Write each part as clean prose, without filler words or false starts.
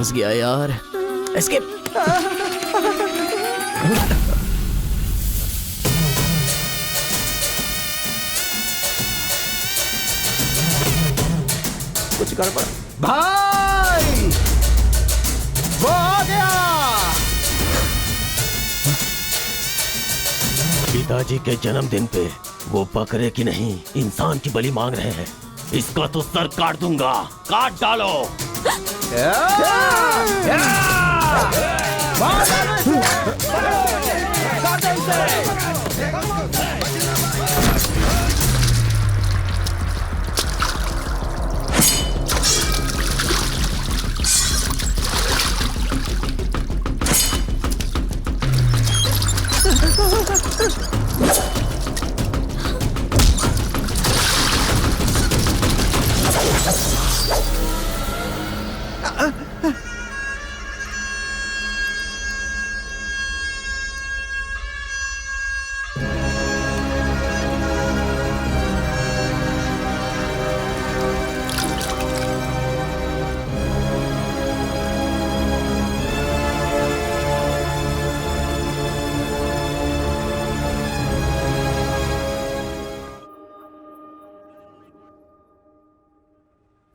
फंस गया यार। एस्केप। कुछ गड़बड़। भाई वो आ गया। पिताजी के जन्मदिन पे वो बकरे की नहीं इंसान की बलि मांग रहे हैं। इसका तो सर काट दूंगा। काट डालो।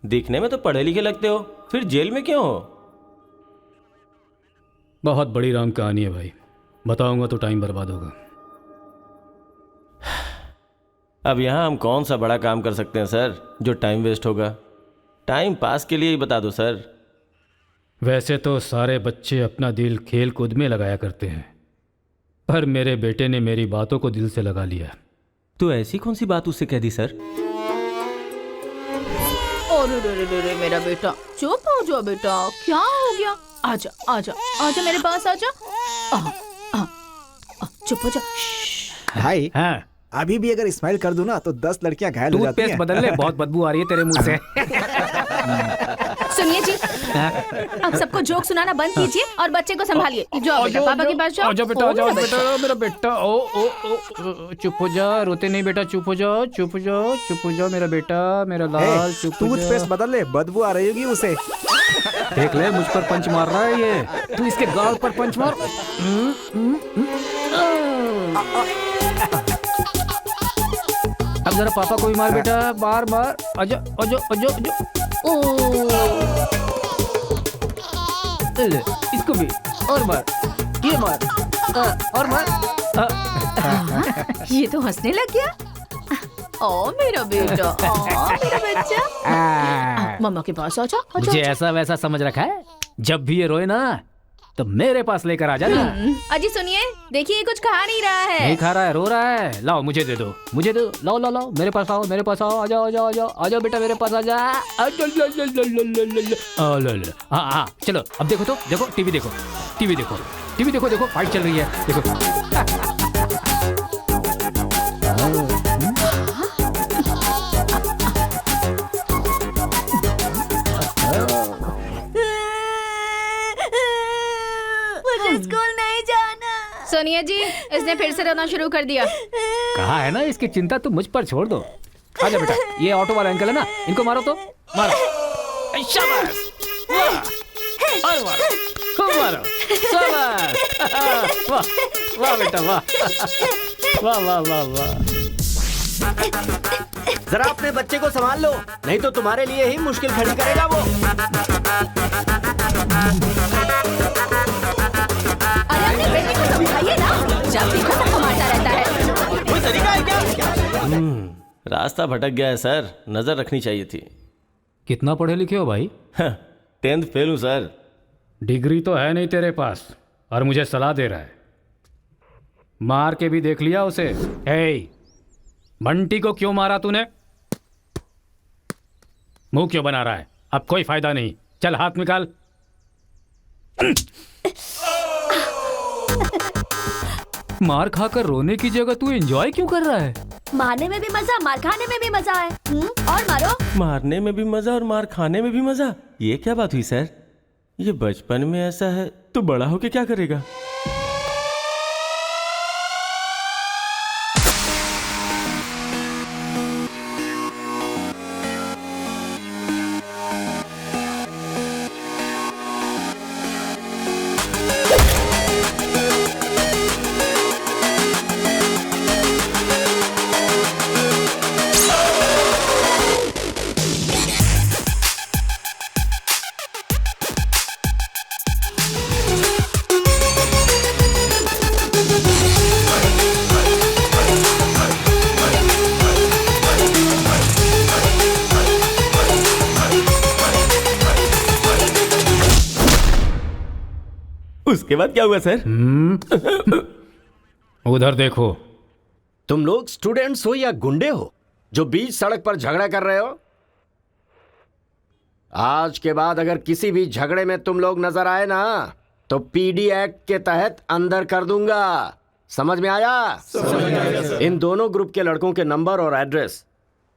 दिखने में तो पढ़े लिखे लगते हो, फिर जेल में क्यों हो? बहुत बड़ी राम कहानी है भाई, बताऊंगा तो टाइम बर्बाद होगा। अब यहाँ हम कौन सा बड़ा काम कर सकते हैं सर जो टाइम वेस्ट होगा? टाइम पास के लिए ही बता दो सर। वैसे तो सारे बच्चे अपना दिल खेल कूद में लगाया करते हैं, पर मेरे बेटे ने मेरी बातों को दिल से लगा लिया। तो ऐसी कौन सी बात उससे कह दी सर? अरे मेरा बेटा चुप हो जाओ बेटा, क्या हो गया? आजा आजा आजा मेरे पास आजा। चुप हो जा। भाई हाँ, अभी भी अगर स्माइल कर दूं ना तो 10 लड़कियां घायल हो जाती हैं। टूथपेस्ट बदल ले, बहुत बदबू आ रही है तेरे मुंह से। सुनिए जी, अब सबको जोक सुनाना बंद कीजिए और बच्चे को संभालिए। जाओ बेटा पापा के पास जाओ। आजा बेटा, जाओ बेटा, मेरा बेटा। ओ ओ ओ चुप हो जा, रोते नहीं बेटा, चुप हो जाओ, चुप हो जाओ, चुप हो जाओ मेरा बेटा, मेरा लाल, चुप हो जा। टूथपेस्ट बदल ले, बदबू आ रही होगी उसे। देख ले मुझ पर पंच मार रहा है ये, तू इसके गाल पर पंच मार। अब जरा पापा को भी मार बेटा, बार बार। आजा आजा आजा आजा। ले, इसको भी और मार, ये मार, और मार। ये तो हंसने लग गया। ओ मेरा बेटा, ओ मेरा बच्चा। मम्मा के पास आजा। मुझे ऐसा वैसा समझ रखा है? जब भी ये रोए ना तो मेरे पास लेकर आ जाना। अजी सुनिए, देखिए कुछ खा नहीं रहा है। नहीं खा रहा है, रो रहा है। लाओ मुझे दे दो, मुझे दो, लाओ लाओ लाओ, मेरे पास आओ, मेरे पास आओ, आ जाओ आ जाओ आ जाओ आ जाओ बेटा, मेरे पास आ जा। हाँ हाँ चलो, अब देखो तो, देखो टीवी देखो, टीवी देखो, टीवी देखो, देखो फाइट चल रही है, देखो। स्कूल नहीं जाना। सोनिया जी, इसने फिर से रोना शुरू कर दिया। कहा है ना इसकी चिंता तुम मुझ पर छोड़ दो। आजा बेटा, ये ऑटो वाला अंकल है ना, इनको मारो तो, मारो। शाबाश, वाह, और मारो, खूब मारो, शाबाश। वाह वाह बेटा, वाह वाह वाह वाह वाह। जरा अपने बच्चे को संभाल लो, नहीं तो तुम्हारे लिए ही मुश्किल खड़ी करेगा वो। अरे अपने बेटे को समझाइए ना, जब देखो तब कमाता रहता है। कोई तरीका है क्या? रास्ता भटक गया है सर, नजर रखनी चाहिए थी। कितना पढ़े लिखे हो भाई? 10th फेल हूँ सर। डिग्री तो है नहीं तेरे पास और मुझे सलाह दे रहा है। मार के भी देख लिया उसे। हे, बंटी को क्यों मारा तूने? मुंह क्यों बना रहा है? अब कोई फायदा नहीं, चल हाथ निकाल। मार खाकर रोने की जगह तू एंजॉय क्यों कर रहा है? मारने में भी मजा, मार खाने में भी मजा है। और मारो। मारने में भी मजा और मार खाने में भी मजा, ये क्या बात हुई सर? ये बचपन में ऐसा है तो बड़ा होके क्या करेगा? उसके बाद क्या हुआ सर? उधर देखो। तुम लोग स्टूडेंट्स हो या गुंडे हो जो बीच सड़क पर झगड़ा कर रहे हो? आज के बाद अगर किसी भी झगड़े में तुम लोग नजर आए ना तो पीडी एक्ट के तहत अंदर कर दूंगा। समझ में आया? इन दोनों ग्रुप के लड़कों के नंबर और एड्रेस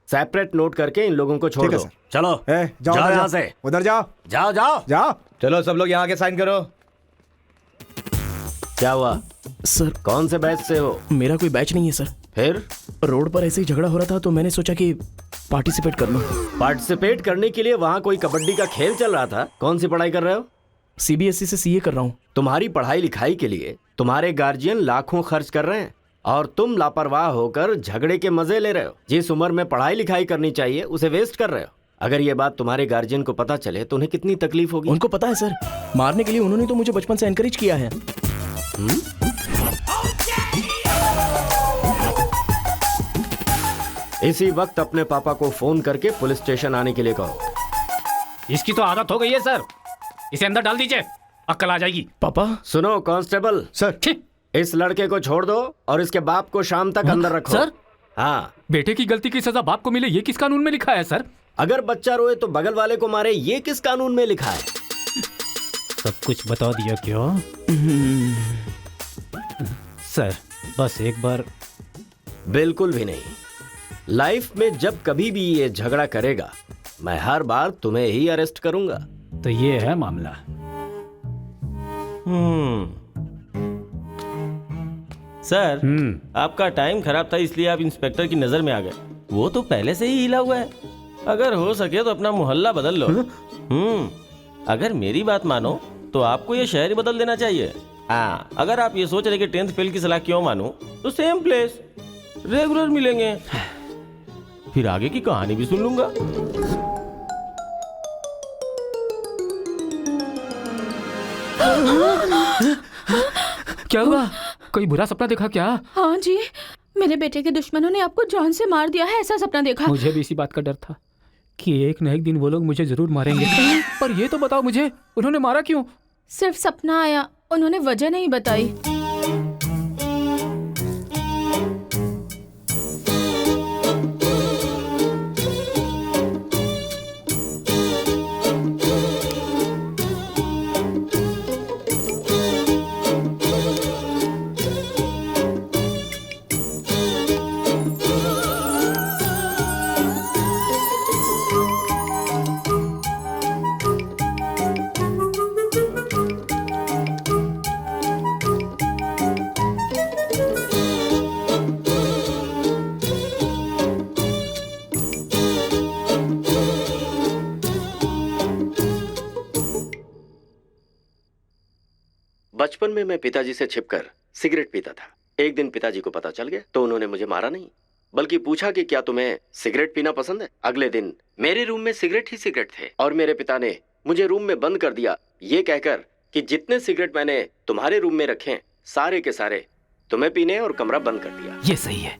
सेपरेट नोट करके इन लोगों को छोड़ ठीक है, दो। सर। चलो जाओ जाओ उधर यहाँ जाओ। से। उधर जाओ जाओ जाओ जाओ। चलो सब लोग यहाँ के साइन करो। क्या हुआ? सर कौन से बैच से हो? मेरा कोई बैच नहीं है सर। फिर रोड पर ऐसे ही झगड़ा हो रहा था तो मैंने सोचा कि पार्टिसिपेट कर लूं। पार्टिसिपेट करने के लिए वहां कोई कबड्डी का खेल चल रहा था? कौन सी पढ़ाई कर रहे हो? सीबीएसई से सीए कर रहा हूं। तुम्हारी पढ़ाई लिखाई के लिए तुम्हारे गार्जियन लाखों खर्च कर रहे हैं और तुम लापरवाह होकर झगड़े के मजे ले रहे हो। जिस उम्र में पढ़ाई लिखाई करनी चाहिए उसे वेस्ट कर रहे हो। अगर ये बात तुम्हारे गार्जियन को पता चले तो उन्हें कितनी तकलीफ होगी। उनको पता है सर, मारने के लिए उन्होंने तो मुझे बचपन से एनकरेज किया है। इसी वक्त अपने पापा को फोन करके पुलिस स्टेशन आने के लिए कहो। इसकी तो आदत हो गई है सर, इसे अंदर डाल दीजिए, अक्ल आ जाएगी। पापा सुनो कांस्टेबल, सर इस लड़के को छोड़ दो और इसके बाप को शाम तक अंदर रखो। सर? हाँ, बेटे की गलती की सजा बाप को मिले ये किस कानून में लिखा है सर? अगर बच्चा रोए तो बगल वाले को मारे, ये किस कानून में लिखा है? सब कुछ बता दिया क्यों? सर बस एक बार। बिल्कुल भी नहीं। लाइफ में जब कभी भी ये झगड़ा करेगा मैं हर बार तुम्हें ही अरेस्ट करूंगा। तो ये है मामला। सर आपका टाइम खराब था इसलिए आप इंस्पेक्टर की नजर में आ गए। वो तो पहले से ही हिला हुआ है। अगर हो सके तो अपना मोहल्ला बदल लो। अगर मेरी बात मानो तो आपको ये शहर ही बदल देना चाहिए। हाँ, अगर आप ये सोच रहे कि 10th फेल की सलाह क्यों मानूं, तो सेम प्लेस रेगुलर मिलेंगे, फिर आगे की कहानी भी सुन लूंगा। क्या हुआ? कोई बुरा सपना देखा क्या? हाँ जी, मेरे बेटे के दुश्मनों ने आपको जान से मार दिया है, ऐसा सपना देखा। मुझे भी इसी बात का डर था कि एक न एक दिन वो लोग मुझे जरूर मारेंगे। पर ये तो बताओ मुझे, उन्होंने मारा क्यों? सिर्फ सपना आया, उन्होंने वजह नहीं बताई। बचपन में मैं पिताजी से छिपकर सिगरेट पीता था। एक दिन पिताजी को पता चल गया तो उन्होंने मुझे मारा नहीं, बल्कि पूछा कि क्या तुम्हें सिगरेट पीना पसंद है। अगले दिन मेरे रूम में सिगरेट ही सिगरेट थे और मेरे पिता ने मुझे रूम में बंद कर दिया, ये कहकर कि जितने सिगरेट मैंने तुम्हारे रूम में रखे सारे के सारे तुम्हें पीने और कमरा बंद कर दिया। ये सही है।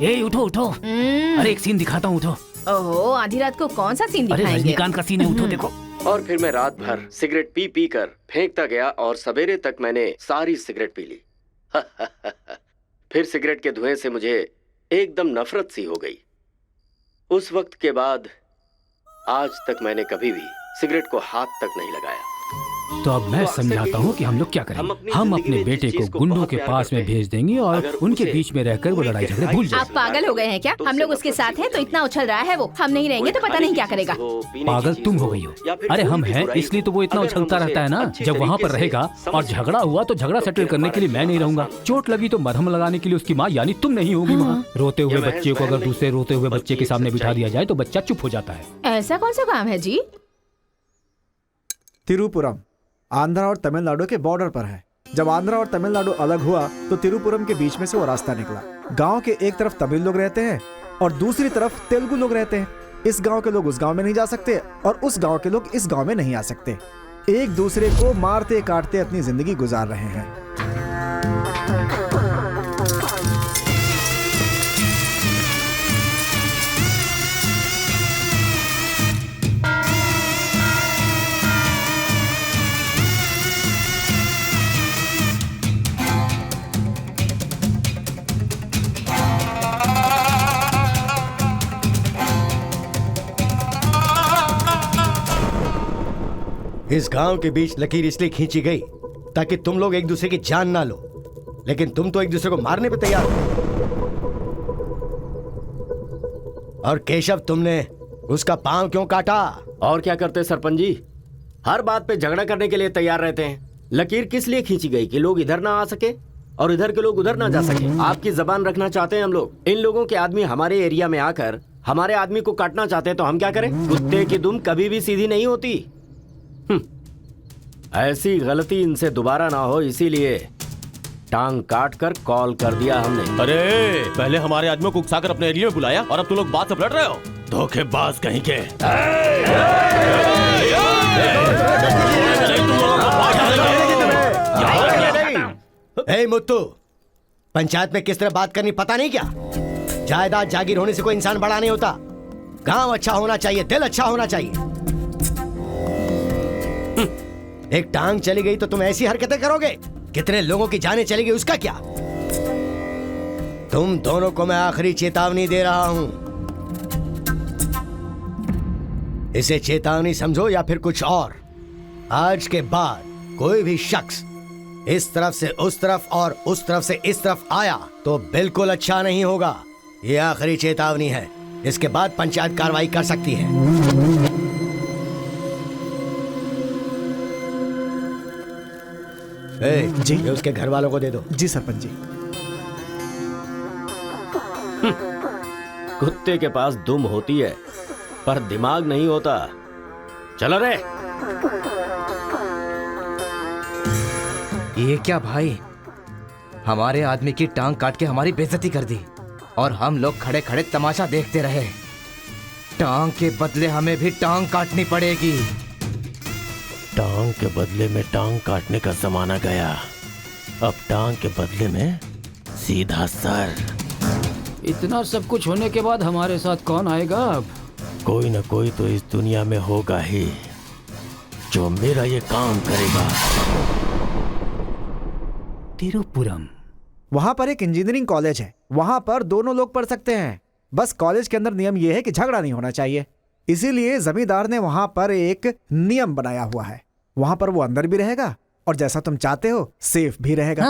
ए उठो उठो, अरे एक सीन दिखाता हूँ, उठो। ओहो, आधी रात को कौन सा सीन अरे दिखाएंगे? रजनीकांत का सीन है, उठो देखो। और फिर मैं रात भर सिगरेट पी पी कर फेंकता गया और सवेरे तक मैंने सारी सिगरेट पी ली। फिर सिगरेट के धुएं से मुझे एकदम नफरत सी हो गई। उस वक्त के बाद आज तक मैंने कभी भी सिगरेट को हाथ तक नहीं लगाया। तो अब मैं समझाता हूँ कि हम लोग क्या करें। हम अपने बेटे को गुंडों के पास में भेज देंगे और उनके बीच में रहकर वो लड़ाई झगड़े भूल आप जाएंगे। पागल हो गए हैं क्या? हम लोग उसके साथ हैं तो इतना उछल रहा है वो, हम नहीं रहेंगे तो पता नहीं क्या करेगा। पागल तुम हो गई हो। अरे हम हैं इसलिए तो वो इतना उछलता रहता है ना। जब वहाँ पर रहेगा और झगड़ा हुआ तो झगड़ा सेटल करने के लिए मैं नहीं रहूंगा। चोट लगी तो मरहम लगाने के लिए उसकी माँ यानी तुम नहीं होगी वहाँ। रोते हुए बच्चे को अगर दूसरे रोते हुए बच्चे के सामने बिठा दिया जाए तो बच्चा चुप हो जाता है। ऐसा कौन सा काम है जी? तिरुपुरम आंध्रा और तमिलनाडु के बॉर्डर पर है। जब आंध्रा और तमिलनाडु अलग हुआ तो तिरुपुरम के बीच में से वो रास्ता निकला। गांव के एक तरफ तमिल लोग रहते हैं और दूसरी तरफ तेलुगु लोग रहते हैं। इस गांव के लोग उस गांव में नहीं जा सकते और उस गांव के लोग इस गांव में नहीं आ सकते। एक दूसरे को मारते काटते अपनी जिंदगी गुजार रहे हैं। इस गांव के बीच लकीर इसलिए खींची गई ताकि तुम लोग एक दूसरे की जान ना लो, लेकिन तुम तो एक दूसरे को मारने पे तैयार हो। और केशव, तुमने उसका पांव क्यों काटा? और क्या करते सरपंच जी, हर बात पे झगड़ा करने के लिए तैयार रहते हैं। लकीर किस लिए खींची गई कि लोग इधर ना आ सके और इधर के लोग उधर ना जा सके। आपकी जबान रखना चाहते हैं हम लोग। इन लोगों के आदमी हमारे एरिया में आकर हमारे आदमी को काटना चाहते हैं तो हम क्या करें? कुत्ते की दुम कभी भी सीधी नहीं होती। ऐसी गलती इनसे दोबारा ना हो, इसीलिए टांग काट कर कॉल कर दिया हमने। अरे पहले हमारे आदमियों को उकसाकर अपने एरिया में बुलाया और अब तुम लोग बात से पलट रहे हो। धोखेबाज कहीं के। ए मुत्तू, पंचायत में किस तरह बात करनी पता नहीं क्या? जायदाद जागीर होने से कोई इंसान बड़ा नहीं होता। गांव अच्छा होना चाहिए, दिल अच्छा होना चाहिए। एक टांग चली गई तो तुम ऐसी हरकतें करोगे? कितने लोगों की जानें चली गई उसका क्या? तुम दोनों को मैं आखिरी चेतावनी दे रहा हूं। इसे चेतावनी समझो या फिर कुछ और। आज के बाद कोई भी शख्स इस तरफ से उस तरफ और उस तरफ से इस तरफ आया तो बिल्कुल अच्छा नहीं होगा। ये आखिरी चेतावनी है। इसके बाद पंचायत कार्रवाई कर सकती है। जी, ये उसके घर वालों को दे दो। जी सरपंच जी। कुत्ते के पास दुम होती है पर दिमाग नहीं होता। चलो रे। ये क्या भाई, हमारे आदमी की टांग काट के हमारी बेइज्जती कर दी और हम लोग खड़े खड़े तमाशा देखते रहे। टांग के बदले हमें भी टांग काटनी पड़ेगी। टांग के बदले में टांग काटने का जमाना गया। अब टांग के बदले में सीधा सर। इतना सब कुछ होने के बाद हमारे साथ कौन आएगा अब? कोई न कोई तो इस दुनिया में होगा ही जो मेरा ये काम करेगा। तिरुपुरम। वहां पर एक इंजीनियरिंग कॉलेज है, वहां पर दोनों लोग पढ़ सकते हैं। बस कॉलेज के अंदर नियम यह है कि झगड़ा नहीं होना चाहिए। इसीलिए जमींदार ने वहां पर एक नियम बनाया हुआ है। वहां पर वो अंदर भी रहेगा और जैसा तुम चाहते हो सेफ भी रहेगा।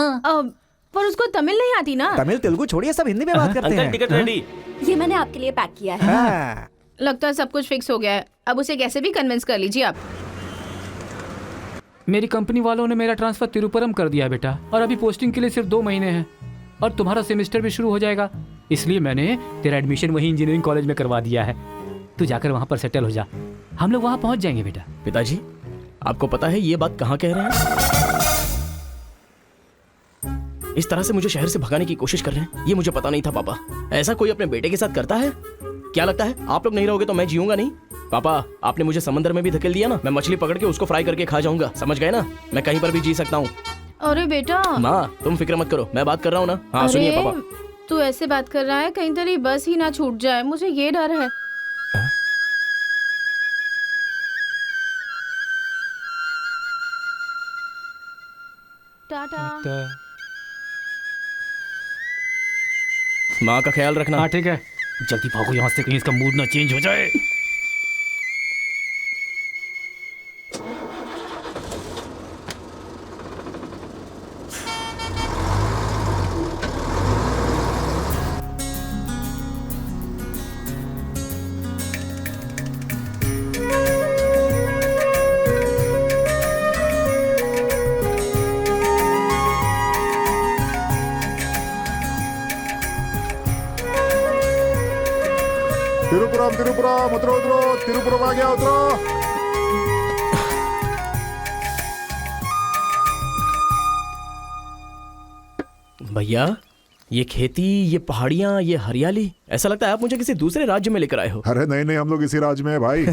पर उसको तमिल नहीं आती ना। तमिल तेलुगु छोड़िए, सब हिंदी में बात करते हैं। Ticket ready. ये मैंने आपके लिए पैक किया है। हाँ। लगता है सब कुछ फिक्स हो गया है। अब उसे कैसे भी कन्विंस कर लीजिए आप। मेरी कंपनी वालों ने मेरा ट्रांसफर तिरुपुरम कर दिया बेटा, और अभी पोस्टिंग के लिए सिर्फ 2 महीने हैं और तुम्हारा सेमेस्टर भी शुरू हो जाएगा। इसलिए मैंने तेरा एडमिशन वही इंजीनियरिंग कॉलेज में करवा दिया है। तू जाकर वहां पर सेटल हो जा, हम लोग वहां पहुंच जाएंगे बेटा। पिताजी, आपको पता है ये बात कहाँ कह रहे हैं? इस तरह से मुझे शहर से भगाने की कोशिश कर रहे हैं, ये मुझे पता नहीं था पापा। ऐसा कोई अपने बेटे के साथ करता है? क्या लगता है आप लोग नहीं रहोगे तो मैं जीऊंगा नहीं? पापा, आपने मुझे समंदर में भी धकेल दिया ना, मैं मछली पकड़ के उसको फ्राई करके खा जाऊंगा, समझ गए ना? मैं कहीं पर भी जी सकता हूँ। अरे बेटा। माँ, तुम फिक्र मत करो, मैं बात कर रहा हूँ ना। हाँ सुनिए पापा। तू ऐसे बात कर रहा है, कहीं तेरी बस ही ना छूट जाए, मुझे ये डर है। टाटा। माँ का ख्याल रखना। हाँ ठीक है, जल्दी भागो यहाँ से, कहीं इसका मूड ना चेंज हो जाए। तिरुपुरम उतरो उतरो, तिरुपुरम आ गया, उतरो। भैया, ये खेती, ये पहाड़ियाँ, ये हरियाली, ऐसा लगता है आप मुझे किसी दूसरे राज्य में लेकर आए हो। अरे नहीं नहीं, हम लोग इसी राज्य में है भाई।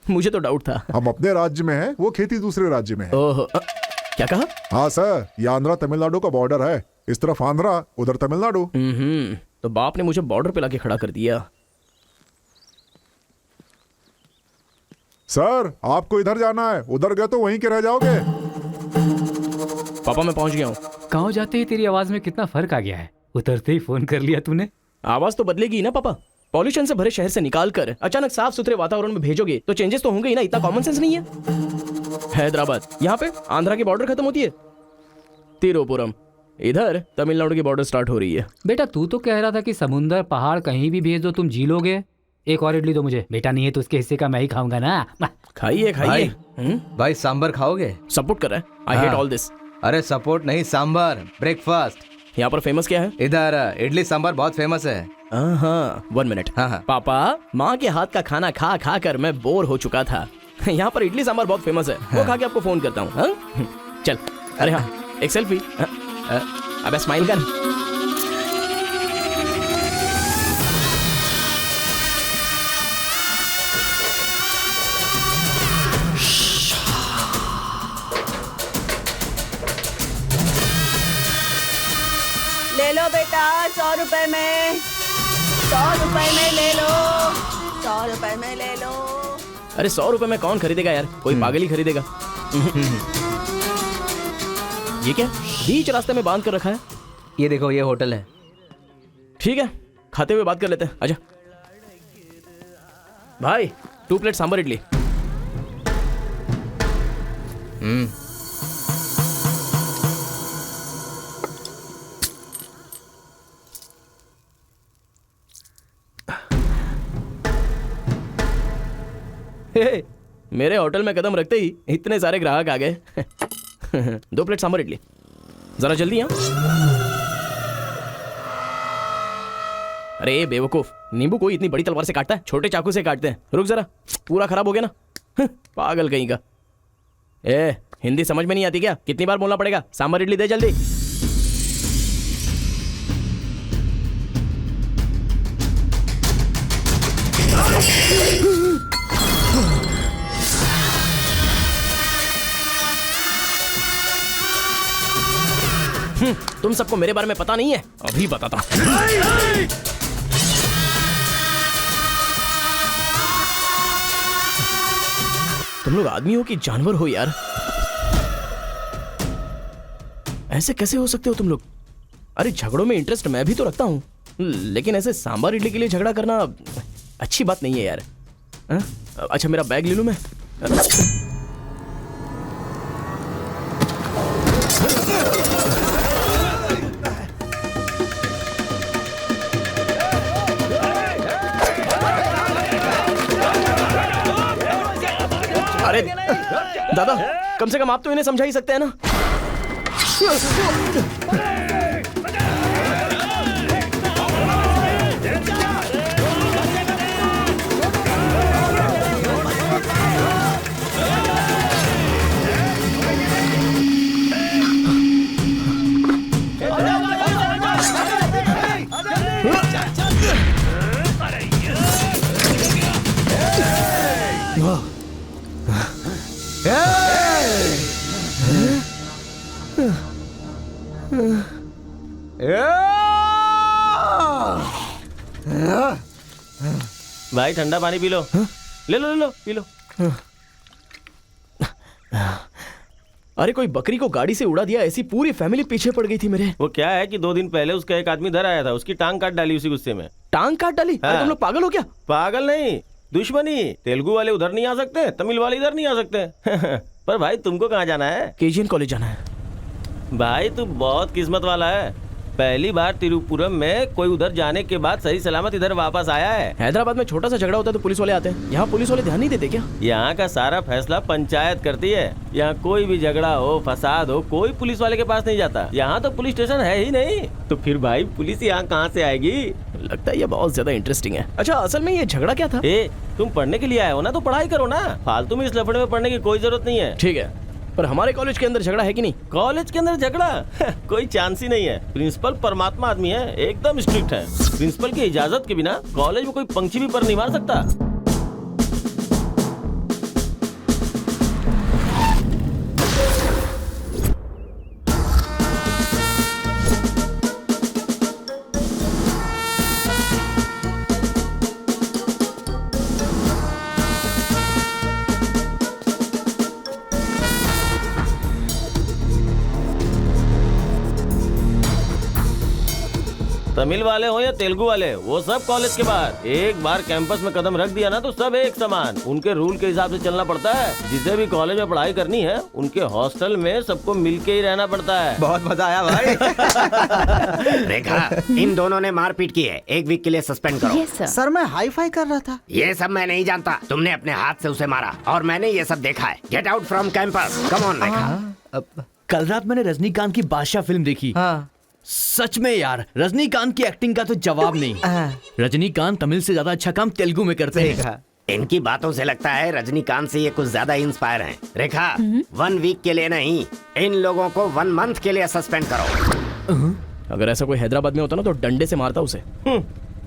मुझे तो डाउट था। हम अपने राज्य में है, वो खेती दूसरे राज्य में है। ओह, क्या कहा? हाँ सर, ये आंध्रा तमिलनाडु का बॉर्डर है। इस तरफ आंध्रा, उधर तमिलनाडु। तो बाप ने मुझे बॉर्डर पे लाके खड़ा कर दिया। सर, आपको इधर जाना है, उधर गए तो वहीं के रह जाओगे। पापा मैं पहुंच गया हूँ। गाँव जाते ही तेरी आवाज में कितना फर्क आ गया है। उतरते ही फोन कर लिया तूने। आवाज तो बदलेगी ना पापा। पॉल्यूशन से भरे शहर से निकाल कर अचानक साफ सुथरे वातावरण में भेजोगे तो चेंजेस तो होंगे ही ना, इतना कॉमन सेंस नहीं है? हैदराबाद, यहाँ पे आंध्रा की बॉर्डर खत्म होती है तिरुपुरम, इधर तमिलनाडु की बॉर्डर स्टार्ट हो रही है। बेटा तू तो कह रहा था कि समुंदर पहाड़ कहीं भी भेज दो तुम जी लोगे। एक और इडली दो मुझे। बेटा नहीं है तो उसके हिस्से का मैं ही खाऊंगा ना। खाइए खाइए। भाई सांबर खाओगे? सपोर्ट कर रहा है। I hate all this. अरे सपोर्ट नहीं, सांबर, ब्रेकफास्ट। यहाँ पर फेमस क्या है? इधर इडली सांबर बहुत फेमस है। हाँ, 1 मिनट। हाँ। पापा, माँ के हाथ का खाना खा खा कर मैं बोर हो चुका था। यहाँ पर इडली सांबर बहुत फेमस है, वो खा के आपको फोन करता हूँ। चल। अरे हाँ, एक सेल्फी। अबे स्माइल कर। ले लो बेटा, 100 रुपए में, 100 रुपए में ले लो, 100 रुपए में ले लो। अरे 100 रुपए में कौन खरीदेगा यार, कोई पागल ही खरीदेगा। ये क्या बीच रास्ते में बांध कर रखा है? ये देखो, ये होटल है। ठीक है, खाते हुए बात कर लेते हैं। आजा भाई, 2 प्लेट सांबर इडली। हे, मेरे होटल में कदम रखते ही इतने सारे ग्राहक आ गए। 2 प्लेट सांबर इडली, जरा जल्दी। यहाँ अरे बेवकूफ, नींबू कोई इतनी बड़ी तलवार से काटता है? छोटे चाकू से काटते हैं। रुक जरा, पूरा खराब हो गया ना। पागल कहीं का। ए, हिंदी समझ में नहीं आती क्या? कितनी बार बोलना पड़ेगा? सांबर इडली दे जल्दी। तुम सबको मेरे बारे में पता नहीं है, अभी बताता हूं। तुम लोग आदमी हो कि जानवर हो यार? ऐसे कैसे हो सकते हो तुम लोग? अरे झगड़ों में इंटरेस्ट मैं भी तो रखता हूं, लेकिन ऐसे सांबर इडली के लिए झगड़ा करना अच्छी बात नहीं है यार। अच्छा, मेरा बैग ले लूं मैं? अरे दादा, कम से कम आप तो इन्हें समझा ही सकते हैं ना। भाई ठंडा पानी पी लो। ले लो ले लो, पी लो। अरे कोई बकरी को गाड़ी से उड़ा दिया, ऐसी पूरी फैमिली पीछे पड़ गई थी मेरे। वो क्या है कि 2 दिन पहले उसका एक आदमी इधर आया था, उसकी टांग काट डाली उसी गुस्से में। टांग काट डाली? हाँ। अरे तुम लोग पागल हो क्या? पागल नहीं, दुश्मनी। तेलुगु वाले उधर नहीं आ सकते, तमिल वाले इधर नहीं आ सकते। पर भाई तुमको कहाँ जाना है? केजीएन कॉलेज जाना है। भाई तू बहुत किस्मत वाला है, पहली बार तिरुपुरम में कोई उधर जाने के बाद सही सलामत इधर वापस आया है। हैदराबाद में छोटा सा झगड़ा होता है तो पुलिस वाले आते हैं, यहाँ पुलिस वाले ध्यान नहीं देते क्या? यहाँ का सारा फैसला पंचायत करती है। यहाँ कोई भी झगड़ा हो, फसाद हो, कोई पुलिस वाले के पास नहीं जाता। यहाँ तो पुलिस स्टेशन है ही नहीं, तो फिर भाई पुलिस यहाँ कहाँ से आएगी? लगता है ये बहुत ज्यादा इंटरेस्टिंग है। अच्छा, असल में ये झगड़ा क्या था? तुम पढ़ने के लिए आए हो ना, तो पढ़ाई करो ना, फालतू में इस लफड़े में पढ़ने की कोई जरूरत नहीं है। ठीक है, पर हमारे कॉलेज के अंदर झगड़ा है कि नहीं? कॉलेज के अंदर झगड़ा? कोई चांस ही नहीं है। प्रिंसिपल परमात्मा आदमी है, एकदम स्ट्रिक्ट है। प्रिंसिपल की इजाजत के बिना कॉलेज में कोई पंछी भी पर नहीं मार सकता। तमिल वाले हो या तेलुगु वाले, वो सब कॉलेज के बाहर। एक बार कैंपस में कदम रख दिया ना तो सब एक समान। उनके रूल के हिसाब से चलना पड़ता है। जिसे भी कॉलेज में पढ़ाई करनी है उनके हॉस्टल में सबको मिलके ही रहना पड़ता है। बहुत मजा आया भाई। रेखा, इन दोनों ने मारपीट की है, 1 वीक के लिए सस्पेंड करो। सर मैं हाई फाई कर रहा था। ये सब मैं नहीं जानता। तुमने अपने हाथ से उसे मारा और मैंने ये सब देखा है। Get out from campus. Come on Rekha. कल रात मैंने रजनीकांत की बादशाह फिल्म देखी। सच में यार, रजनीकांत की एक्टिंग का तो जवाब नहीं। रजनीकांत तमिल से ज्यादा अच्छा काम तेलुगु में करते हैं। इनकी बातों से लगता है रजनीकांत से ये कुछ ज्यादा इंस्पायर हैं। रेखा, 1 वीक के लिए नहीं, इन लोगों को 1 मंथ के लिए सस्पेंड करो। अगर ऐसा कोई हैदराबाद में होता ना तो डंडे से मारता उसे।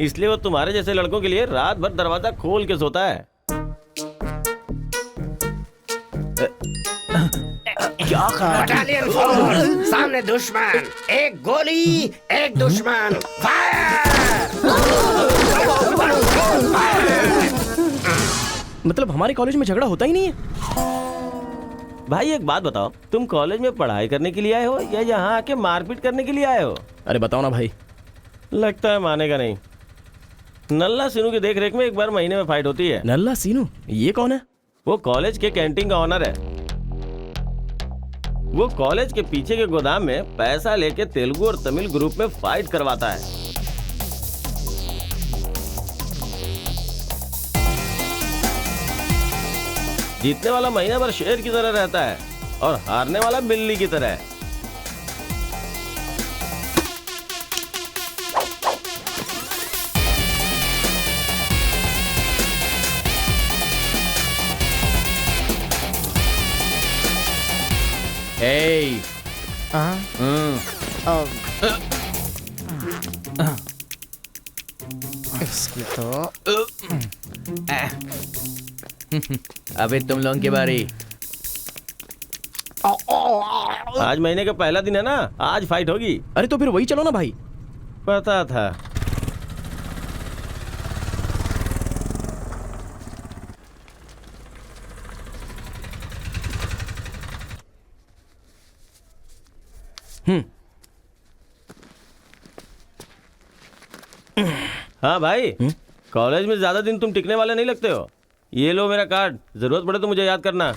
इसलिए वो तुम्हारे जैसे लड़कों के लिए रात भर दरवाजा खोल के सोता है। क्या बटालियन फॉरवर्ड, सामने दुश्मन, एक गोली, एक दुश्मन, मतलब हमारे कॉलेज में झगड़ा होता ही नहीं है। भाई एक बात बताओ, तुम कॉलेज में पढ़ाई करने के लिए आए हो या यहाँ आके मारपीट करने के लिए आए हो? अरे बताओ ना भाई। लगता है मानेगा नहीं। नल्ला सीनू की देख रेख में एक बार महीने में फाइट होती है। नल्ला सीनू? ये कौन है? वो कॉलेज के कैंटीन का ऑनर है। वो कॉलेज के पीछे के गोदाम में पैसा लेके तेलुगु और तमिल ग्रुप में फाइट करवाता है। जीतने वाला महीना भर शेर की तरह रहता है और हारने वाला बिल्ली की तरह। Hey. इसकी तो अबे तुम लोगों की बारी। आज महीने का पहला दिन है ना, आज फाइट होगी। अरे तो फिर वही चलो ना भाई। पता था। हाँ भाई, कॉलेज में ज्यादा दिन तुम टिकने वाले नहीं लगते हो। ये लो मेरा कार्ड, जरूरत पड़े तो मुझे याद करना।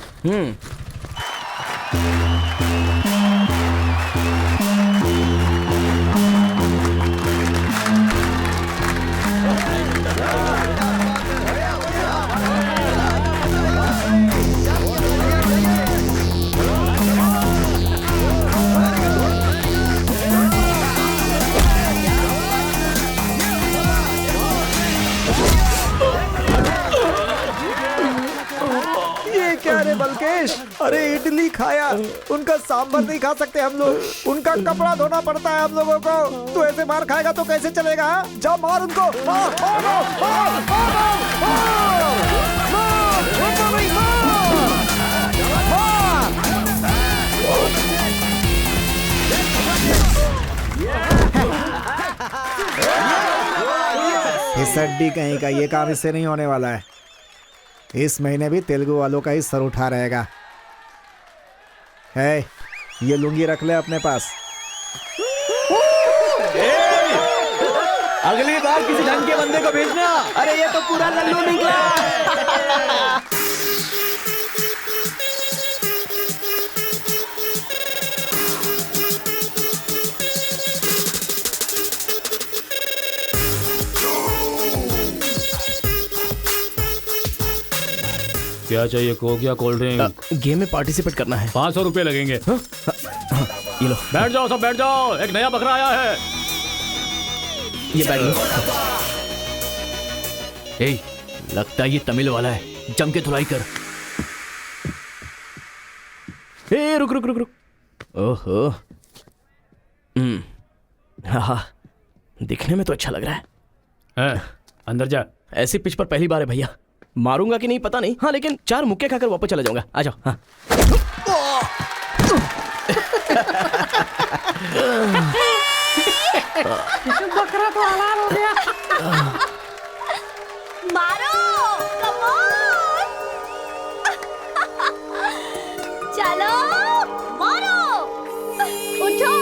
क्या रे बलकेश, अरे इडली खाया, उनका सांभर नहीं खा सकते हम लोग, उनका कपड़ा धोना पड़ता है हम लोगों को। तू ऐसे मार खाएगा तो कैसे चलेगा? जाओ मार उनको, मार, मार, मार, इस हड्डी कहीं का ये काम इससे नहीं होने वाला है। इस महीने भी तेलुगु वालों का ही सर उठा रहेगा। है, ये लुंगी रख ले अपने पास। अगली बार किसी ढंग के बंदे को भेजना। अरे ये तो पूरा लल्लू निकला। क्या चाहिए? कोक या कोल्ड ड्रिंक? गेम में पार्टिसिपेट करना है। 500 रुपए लगेंगे। ये लो। बैठ जाओ सब, बैठ जाओ, एक नया बकरा आया है। ये बैग लो। ए, लगता है ये तमिल वाला है, जम के धुलाई कर। ए, रुक रुक रुक रुक। ओहो, हाँ, दिखने में तो अच्छा लग रहा है। अंदर जा। ऐसी पिच पर पहली बार है भैया। मारूंगा कि नहीं पता नहीं, हाँ लेकिन 4 मुक्के खाकर वापस चला जाऊंगा। आ जाओ। हाँ। बकरा तो हलाल हो गया। मारो, कम ऑन। चलो, मारो, उठो।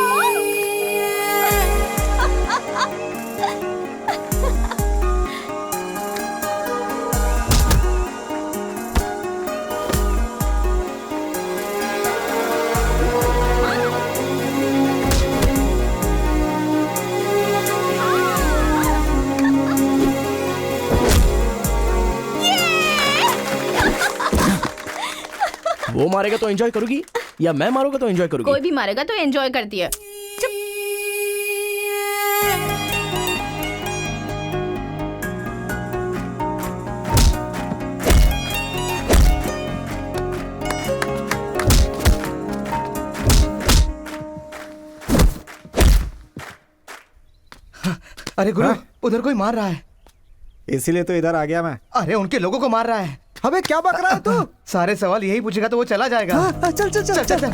वो मारेगा तो एंजॉय करोगी या मैं मारूंगा तो एंजॉय करोगी? कोई भी मारेगा तो एंजॉय करती है। अरे गुरु, उधर कोई मार रहा है। इसीलिए तो इधर आ गया मैं। अरे उनके लोगों को मार रहा है। अबे क्या बक रहा है तू? सारे सवाल यही पूछेगा तो वो चला जाएगा। चल चल चल चल, चल।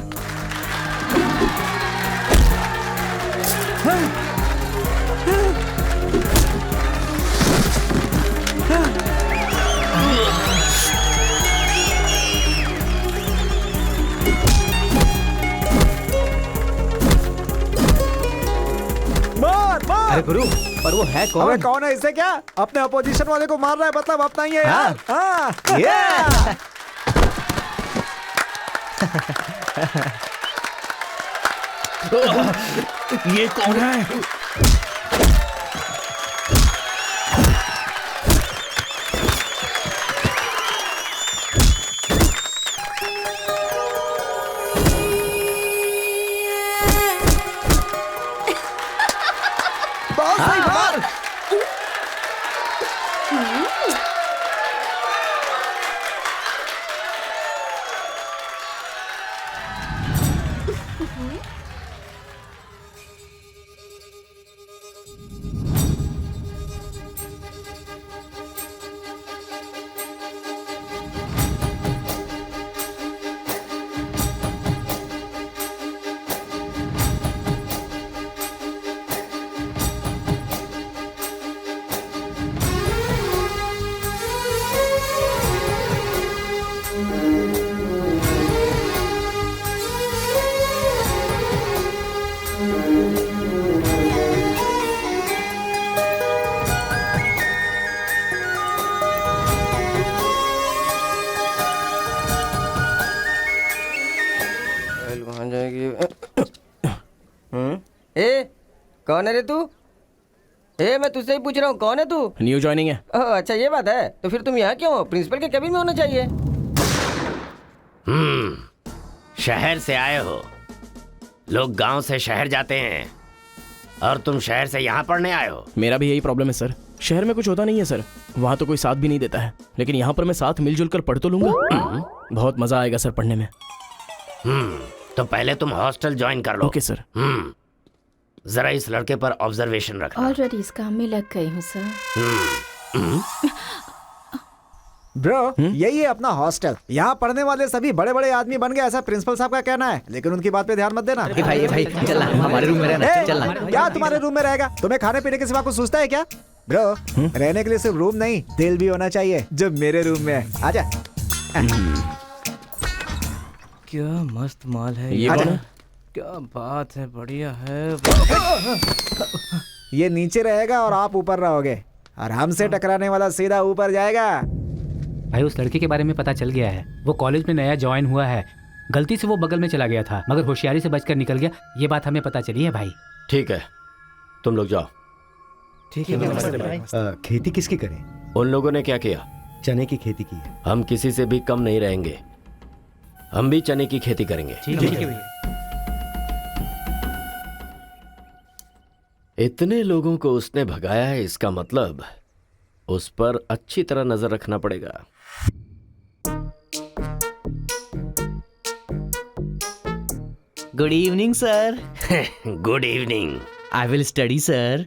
अरे गुरु, पर वो है कौन? अबे कौन है? इसे क्या अपने अपोजिशन वाले को मार रहा है, मतलब अपना ही है यार। हाँ। ये कौन है? कौन है रे तू? मैं तुझसे ही पूछ रहा हूँ, कौन है तू? न्यू ज्वाइनिंग है। अच्छा ये बात है, तो फिर तुम यहाँ क्यों हो? प्रिंसिपल के केबिन में होना चाहिए। शहर से आए हो। लोग गांव से शहर जाते हैं और तुम शहर से यहाँ पढ़ने आए हो। मेरा भी यही प्रॉब्लम है सर, शहर में कुछ होता नहीं है सर, वहाँ तो कोई साथ भी नहीं देता है, लेकिन यहाँ पर मैं साथ मिलजुल कर पढ़ तो लूंगा। बहुत मजा आएगा सर पढ़ने में। तो पहले तुम हॉस्टल ज्वाइन कर लो। Okay sir. जरा इस लड़के पर ऑब्जर्वेशन रखना। ऑलरेडी इस काम में लग गई हूँ सर। ब्रो, यही है अपना हॉस्टल। यहाँ पढ़ने वाले सभी बड़े बड़े आदमी बन गए, ऐसा प्रिंसिपल साहब का कहना है, लेकिन उनकी बात पे ध्यान मत देना। भाई चल हमारे रूम में रहना, चल। क्या तुम्हारे रूम में रहेगा? तुम्हें खाने पीने के सिवा कुछ सोचता है क्या? ब्रो, रहने के लिए सिर्फ रूम नहीं, दिल भी होना चाहिए, जो मेरे रूम में है। आजा। क्या मस्त माल है ये कौन है? क्या बात है, बढ़िया है। ये नीचे रहेगा और आप ऊपर रहोगे, और हमसे टकराने वाला सीधा ऊपर जाएगा। भाई उस लड़के के बारे में पता चल गया है, वो कॉलेज में नया ज्वाइन हुआ है। गलती से वो बगल में चला गया था, मगर होशियारी से बचकर निकल गया। ये बात हमें पता चली है भाई। ठीक है, तुम लोग जाओ। ठीक है। खेती किसकी करें? उन लोगों ने क्या किया? चने की खेती की है। हम किसी से भी कम नहीं रहेंगे, हम भी चने की खेती करेंगे। ठीक है। इतने लोगों को उसने भगाया है, इसका मतलब उस पर अच्छी तरह नजर रखना पड़ेगा। Good evening sir. Good evening. I will study sir.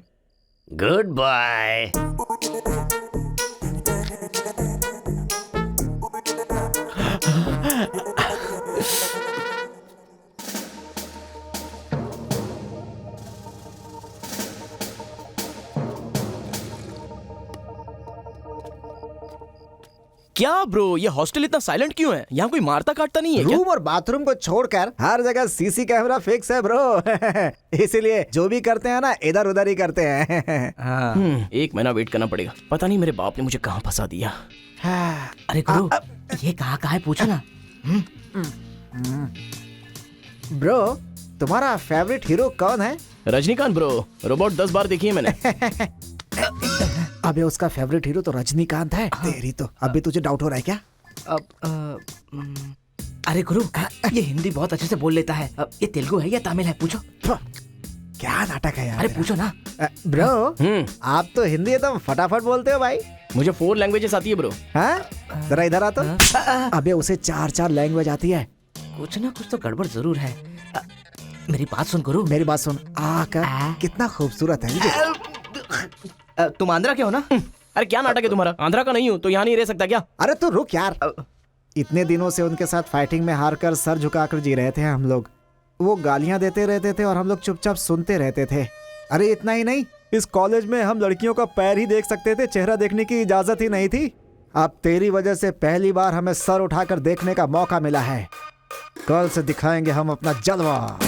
Good bye. क्या ब्रो, ये हॉस्टल इतना साइलेंट क्यों है? यहाँ कोई मारता काटता नहीं है क्या? रूम और बाथरूम को छोड़कर हर जगह सीसी कैमरा फिक्स है ब्रो। इसीलिए जो भी करते हैं ना, इधर उधर ही करते हैं। एक महीना वेट करना पड़ेगा, पता नहीं मेरे बाप ने मुझे कहाँ फंसा दिया। अरे गुरु, ये कहाँ है पूछो ना। ब्रो, तुम्हारा फेवरेट हीरो कौन है? रजनीकांत ब्रो, रोबोट 10 बार देखी है मैंने। अबे उसका फेवरेट हीरो तो रजनीकांत है। तेरी तो अभी तुझे डाउट हो रहा है क्या? अरे गुरु, ये हिंदी बहुत अच्छे से बोल लेता है। ये तेलुगु है या तमिल है, पूछो। क्या नाटक है यार। अरे पूछो ना। ब्रो, आप तो हिंदी एकदम फटाफट बोलते हो भाई। मुझे 4 लैंग्वेजेस आती है ब्रो। हाँ, जरा इधर आ तो। अबे उसे 4 लैंग्वेज आती है। कुछ ना कुछ तो गड़बड़ जरूर है। मेरी बात सुन गुरु। मेरी बात सुन। कितना खूबसूरत है। तुम आंध्रा के हो ना? अरे क्या नाटक है तुम्हारा? आंध्रा का नहीं हूँ तो यहाँ नहीं रह सकता क्या? अरे तू रुक यार। इतने दिनों से उनके साथ फाइटिंग में हारकर सर झुकाकर जी रहे थे हम लोग। वो गालियां देते रहते थे और हम लोग चुपचाप सुनते रहते थे। अरे इतना ही नहीं, इस कॉलेज में हम लड़कियों का पैर ही देख सकते थे, चेहरा देखने की इजाजत ही नहीं थी। अब तेरी वजह से पहली बार हमें सर उठाकर देखने का मौका मिला है। कल से दिखाएंगे हम अपना जलवा।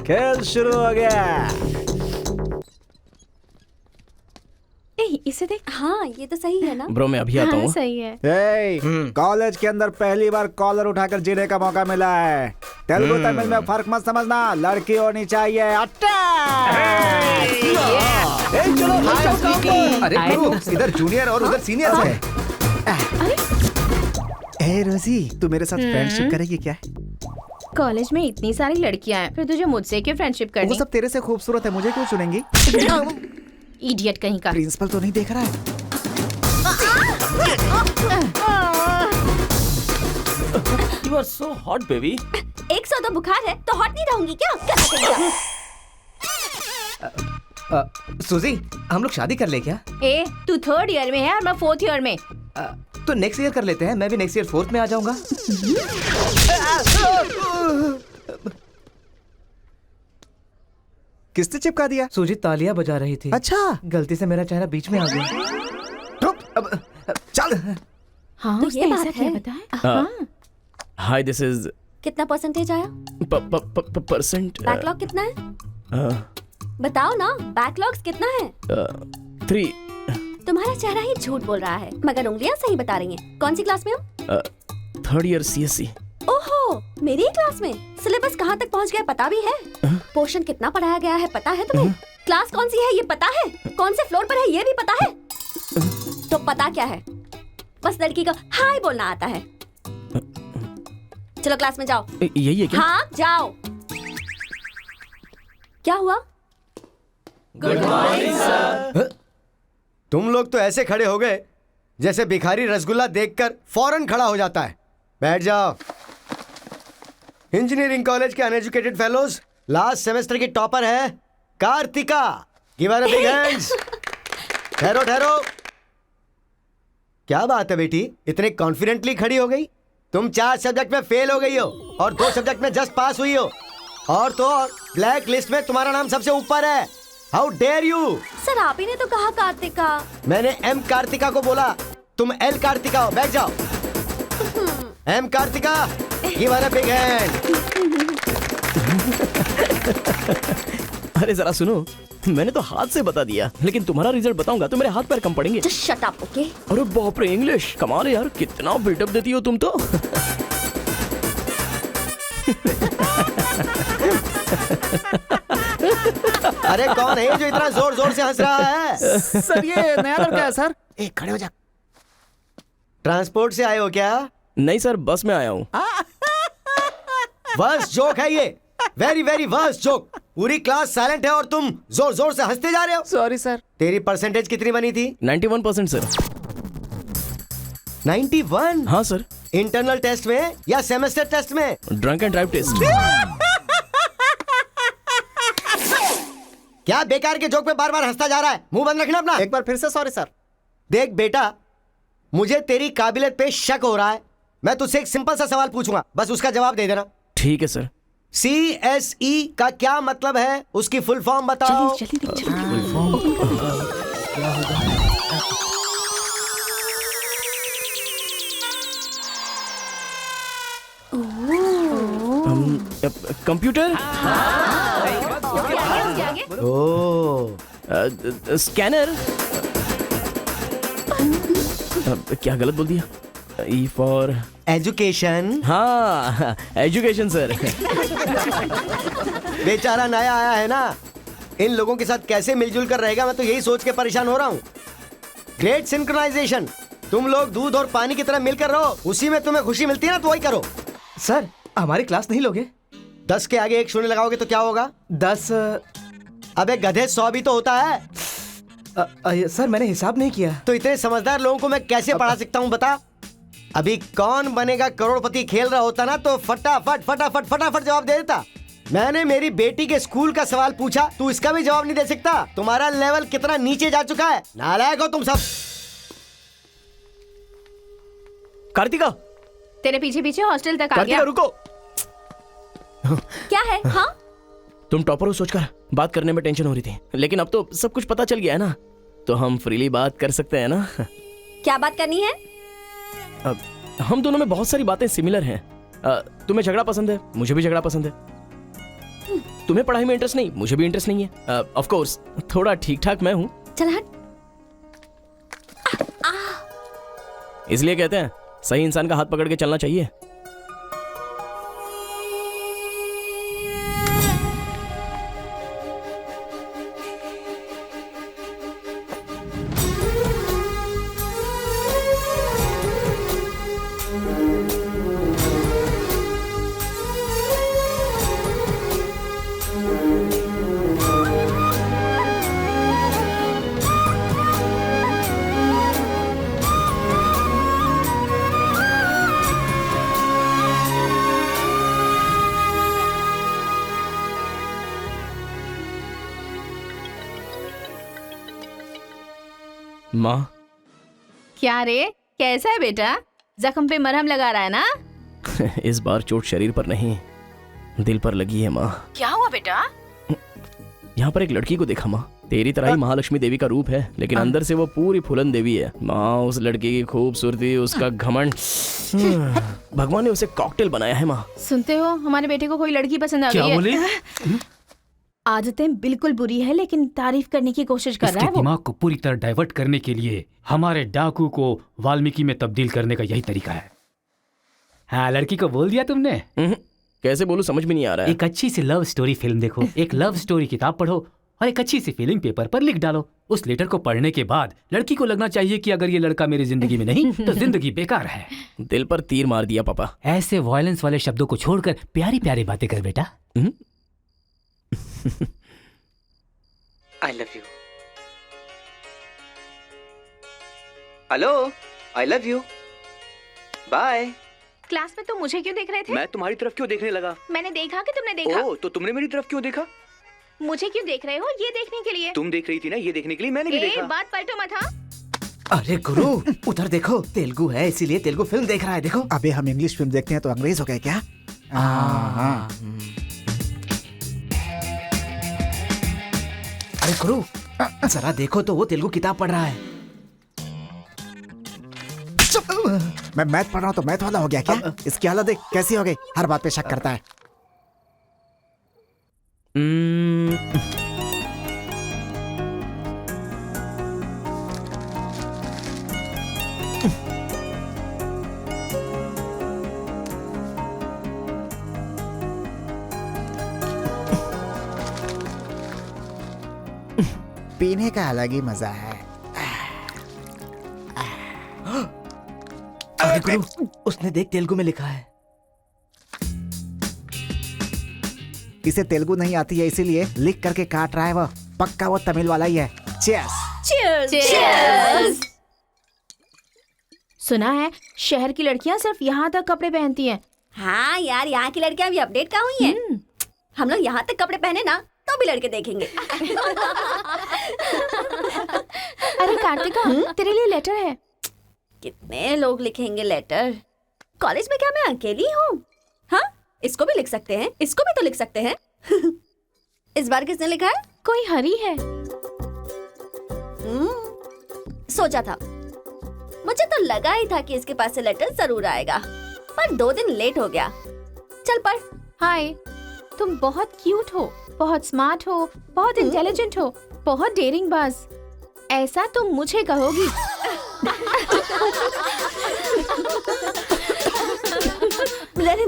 खेल शुरू हो गया। इसे देख। हाँ ये तो सही है ना। ब्रो मैं अभी आता हूँ। सही है। कॉलेज के अंदर पहली बार कॉलर उठाकर जीने का मौका मिला है। तेलुगु तमिल में फर्क मत समझना, लड़की होनी चाहिए। अरे गुरु, इधर जूनियर और उधर सीनियर है। ए रोजी, तू मेरे साथ फ्रेंडशिप करेगी क्या? कॉलेज में इतनी सारी लड़कियां हैं, फिर तुझे मुझसे क्यों फ्रेंडशिप करनी? वो सब तेरे से खूबसूरत है, मुझे क्यों चुनेंगी? इडियट कहीं का। प्रिंसिपल तो नहीं देख रहा है? You are so hot, baby. 102 बुखार है तो हॉट नहीं रहूंगी क्या? सुजी, हम लोग शादी कर ले क्या? ए, तू 3rd ईयर में है और मैं 4th ईयर में। तो नेक्स्ट ईयर कर लेते हैं। मैं भी नेक्स्ट ईयर 4th में आ जाऊंगा। किसने चिपका दिया? सुजीत तालियां बजा रही थी। अच्छा, गलती से मेरा चेहरा बीच में आ गया। चल। हाँ, तो ये बात है। हाँ। हाय, दिस इज कितना परसेंटेज आया? परसेंट। बैकलॉग कितना है? बताओ ना, बैकलॉग्स कितना है? 3। तुम्हारा चेहरा ही झूठ बोल रहा है, मगर उंगलियां सही बता रही हैं। कौन सी क्लास में हो? 3rd year CSE। ओहो, मेरी ही क्लास में। सिलेबस कहाँ तक पहुँच गया पता भी है? पोर्शन कितना पढ़ाया गया है पता है तुम्हें? क्लास कौन सी है ये पता है? कौन से फ्लोर पर है ये भी पता है? तो पता क्या है? बस लड़की को हाय बोलना आता है। चलो क्लास में जाओ। यही है क्या? हाँ जाओ। क्या हुआ? Good morning sir. तुम लोग तो ऐसे खड़े हो गए जैसे भिखारी रसगुल्ला देखकर फौरन खड़ा हो जाता है। बैठ जाओ। इंजीनियरिंग कॉलेज के अनएजुकेटेड फेलोज, लास्ट सेमेस्टर की टॉपर है Kartika. Give her a big hands. ठहरो ठहरो। क्या बात है बेटी, इतने कॉन्फिडेंटली खड़ी हो गई? तुम 4 सब्जेक्ट में फेल हो गई हो और 2 सब्जेक्ट में जस्ट पास हुई हो, और तो और ब्लैक लिस्ट में तुम्हारा नाम सबसे ऊपर है। How dare you! सर आप ही ने तो कहा कार्तिका। मैंने एम कार्तिका को बोला, तुम एल कार्तिका हो। बैठ जाओ। M Kartika, give her a big hand. अरे जरा सुनो, मैंने तो हाथ से बता दिया, लेकिन तुम्हारा रिजल्ट बताऊंगा तो मेरे हाथ पैर कम पड़ेंगे। Just shut up, okay? अरे बाप रे, इंग्लिश कमाल है यार, कितना बिल्डअप देती हो तुम तो। अरे कौन है जो इतना जोर जोर से हंस रहा है? सर ये नया लड़का है सर। एक खड़े हो जा। ट्रांसपोर्ट से आए हो क्या? नहीं सर, बस में आया हूँ। वर्स्ट जोक है ये, वेरी वेरी वर्स्ट जोक। पूरी क्लास साइलेंट है और तुम जोर जोर से हंसते जा रहे हो। Sorry sir. तेरी परसेंटेज कितनी बनी थी? 91% सर। 91? हाँ सर। इंटरनल टेस्ट में या सेमेस्टर टेस्ट में? Drunk and drive test. क्या बेकार के जोक पे बार बार हंसता जा रहा है? मुंह बंद रखना अपना। एक बार फिर से सॉरी सर। देख बेटा, मुझे तेरी काबिलियत पे शक हो रहा है। मैं तुझसे एक सिंपल सा सवाल पूछूंगा, बस उसका जवाब दे देना। ठीक है सर। CSE का क्या मतलब है? उसकी फुल फॉर्म बताओ। कंप्यूटर, स्कैनर, क्या गलत बोल दिया? E for education. हाँ, एजुकेशन सर। बेचारा नया आया है ना, इन लोगों के साथ कैसे मिलजुल कर रहेगा, मैं तो यही सोच के परेशान हो रहा हूँ। Great synchronisation. तुम लोग दूध और पानी की तरह मिलकर रहो, उसी में तुम्हें खुशी मिलती है ना, तो वही करो। सर हमारी क्लास नहीं लोगे? 10 के आगे 1 शून्य लगाओगे तो क्या होगा? 10। अबे गधे 100 भी तो होता है। सर मैंने हिसाब नहीं किया। तो इतने समझदार लोगों को मैं कैसे पढ़ा सकता हूँ बता? अभी कौन बनेगा करोड़पति खेल रहा होता ना, तो फटाफट फटाफट फटाफट जवाब दे देता। मैंने मेरी बेटी के स्कूल का सवाल पूछा, तू इसका भी जवाब नहीं दे सकता। तुम्हारा लेवल कितना नीचे जा चुका है, नालायक हो तुम सब। कार्तिका, तेरे पीछे पीछे हॉस्टल तक आ गया। कार्तिका रुको। क्या है? हाँ, तुम टॉपर हो सोचकर बात करने में टेंशन हो रही थी, लेकिन अब तो सब कुछ पता चल गया है ना, तो हम फ्रीली बात कर सकते हैं ना। क्या बात करनी है? हम दोनों में बहुत सारी बातें सिमिलर हैं। तुम्हें झगड़ा पसंद है, मुझे भी झगड़ा पसंद है। तुम्हें पढ़ाई में इंटरेस्ट नहीं, मुझे भी इंटरेस्ट नहीं है। ऑफ कोर्स थोड़ा ठीक ठाक मैं हूँ। चल हट। इसलिए कहते हैं सही इंसान का हाथ पकड़ के चलना चाहिए। माँ, क्या रे, कैसा है बेटा? जख्म पे मरहम लगा रहा है ना? इस बार चोट शरीर पर नहीं, दिल पर लगी है माँ। क्या हुआ बेटा? यहाँ पर एक लड़की को देखा माँ, तेरी तरह ही महालक्ष्मी देवी का रूप है, लेकिन अंदर से वो पूरी फूलन देवी है। माँ, उस लड़की की खूबसूरती, उसका घमंड, भगवान ने उसे कॉकटेल बनाया है माँ। सुनते हो, हमारे बेटे को कोई लड़की पसंद आ गई है। क्या बोले? आदतें बिल्कुल बुरी है, लेकिन तारीफ करने की कोशिश कर रहा है वो। दिमाग को पूरी तरह डाइवर्ट करने के लिए हमारे डाकू को वाल्मीकि में तब्दील करने का यही तरीका है। हाँ, लड़की को बोल दिया तुमने? कैसे बोलूं, समझ में नहीं आ रहा है। एक अच्छी सी लव स्टोरी फिल्म देखो, एक लव स्टोरी किताब पढ़ो और एक अच्छी सी फीलिंग पेपर पर लिख डालो। उस लेटर को पढ़ने के बाद लड़की को लगना चाहिए कि अगर ये लड़का मेरी जिंदगी में नहीं तो जिंदगी बेकार है। दिल पर तीर मार दिया पापा। ऐसे वायलेंस वाले शब्दों को छोड़कर प्यारी प्यारी बातें कर बेटा। I love you. Hello, I love you. Bye. Class में तुम मुझे क्यों देख रहे थे? मैं तुम्हारी तरफ क्यों देखने लगा? मैंने देखा कि तुमने देखा। ओह, तो तुमने मेरी तरफ क्यों देखा? मुझे क्यों देख रहे हो? ये देखने के लिए। तुम देख रही थी ना, ये देखने के लिए मैंने भी देखा। बात पलटो मत। हाँ, अरे गुरु, उधर देखो, तेलुगु है इसीलिए तेलुगु फिल्म देख रहा है। देखो, अबे हम इंग्लिश फिल्म देखते हैं तो अंग्रेज हो गए क्या? अरे गुरु, जरा देखो तो वो तेलुगु किताब पढ़ रहा है। मैं मैथ पढ़ रहा हूँ तो मैथ वाला हो गया क्या? इसकी हालत देख कैसी हो गई, हर बात पे शक करता है। पीने का अलग ही मजा है। अरे गुरु, उसने देख तेलुगु में लिखा है। इसे तेलुगु नहीं आती है इसीलिए लिख करके काट रहा है वो। पक्का वो तमिल वाला ही है। चीयर्स। चीयर्स। चीयर्स। सुना है शहर की लड़कियां सिर्फ यहाँ तक कपड़े पहनती हैं। हाँ यार, यहाँ की लड़कियां भी अपडेट कहाँ हुई हैं? हम लोग यहाँ तक कपड़े पहने ना तो भी लड़के देखेंगे। अरे कार्तिका, तेरे लिए लेटर है। कितने लोग लिखेंगे लेटर? कॉलेज में क्या मैं अकेली हूँ? हाँ, इसको भी लिख सकते हैं, इसको भी तो लिख सकते हैं। इस बार किसने लिखा है? कोई हरी है। सोचा था, मुझे तो लगा ही था कि इसके पास से लेटर जरूर आएगा, पर 2 दिन लेट हो गया। चल पढ़। हाय, तुम बहुत क्यूट हो, बहुत स्मार्ट हो, बहुत इंटेलिजेंट हो, बहुत डेयरिंग बाज। ऐसा तुम मुझे कहोगी? रहने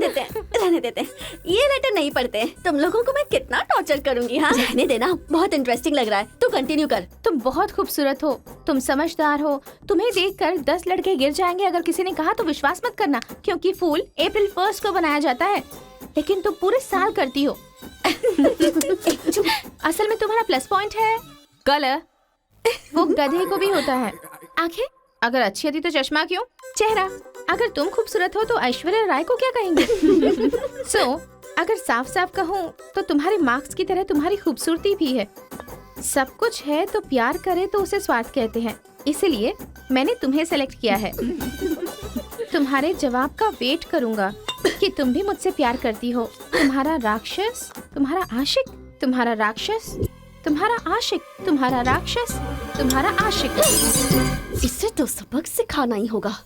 देते हैं। ये लेटर नहीं पढ़ते। तुम लोगों को मैं कितना टॉर्चर करूंगी। हाँ, रहने देना, बहुत इंटरेस्टिंग लग रहा है। तू कंटिन्यू कर। तुम बहुत खूबसूरत हो, तुम समझदार हो। तुम्हें देखकर 10 लड़के गिर जाएंगे अगर किसी ने कहा तो विश्वास मत करना, क्योंकि फूल अप्रैल 1 को बनाया जाता है, लेकिन तुम पूरे साल करती हो। असल में तुम्हारा प्लस पॉइंट है कलर, वो गधे को भी होता है। आंखें अगर अच्छी होती तो चश्मा क्यों? चेहरा अगर तुम खूबसूरत हो तो ऐश्वर्या राय को क्या कहेंगे? अगर साफ साफ कहूँ तो तुम्हारे मार्क्स की तरह तुम्हारी खूबसूरती भी है। सब कुछ है तो प्यार करे तो उसे स्वार्थ कहते हैं, इसीलिए मैंने तुम्हें सेलेक्ट किया है। तुम्हारे जवाब का वेट करूंगा कि तुम भी मुझसे प्यार करती हो। तुम्हारा राक्षस, तुम्हारा आशिक, तुम्हारा राक्षस, तुम्हारा आशिक, तुम्हारा राक्षस, तुम्हारा आशिक। इससे तो सबक सिखाना ही होगा।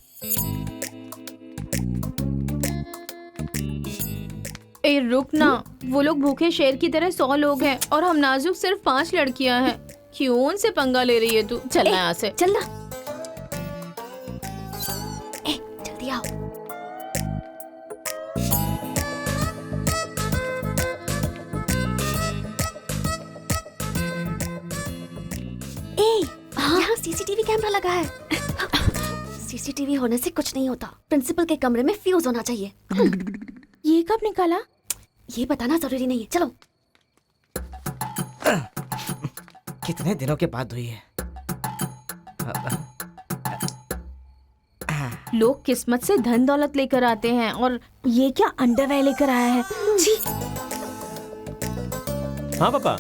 ए रुक ना, वो लोग भूखे शेर की तरह 100 लोग हैं और हम नाजुक सिर्फ 5 लड़कियां हैं। क्यों उनसे पंगा ले रही है तू? चलना यहाँ से। चलना। जल्दी आओ। यहाँ सीसीटीवी कैमरा लगा है। सीसीटीवी होने से कुछ नहीं होता। प्रिंसिपल के कमरे में फ्यूज होना चाहिए। ये कब निकाला? ये बताना जरूरी नहीं है। चलो। कितने दिनों के बाद हुई है? लोग किस्मत से धन दौलत लेकर आते हैं और ये क्या अंडरवेयर लेकर आया है? जी। हाँ पापा,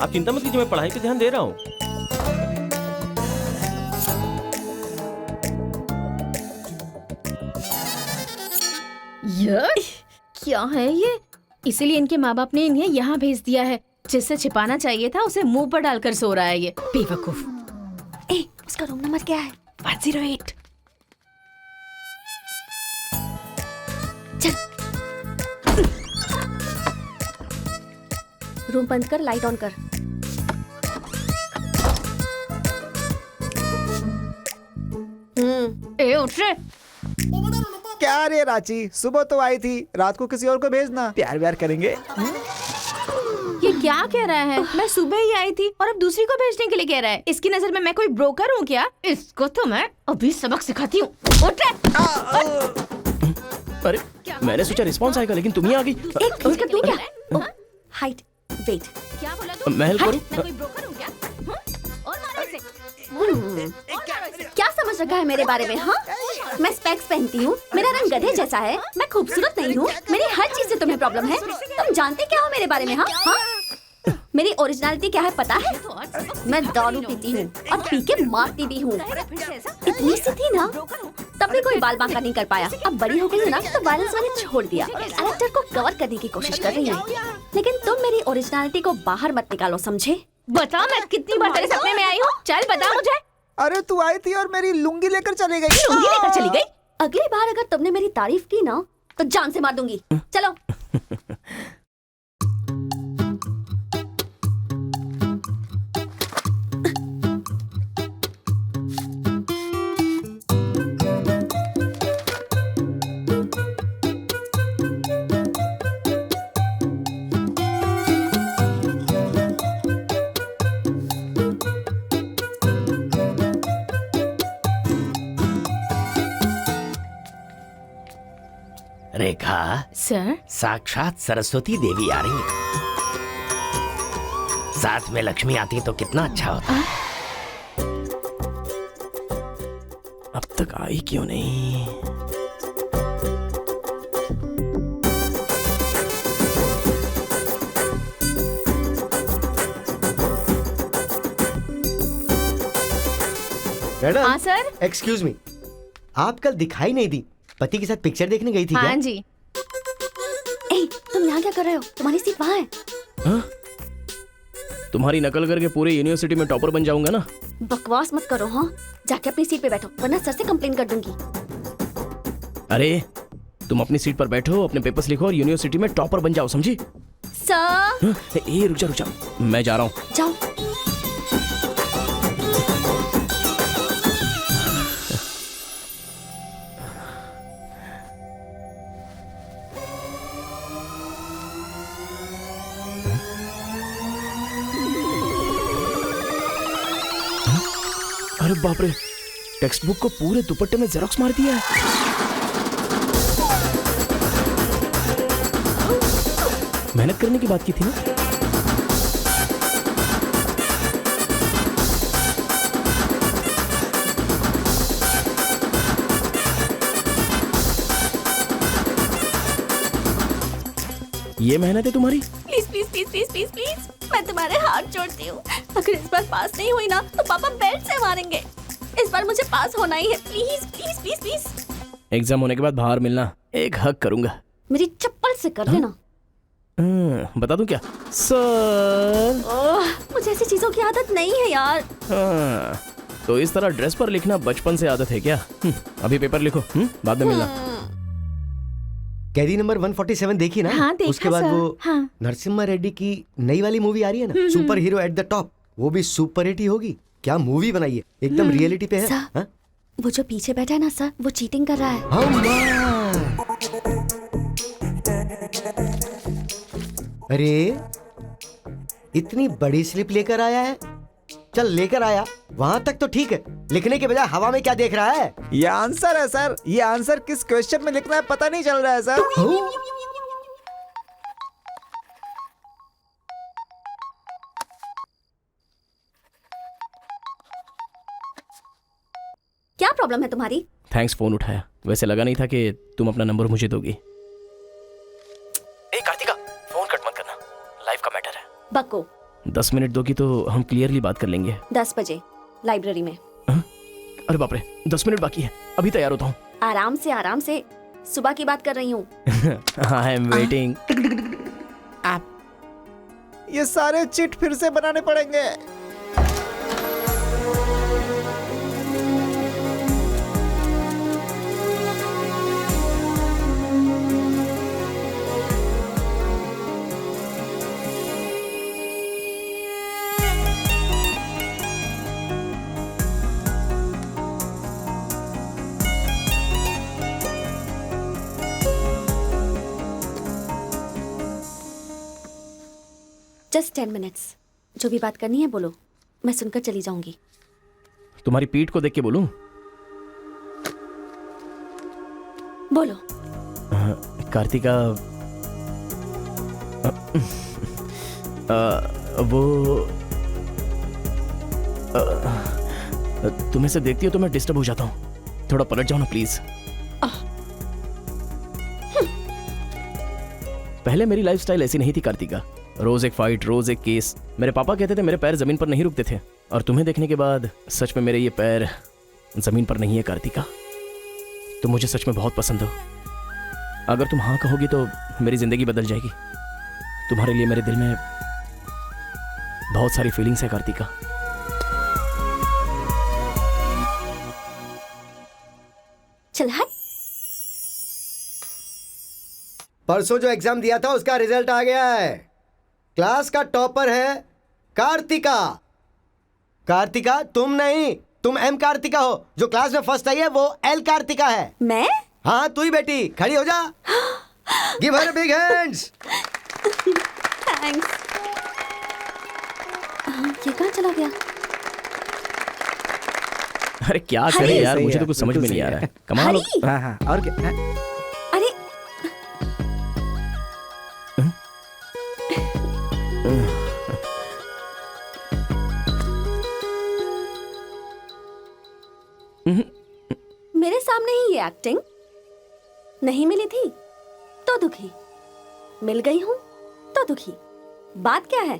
आप चिंता मत कीजिए, मैं पढ़ाई पे ध्यान दे रहा हूँ। क्या है ये? इसीलिए इनके माँ बाप ने इन्हें यहाँ भेज दिया है। जिससे छिपाना चाहिए था उसे मुंह पर डालकर सो रहा है ये बेवकूफ। उसका रूम नंबर क्या है? 108। चल। रूम बंद कर, लाइट ऑन कर। उठ रे। क्या रे रांची, सुबह तो आई थी, रात को किसी और को भेजना। प्यार व्यार करेंगे। ये क्या कह रहा है? मैं सुबह ही आई थी और अब दूसरी को भेजने के लिए कह रहा है। इसकी नजर में मैं कोई ब्रोकर हूँ क्या? इसको तो मैं अभी सबक सिखाती हूँ। उठ रे। अरे मैंने सोचा रिस्पॉन्स आएगा, लेकिन तुम ही आ गई। तू क्या? Height, weight. क्या बोला तू? मैं हेल्प करूँ? मैं कोई ब्रोकर हूँ क्या? और मारो इसे। क्या समझ रखा है मेरे बारे में? हाँ, मैं स्पेक्स पहनती हूँ, मेरा रंग गधे जैसा है, मैं खूबसूरत नहीं हूँ, मेरी हर चीज से तुम्हें प्रॉब्लम है। तुम जानते क्या हो मेरे बारे में? हाँ हाँ, मेरी ओरिजिनलिटी क्या है पता है? मैं दारू पीती हूँ और पी के मारती भी हूँ। इतनी सी थी ना, तब भी कोई बाल बांका नहीं कर पाया। अब बड़ी हो गई है ना, तो वायलेंस मैंने छोड़ दिया। कैरेक्टर को कवर करने की कोशिश कर रही हूँ, लेकिन तुम मेरी ओरिजिनलिटी को बाहर मत निकालो, समझे? बता मैं कितनी बार तेरे सपने में आई हूँ? चल बता मुझे। अरे तू आई थी और मेरी लुंगी लेकर चली गई। लुंगी लेकर चली गई? अगली बार अगर तुमने मेरी तारीफ की ना तो जान से मार दूंगी। चलो। रेखा सर, साक्षात सरस्वती देवी आ रही है। साथ में लक्ष्मी आती तो कितना अच्छा होता। अब तक आई क्यों नहीं? मैडम। हाँ सर। एक्सक्यूज मी, आप कल दिखाई नहीं दी। पति के साथ पिक्चर देखने गई थी हाँ क्या? जी। तुम यहाँ क्या कर रहे हो? तुम्हारी सीट वहाँ है। हाँ? तुम्हारी नकल करके पूरे यूनिवर्सिटी में टॉपर बन जाऊंगा ना। बकवास मत करो। हाँ, जाके अपनी सीट पे बैठो, वरना सर से कंप्लेन कर दूंगी। अरे तुम अपनी सीट पर बैठो, अपने पेपर्स लिखो और यूनिवर्सिटी में टॉपर बन जाओ, समझी? सर ए रुक जा, मैं जा रहा हूँ। जाओ। अरे बाप रे, टेक्स्ट बुक को पूरे दुपट्टे में जेरोक्स मार दिया है। मेहनत करने की बात की थी ना। ये मेहनत है तुम्हारी? Please please please please please please, मैं तुम्हारे हाथ जोड़ती हूँ। अगर इस बार पास नहीं हुई ना तो पापा बेल्ट से मारेंगे। इस बार मुझे पास होना ही है। Please please please please. Exam होने के बाद बाहर मिलना, एक हक करूंगा। मेरी चप्पल से कर देना। बता दूं क्या सर? मुझे ऐसी चीजों की आदत नहीं है यार। तो इस तरह ड्रेस पर लिखना बचपन से आदत है क्या? अभी पेपर लिखो, बाद में मिलना। कैदी नंबर 147 देखी ना? हाँ, देखा उसके बाद सर। वो हाँ। नरसिम्हा रेड्डी की नई वाली मूवी आ रही है ना, super hero at the top, वो भी सुपर हिट ही होगी। क्या मूवी बनाई है, एकदम रियलिटी पे है। सर, वो जो पीछे बैठा है ना सर, वो चीटिंग कर रहा है। अरे इतनी बड़ी स्लिप लेकर आया है। चल लेकर आया, वहां तक तो ठीक है, लिखने के बजाय हवा में क्या देख रहा है? ये आंसर है सर। ये आंसर किस क्वेश्चन में लिखना है पता नहीं चल रहा है सर। क्या प्रॉब्लम है तुम्हारी? थैंक्स फोन उठाया, वैसे लगा नहीं था कि तुम अपना नंबर मुझे दोगी। ए कार्तिका, फोन कट मत करना, लाइफ का मैटर है। बक्को 10 मिनट दोगी तो हम क्लियरली बात कर लेंगे। 10 बजे लाइब्रेरी में। अरे बाप रे, 10 मिनट बाकी है, अभी तैयार होता हूँ। आराम से, सुबह की बात कर रही हूँ। I am waiting. ये सारे चिट फिर से बनाने पड़ेंगे। Just 10 minutes. जो भी बात करनी है बोलो, मैं सुनकर चली जाऊंगी। तुम्हारी पीठ को देख के बोलूं? बोलो। कार्तिका, वो तुम्हें से देखती हो तो मैं डिस्टर्ब हो जाता हूँ, थोड़ा पलट जाओ ना प्लीज। पहले मेरी लाइफस्टाइल ऐसी नहीं थी कार्तिका, रोज एक फाइट, रोज एक केस। मेरे पापा कहते थे मेरे पैर जमीन पर नहीं रुकते थे, और तुम्हें देखने के बाद सच में मेरे ये पैर जमीन पर नहीं है कार्तिका। तुम मुझे सच में बहुत पसंद हो। अगर तुम हाँ कहोगी तो मेरी जिंदगी बदल जाएगी। तुम्हारे लिए मेरे दिल में बहुत सारी फीलिंग्स है कार्तिका। चल हट। परसों जो एग्जाम दिया था उसका रिजल्ट आ गया है। क्लास का टॉपर है कार्तिका। कार्तिका तुम नहीं, तुम एम कार्तिका हो। जो क्लास में फर्स्ट आई है वो एल कार्तिका है। मैं? हाँ तू ही बेटी, खड़ी हो जा। Give her big hands. Thanks. ये कहाँ चला गया? अरे क्या करें यार, मुझे तो कुछ समझ में नहीं आ रहा है। कमाल हो। हाँ हाँ, और क्या? अरे मेरे सामने ही ये एक्टिंग। नहीं मिली थी तो दुखी, मिल गई हूँ तो दुखी। बात क्या है?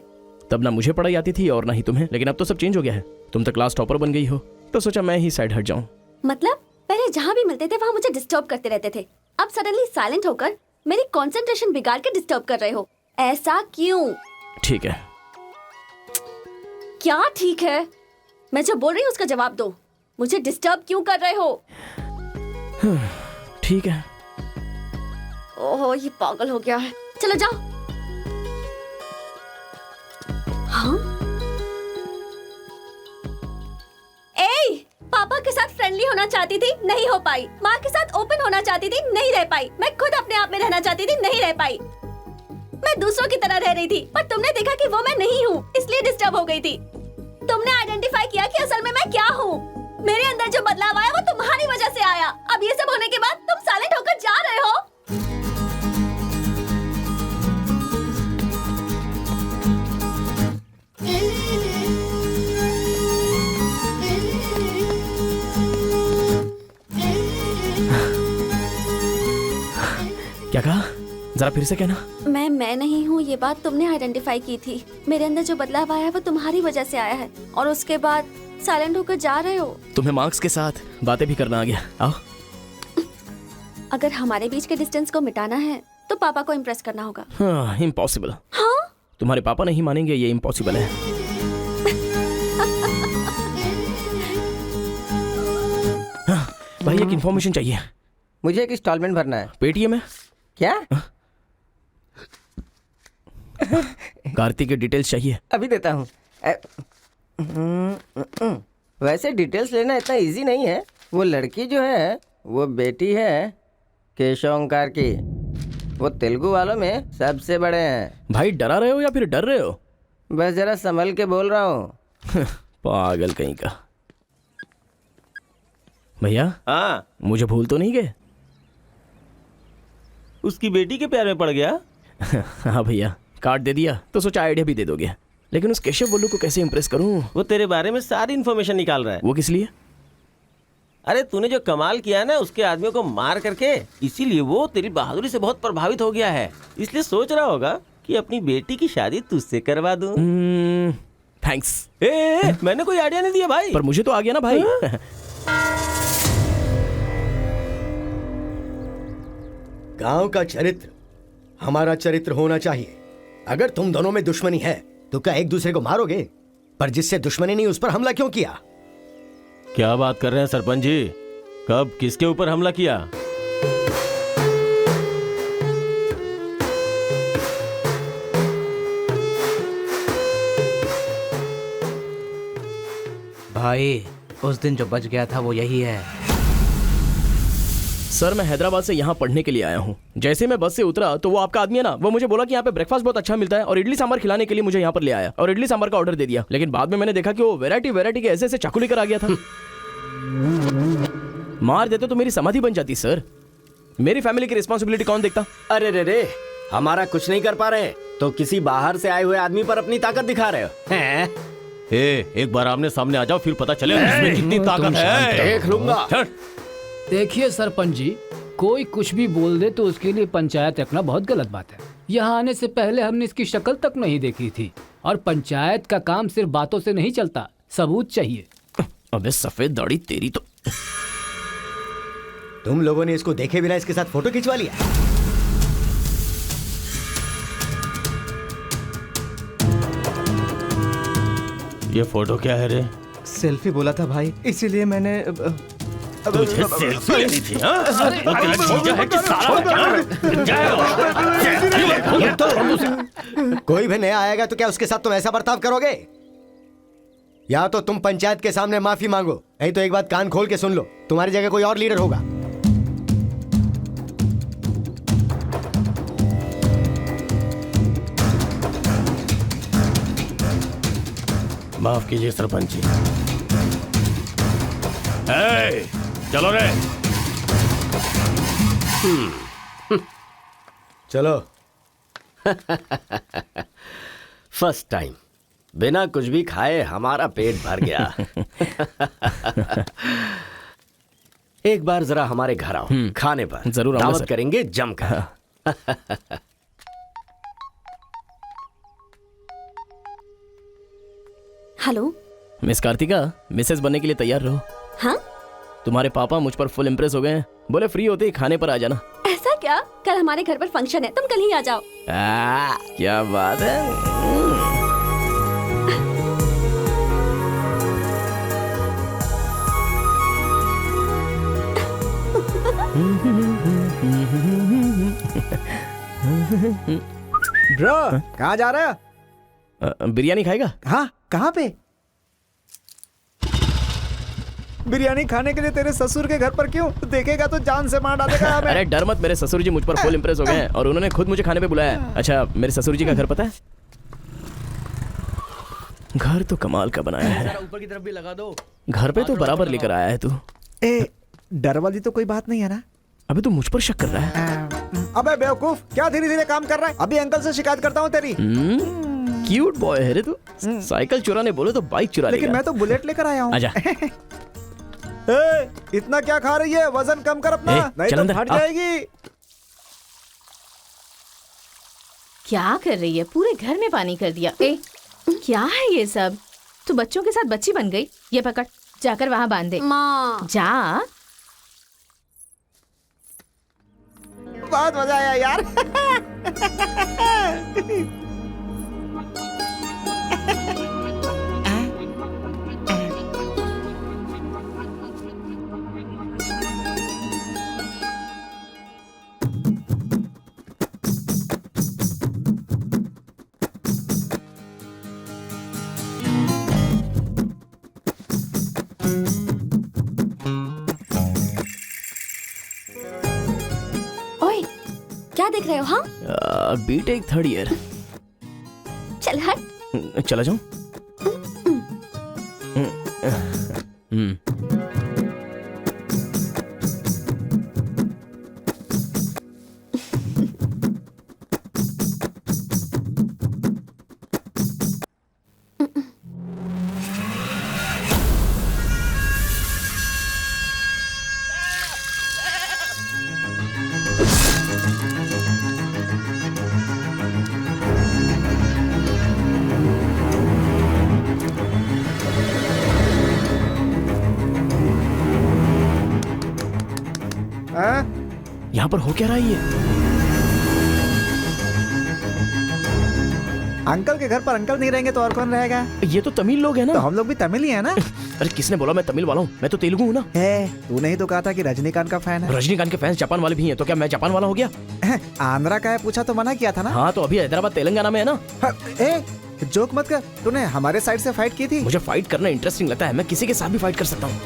तब ना मुझे पढ़ाई आती थी और ना ही तुम्हें, लेकिन अब तो सब चेंज हो गया है। तुम तो क्लास टॉपर बन गई हो, तो सोचा मैं ही साइड हट जाऊं। मतलब पहले जहाँ भी मिलते थे वहाँ मुझे डिस्टर्ब करते रहते थे, अब सडनली साइलेंट होकर मेरी कंसंट्रेशन बिगाड़ के डिस्टर्ब कर रहे हो। ऐसा क्यों? ठीक है। क्या ठीक है? मैं जो बोल रही हूँ उसका जवाब दो। मुझे डिस्टर्ब क्यों कर रहे हो? ठीक है। ओहो ये पागल हो गया है। चलो जाओ। चाहती थी, नहीं हो पाई। माँ के साथ ओपन होना चाहती थी, नहीं रह पाई। मैं खुद अपने आप में रहना चाहती थी, नहीं रह पाई। मैं दूसरों की तरह रह रही थी, पर तुमने देखा कि वो मैं नहीं हूँ, इसलिए डिस्टर्ब हो गई थी। तुमने आइडेंटिफाई किया कि असल में मैं क्या हूँ। मेरे अंदर जो बदलाव आया वो तुम्हारी वजह से आया। अब ये सब होने के बाद तुम साइलेंट होकर जा रहे हो। क्या कहा? जरा फिर से कहना। मैं नहीं हूँ, ये बात तुमने आइडेंटिफाई की थी। मेरे अंदर जो बदलाव आया है वो तुम्हारी वजह से आया है, और उसके बाद साइलेंट होकर जा रहे हो। तुम्हें मार्क्स के साथ बातें भी करना आ गया। आओ। अगर हमारे बीच के डिस्टेंस को मिटाना है तो पापा को इम्प्रेस करना होगा। हाँ, इम्पॉसिबल। हाँ? तुम्हारे पापा नहीं मानेंगे, ये इम्पॉसिबल है। हाँ, भाई एक इन्फॉर्मेशन चाहिए। मुझे एक इंस्टॉलमेंट भरना है। पेटीएम है क्या? कार्तिक की डिटेल्स चाहिए। अभी देता हूँ। वैसे डिटेल्स लेना इतना इजी नहीं है। वो लड़की जो है वो बेटी है केशव ओंकार की। वो तेलुगु वालों में सबसे बड़े हैं। भाई डरा रहे हो या फिर डर रहे हो? बस जरा संभल के बोल रहा हूँ। पागल कहीं का। भैया हाँ, मुझे भूल तो नहीं गए? उसकी बेटी के प्यार में पड़ गया। हाँ भैया, कार्ड दे दिया तो सोचा आइडिया भी दे दोगे। लेकिन उस केशव बोलू को कैसे इंप्रेस करूं? वो तेरे बारे में सारी इन्फॉर्मेशन निकाल रहा है। वो किस लिए? अरे तूने जो कमाल किया ना उसके आदमियों को मार करके, इसीलिए वो तेरी बहादुरी से बहुत प्रभावित हो गया है। इसलिए सोच रहा होगा कि अपनी बेटी की शादी तुझसे करवा दूं। थैंक्स। मैंने कोई आइडिया नहीं दिया भाई। पर मुझे तो आ गया ना भाई। गांव का चरित्र हमारा चरित्र होना चाहिए। अगर तुम दोनों में दुश्मनी है तो क्या एक दूसरे को मारोगे? पर जिससे दुश्मनी नहीं उस पर हमला क्यों किया? क्या बात कर रहे हैं सरपंच जी? कब किसके ऊपर हमला किया? भाई उस दिन जो बच गया था वो यही है। सर मैं हैदराबाद से यहाँ पढ़ने के लिए आया हूँ। जैसे मैं बस से उतरा तो वो आपका आदमी है ना, वो मुझे बोला कि यहाँ पे ब्रेकफास्ट बहुत अच्छा मिलता है और इडली सांभर खिलाने के लिए मुझे यहाँ पर ले आया और इडली सांभर का ऑर्डर दे दिया। लेकिन बाद में मैंने देखा कि वो वैरायटी के ऐसे चाकू लेकर आ गया था। मार देते तो मेरी समाधि बन जाती सर। मेरी फैमिली की रिस्पॉन्सिबिलिटी कौन देखता? अरे रे हमारा कुछ नहीं कर पा रहे तो किसी बाहर से आए हुए आदमी पर अपनी ताकत दिखा रहे हो। एक बार आमने सामने आ जाओ, फिर पता चले इसमें कितनी ताकत है। देख लूंगा। देखिए सरपंच जी, कोई कुछ भी बोल दे तो उसके लिए पंचायत रखना बहुत गलत बात है। यहाँ आने से पहले हमने इसकी शक्ल तक नहीं देखी थी, और पंचायत का काम सिर्फ बातों से नहीं चलता, सबूत चाहिए। अबे सफेद दाढ़ी तेरी तो। तुम लोगों ने इसको देखे बिना इसके साथ फोटो खिंचवा लिया। ये फोटो क्या है रे? सेल्फी बोला था भाई, इसीलिए मैंने तुझे सेल्फी लेनी थी? कोई भी नया आएगा तो क्या उसके साथ तुम ऐसा बर्ताव करोगे? या तो तुम पंचायत के सामने माफी मांगो, नहीं तो एक बात कान खोल के सुन लो, तुम्हारी जगह कोई और लीडर होगा। माफ कीजिए सरपंच जी। चलो रे। चलो। फर्स्ट टाइम बिना कुछ भी खाए हमारा पेट भर गया। एक बार जरा हमारे घर आओ, खाने पर जरूर दावत करेंगे जमकर। हेलो मिस कार्तिका, मिसेस बनने के लिए तैयार रहो। हाँ? तुम्हारे पापा मुझ पर फुल इम्प्रेस हो गए हैं, बोले फ्री होते ही खाने पर आ जाना। ऐसा क्या? कल हमारे घर पर फंक्शन है, तुम कल ही आ जाओ। क्या बात है। ब्रो कहाँ जा रहा है? बिरयानी खाएगा? हाँ, कहाँ पे? बिरयानी खाने के लिए तेरे ससुर के घर पर क्यों? देखेगा तो जान से मार डालेगा हमें। अरे डर मत, मेरे ससुर जी मुझ पर फुल इम्प्रेस हो गए हैं और उन्होंने खुद मुझे खाने पे बुलाया है। अच्छा, मेरे ससुर जी का घर पता है? घर तो कमाल का बनाया है। ऊपर की तरफ भी लगा दो। घर पे तो बराबर लेकर आया है तू। ए, डर वाली तो कोई बात नहीं है ना? अबे तू मुझ पर शक कर रहा है? अबे बेवकूफ, क्या धीरे धीरे काम कर रहा है? अभी अंकल से शिकायत करता हूँ तेरी। क्यूट बॉय है रे तू। साइकिल चुराने बोले तो बाइक चुरा लेगा। लेकिन मैं तो बुलेट लेकर आया हूँ। आजा। इतना क्या खा रही है? वजन कम कर अपना, नहीं तो फट जाएगी। क्या कर रही है? पूरे घर में पानी कर दिया। ए, क्या है ये सब? तू बच्चों के साथ बच्ची बन गई। ये पकड़, जाकर वहाँ बांध दे। माँ जा। बहुत मजा आया यार। ओए, क्या देख रहे हो? हाँ, बीटेक 3rd ईयर। चल हट। चला जाऊं? यहाँ पर हो क्या रहा है ये? अंकल के घर पर अंकल नहीं रहेंगे तो और कौन रहेगा? ये तो तमिल लोग हैं ना। तो हम लोग भी तमिल ही है ना। अरे किसने बोला मैं तमिल वाला हूँ? मैं तो तेलुगु हूँ ना। तूने ही तो कहा था कि रजनीकांत का फैन है। रजनीकांत के फैंस जापान वाले भी हैं, तो क्या मैं जापान वाला हो गया? आंध्रा का है पूछा तो मना किया था ना। हाँ, तो अभी हैदराबाद तेलंगाना में है ना। जोक मत कर, तूने हमारे साइड से फाइट की थी। मुझे फाइट करना इंटरेस्टिंग लगता है, मैं किसी के साथ भी फाइट कर सकता हूँ।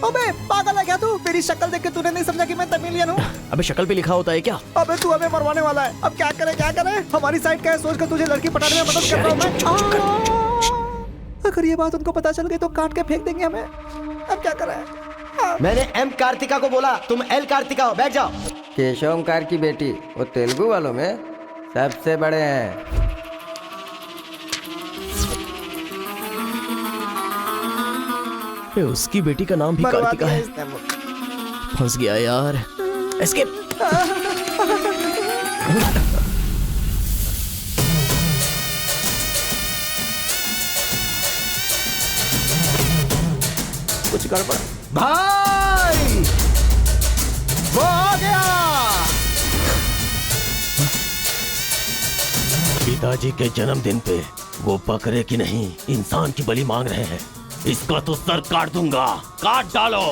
अबे पागल है क्या तू? मेरी शक्ल देख के तूने नहीं समझा कि मैं तमिलियन हूँ? अबे शक्ल पे लिखा होता है क्या? अबे तू हमें मरवाने वाला है। अब क्या करे क्या करे? हमारी साइड का है, सोच कर तुझे लड़की पटाने में मदद कर रहा हूँ मैं। अगर ये बात उनको पता चल गई तो काट के फेंक देंगे हमें। अब क्या करें? मैंने एम कार्तिका को बोला, तुम एल कार्तिका हो, बैठ जाओ। केशव ओमकार की बेटी, वो तेलुगु वालों में सबसे बड़े हैं। उसकी बेटी का नाम भी कार्तिका है। फंस गया यार। एस्केप। कुछ गड़बड़ भाई, वो आ गया। पिताजी के जन्मदिन पे वो बकरे की नहीं इंसान की बलि मांग रहे हैं। इसका तो सर काट दूंगा। काट डालो।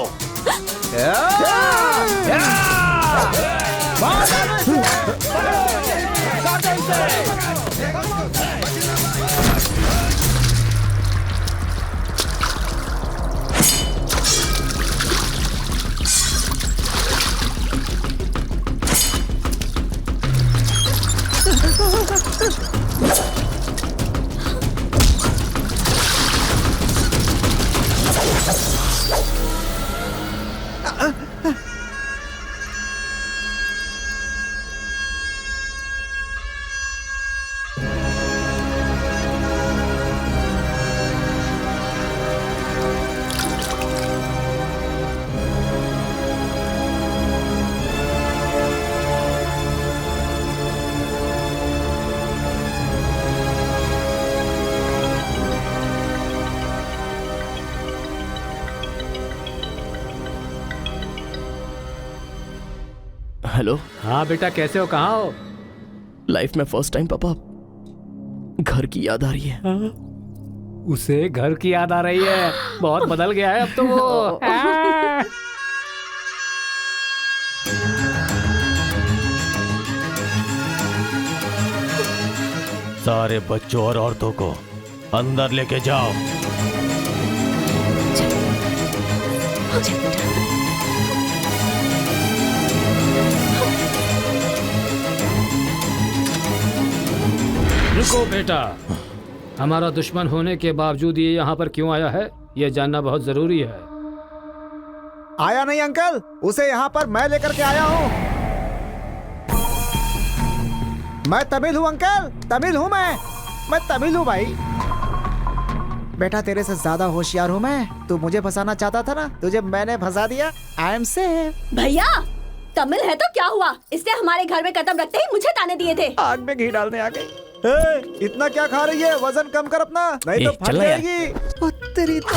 हेलो। हाँ बेटा, कैसे हो? कहाँ हो? लाइफ में फर्स्ट टाइम पापा घर की याद आ रही है। उसे घर की याद आ रही है? बहुत बदल गया है अब तो वो। सारे बच्चों और औरतों को अंदर लेके जाओ। हो जाए बेटा। रुको बेटा, हमारा दुश्मन होने के बावजूद ये यहाँ पर क्यों आया है, ये जानना बहुत जरूरी है। आया नहीं अंकल, उसे यहाँ पर मैं लेकर के आया हूँ। मैं तमिल हूँ अंकल, तमिल हूँ मैं तमिल हूँ भाई। बेटा तेरे से ज्यादा होशियार हूँ मैं। तू मुझे फंसाना चाहता था ना, तुझे मैंने फंसा दिया। I am safe. भैया तमिल है तो क्या हुआ, इसने हमारे घर में कदम रखते ही मुझे ताने दिए थे। आग में घी डालने आ गई। इतना क्या खा रही है, वजन कम कर अपना, नहीं तो फट जाएगी। तेरी तो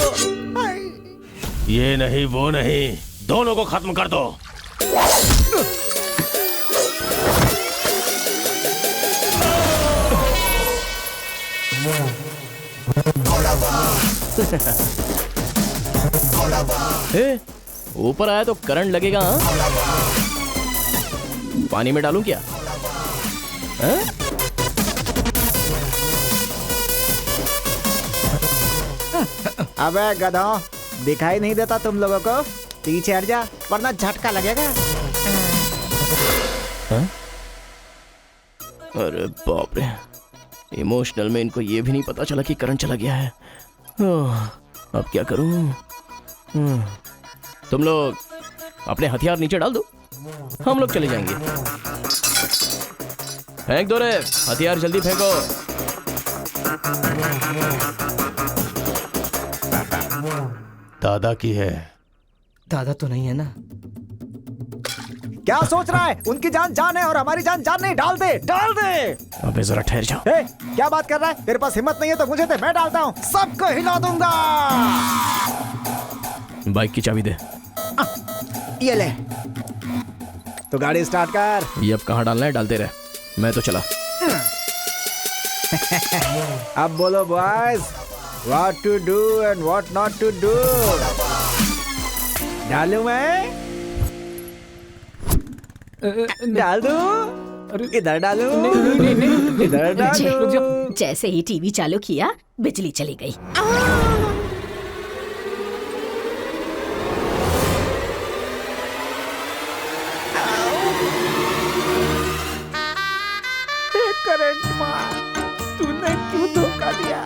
ये नहीं वो नहीं, दोनों को खत्म कर दो। ऊपर आया तो करंट लगेगा। हाँ? पानी में डालूं क्या? हाँ? अबे गधों, दिखाई नहीं देता तुम लोगों को? पीछे हट जा वरना झटका लगेगा। हाँ? अरे बाप रे, इमोशनल में इनको ये भी नहीं पता चला कि करंट चला गया है। अब क्या करूं? तुम लोग अपने हथियार नीचे डाल दो, हम लोग चले जाएंगे। फेंक दो रे हथियार, जल्दी फेंको। दादा की है। दादा तो नहीं है ना? क्या सोच रहा है? उनकी जान जान है और हमारी जान जान नहीं। डाल दे, डाल दे। अबे जरा ठहर जाओ। क्या बात कर रहा है? तेरे पास हिम्मत नहीं है तो मुझे दे, मैं डालता हूँ, सबको हिला दूंगा। बाइक की चाबी दे। ये ले, तो गाड़ी स्टार्ट कर। ये अब कहाँ डालना है डालते रहे, मैं तो चला। अब बोलो boys, what to do and what not to do. डालूं मैं? डाल दूं? इधर डालूं? इधर डालूं? जैसे ही टीवी चालू किया बिजली चली गई। करंट मार, तूने क्यों धोखा दिया?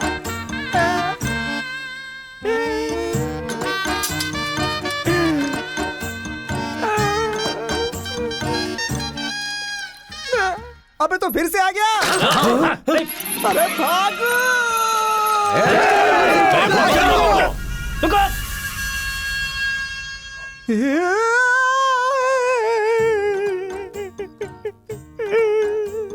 अबे तो फिर से आ गया। अरे भागो!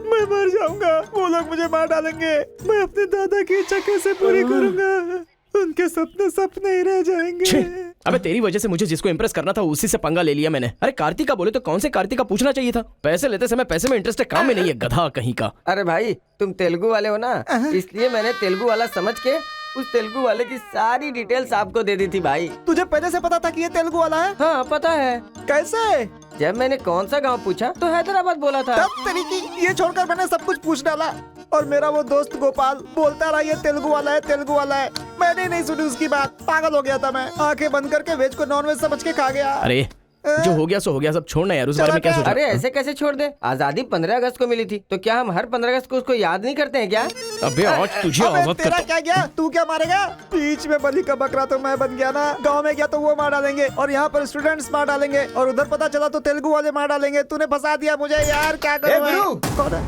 मैं मर जाऊंगा, वो लोग मुझे मार डालेंगे। मैं अपने दादा की इच्छा कैसे पूरी करूंगा? उनके सपने सपने ही रह जाएंगे। अबे तेरी वजह से मुझे जिसको इम्प्रेस करना था उसी से पंगा ले लिया मैंने। अरे कार्तिका बोले तो कौन से कार्तिका पूछना चाहिए था। पैसे लेते समय पैसे में इंटरेस्ट है, काम में नहीं है, गधा कहीं का। अरे भाई तुम तेलुगु वाले हो ना, इसलिए मैंने तेलुगु वाला समझ के उस तेलुगु वाले की सारी डिटेल्स आपको दे दी थी भाई। तुझे पहले से पता था कि ये तेलुगु वाला है? हाँ पता है। कैसे? जब मैंने कौन सा गांव पूछा तो हैदराबाद बोला था। तब तरीकी ये छोड़कर मैंने सब कुछ पूछ डाला और मेरा वो दोस्त गोपाल बोलता रहा ये तेलुगु वाला है, तेलुगु वाला है। मैंने नहीं सुनी उसकी बात, पागल हो गया था मैं। आंखें बंद करके वेज को नॉन वेज समझ के खा गया। अरे जो हो गया सो हो गया, सब छोड़ना यार, उस बारे में क्या सोचा? अरे ऐसे कैसे छोड़ दे? आजादी 15 अगस्त को मिली थी, तो क्या हम हर 15 अगस्त को उसको याद नहीं करते हैं क्या? अबे आज तुझे आजाद तेरा क्या गया? तू क्या मारेगा? बीच में बलि का बकरा तो मैं बन गया ना। गांव में गया तो वो मार डालेंगे और यहाँ पर स्टूडेंट्स मार डालेंगे और उधर पता चला तो तेलुगु वाले मार डालेंगे। तूने फंसा दिया मुझे यार, क्या करूं? कौन है?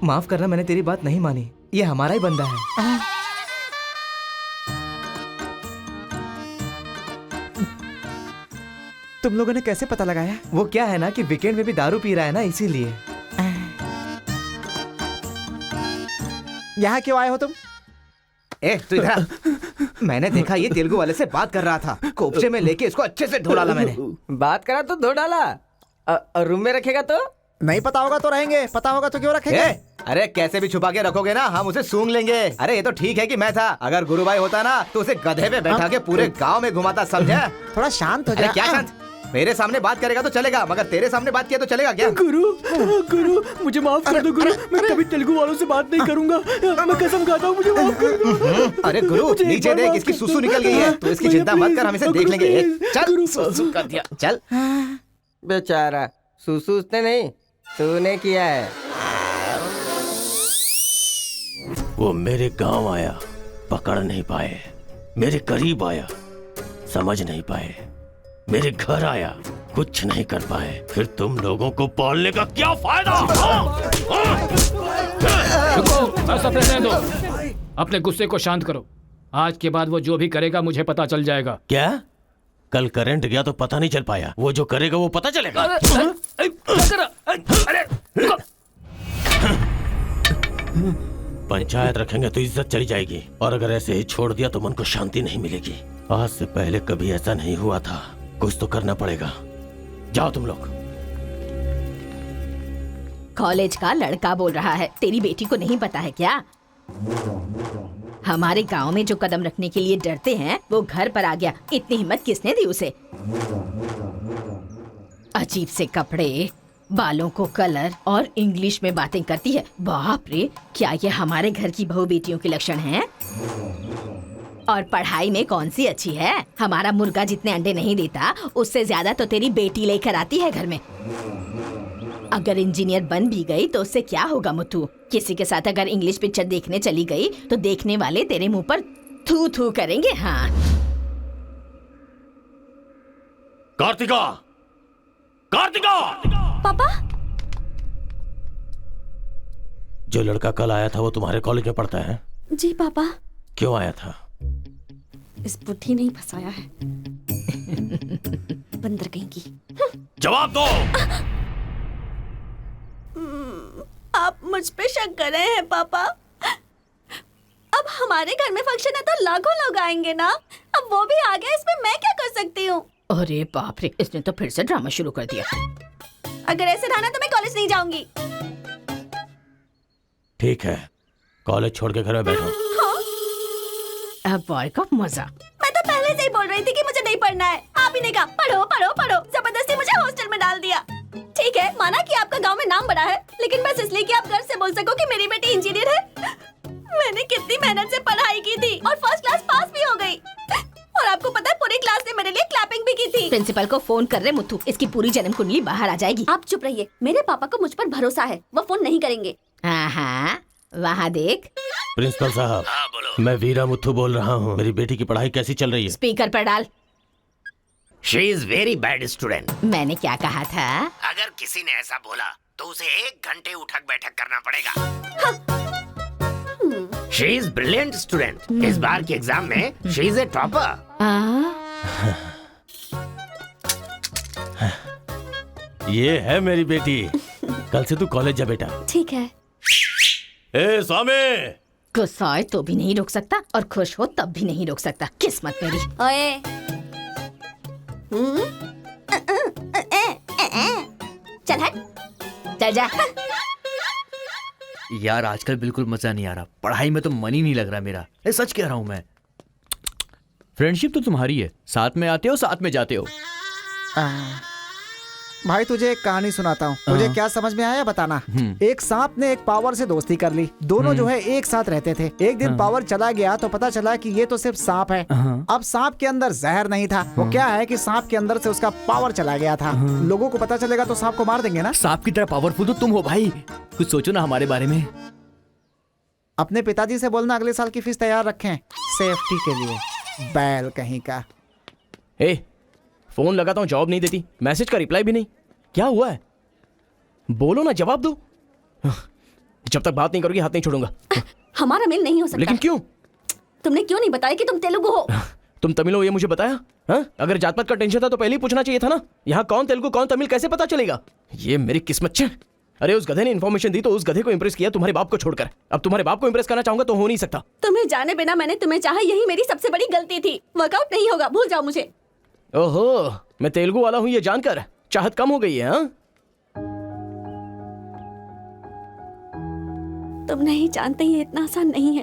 माफ करना, मैंने तेरी बात नहीं मानी। ये हमारा ही बंदा है। तुम लोगों ने कैसे पता लगाया? वो क्या है ना कि वीकेंड में भी दारू पी रहा है ना, इसीलिए। यहाँ क्यों आए हो तुम? तू इधर। मैंने देखा ये तेलुगु वाले से बात कर रहा था, कोपचे में लेके इसको अच्छे से धो डाला मैंने। बात करा तो धो डाला। रूम में रखेगा तो? नहीं पता होगा तो रहेंगे, पता होगा तो क्यों रखेंगे? अरे कैसे भी छुपा के रखोगे ना, हम उसे सूंघ लेंगे। अरे ये तो ठीक है कि मैं था, अगर गुरु भाई होता ना तो उसे गधे पे बैठा के पूरे गांव में घुमाता, समझा? थोड़ा शांत हो जा। क्या शांत? मेरे सामने बात करेगा तो चलेगा, मगर तेरे सामने बात किया तो चलेगा क्या? गुरु मुझे माफ कर दो गुरु, मैं कभी तेलुगु वालों से बात नहीं करूंगा, मैं कसम खाता हूँ, मुझे माफ कर दो। अरे गुरु नीचे देख, इसकी सुसु निकल गई है, तो इसकी चिंता मत कर, हम इसे देख लेंगे। चल सुसु कर दिया, चल। बेचारा सुसु उसने नहीं, तूने किया है। वो मेरे गांव आया, पकड़ नहीं पाए, मेरे करीब आया, समझ नहीं पाए, मेरे घर आया, कुछ नहीं कर पाए, फिर तुम लोगों को पालने का क्या फायदा? रुको, बस अपने रहने दो, अपने गुस्से को शांत करो। आज के बाद वो जो भी करेगा मुझे पता चल जाएगा। क्या? कल करंट गया तो पता नहीं चल पाया, वो जो करेगा वो पता चलेगा। पंचायत रखेंगे तो इज्जत चली जाएगी, और अगर ऐसे ही छोड़ दिया तो मन को शांति नहीं मिलेगी। आज से पहले कभी ऐसा नहीं हुआ था, कुछ तो करना पड़ेगा। जाओ तुम लोग। कॉलेज का लड़का बोल रहा है, तेरी बेटी को नहीं पता है क्या? हमारे गांव में जो कदम रखने के लिए डरते हैं वो घर पर आ गया। इतनी हिम्मत किसने दी उसे? अजीब से कपड़े, बालों को कलर और इंग्लिश में बातें करती है। बाप रे, क्या ये हमारे घर की बहू बेटियों के लक्षण हैं? और पढ़ाई में कौन सी अच्छी है? हमारा मुर्गा जितने अंडे नहीं देता उससे ज्यादा तो तेरी बेटी लेकर आती है घर में। अगर इंजीनियर बन भी गई तो उससे क्या होगा मुथु? किसी के साथ अगर इंग्लिश पिक्चर देखने चली गई तो देखने वाले तेरे मुंह पर थू थू करेंगे। हाँ कार्तिका, कार्तिका! पापा, जो लड़का कल आया था वो तुम्हारे कॉलेज में पढ़ता है? जी पापा। क्यों आया था? इस बुद्धि नहीं फंसाया है, बंदर कहीं की। जवाब दो। आप मुझ पे शक कर रहे हैं पापा? अब हमारे घर में फंक्शन है तो लाखों लोग आएंगे ना, अब वो भी आ गया, इसमें मैं क्या कर सकती हूँ? अरे बाप रे, इसने तो फिर से ड्रामा शुरू कर दिया। अगर ऐसे रहा ना तो मैं कॉलेज नहीं जाऊंगी। ठीक है, कॉलेज छोड़ के घर में बैठो। हाँ? अब बॉय का मजा। मैं तो पहले से ही बोल रही थी कि मुझे नहीं पढ़ना है, आप ही ने कहा पढ़ो पढ़ो पढ़ो, जबरदस्ती मुझे हॉस्टल में डाल दिया। ठीक है, माना कि आपका गांव में नाम बड़ा है, लेकिन बस इसलिए कि आप घर से बोल सको कि मेरी बेटी इंजीनियर है। मैंने कितनी मेहनत से पढ़ाई की थी और फर्स्ट क्लास पास भी हो गई, और आपको पता है पूरी क्लास ने मेरे लिए क्लैपिंग भी की थी। प्रिंसिपल को फोन कर रहे मुथु, इसकी पूरी जन्म कुंडली बाहर आ जाएगी। आप चुप रहिए, मेरे पापा को मुझ पर भरोसा है, वो फोन नहीं करेंगे। हाँ, वहाँ देख। प्रिंसिपल साहब, मैं वीरा मुथु बोल रहा हूँ, मेरी बेटी की पढ़ाई कैसी चल रही है? स्पीकर पर डाल। She is very bad student. मैंने क्या कहा था? अगर किसी ने ऐसा बोला तो उसे 1 घंटे उठक बैठक करना पड़ेगा। She is brilliant student. इस बार के एग्जाम में शी इज ए टॉपर। ये है मेरी बेटी, कल से तू कॉलेज जा बेटा। ठीक है। ए स्वामी, गुस्सा आए तो भी नहीं रोक सकता और खुश हो तब भी नहीं रोक सकता। किस्मत मेरी। ओए, चल हट, चल जा। यार आजकल बिल्कुल मजा नहीं आ रहा, पढ़ाई में तो मन ही नहीं लग रहा मेरा। सच कह रहा हूँ मैं। फ्रेंडशिप तो तुम्हारी है, साथ में आते हो साथ में जाते हो। भाई तुझे एक कहानी सुनाता हूँ, मुझे क्या समझ में आया बताना। एक सांप ने एक पावर से दोस्ती कर ली, दोनों जो है एक साथ रहते थे। एक दिन पावर चला गया तो पता चला कि ये तो सिर्फ सांप है। अब सांप के अंदर जहर नहीं था, वो क्या है कि सांप के अंदर से उसका पावर चला गया था। लोगों को पता चलेगा तो सांप को मार देंगे ना। सांप की तरह पावरफुल तो तुम हो भाई, कुछ सोचो ना हमारे बारे में। अपने पिताजी से बोलना अगले साल की फीस तैयार रखें, सेफ्टी के लिए। बैल कहीं का। फोन लगाता हूँ, जवाब नहीं देती, मैसेज का रिप्लाई भी नहीं। क्या हुआ है? बोलो ना, जवाब दो। जब तक बात नहीं करोगी हाथ नहीं छोड़ूंगा। हमारा मेल नहीं हो सकता। लेकिन क्यों? तुमने क्यों नहीं बताया कि तुम तेलुगु हो? तुम तमिल हो ये मुझे बताया? हा? अगर जात पात का टेंशन था तो पहले ही पूछना चाहिए था ना। यहाँ कौन तेलुगु कौन तमिल कैसे पता चलेगा? ये मेरी किस्मत छे। अरे उस गधे ने इन्फॉर्मेशन दी तो उस गधे को इंप्रेस किया तुम्हारे बाप को छोड़कर। अब तुम्हारे बाप को इंप्रेस करना चाहूंगा तो हो नहीं सकता। तुम्हें जाने बिना मैंने तुम्हें चाहा, यही मेरी सबसे बड़ी गलती थी। वर्कआउट नहीं होगा, भूल जाओ मुझे। ओहो, मैं तेलुगु वाला हूँ ये जानकर चाहत कम हो गई है। हाँ? तुम नहीं जानते ये इतना आसान नहीं है।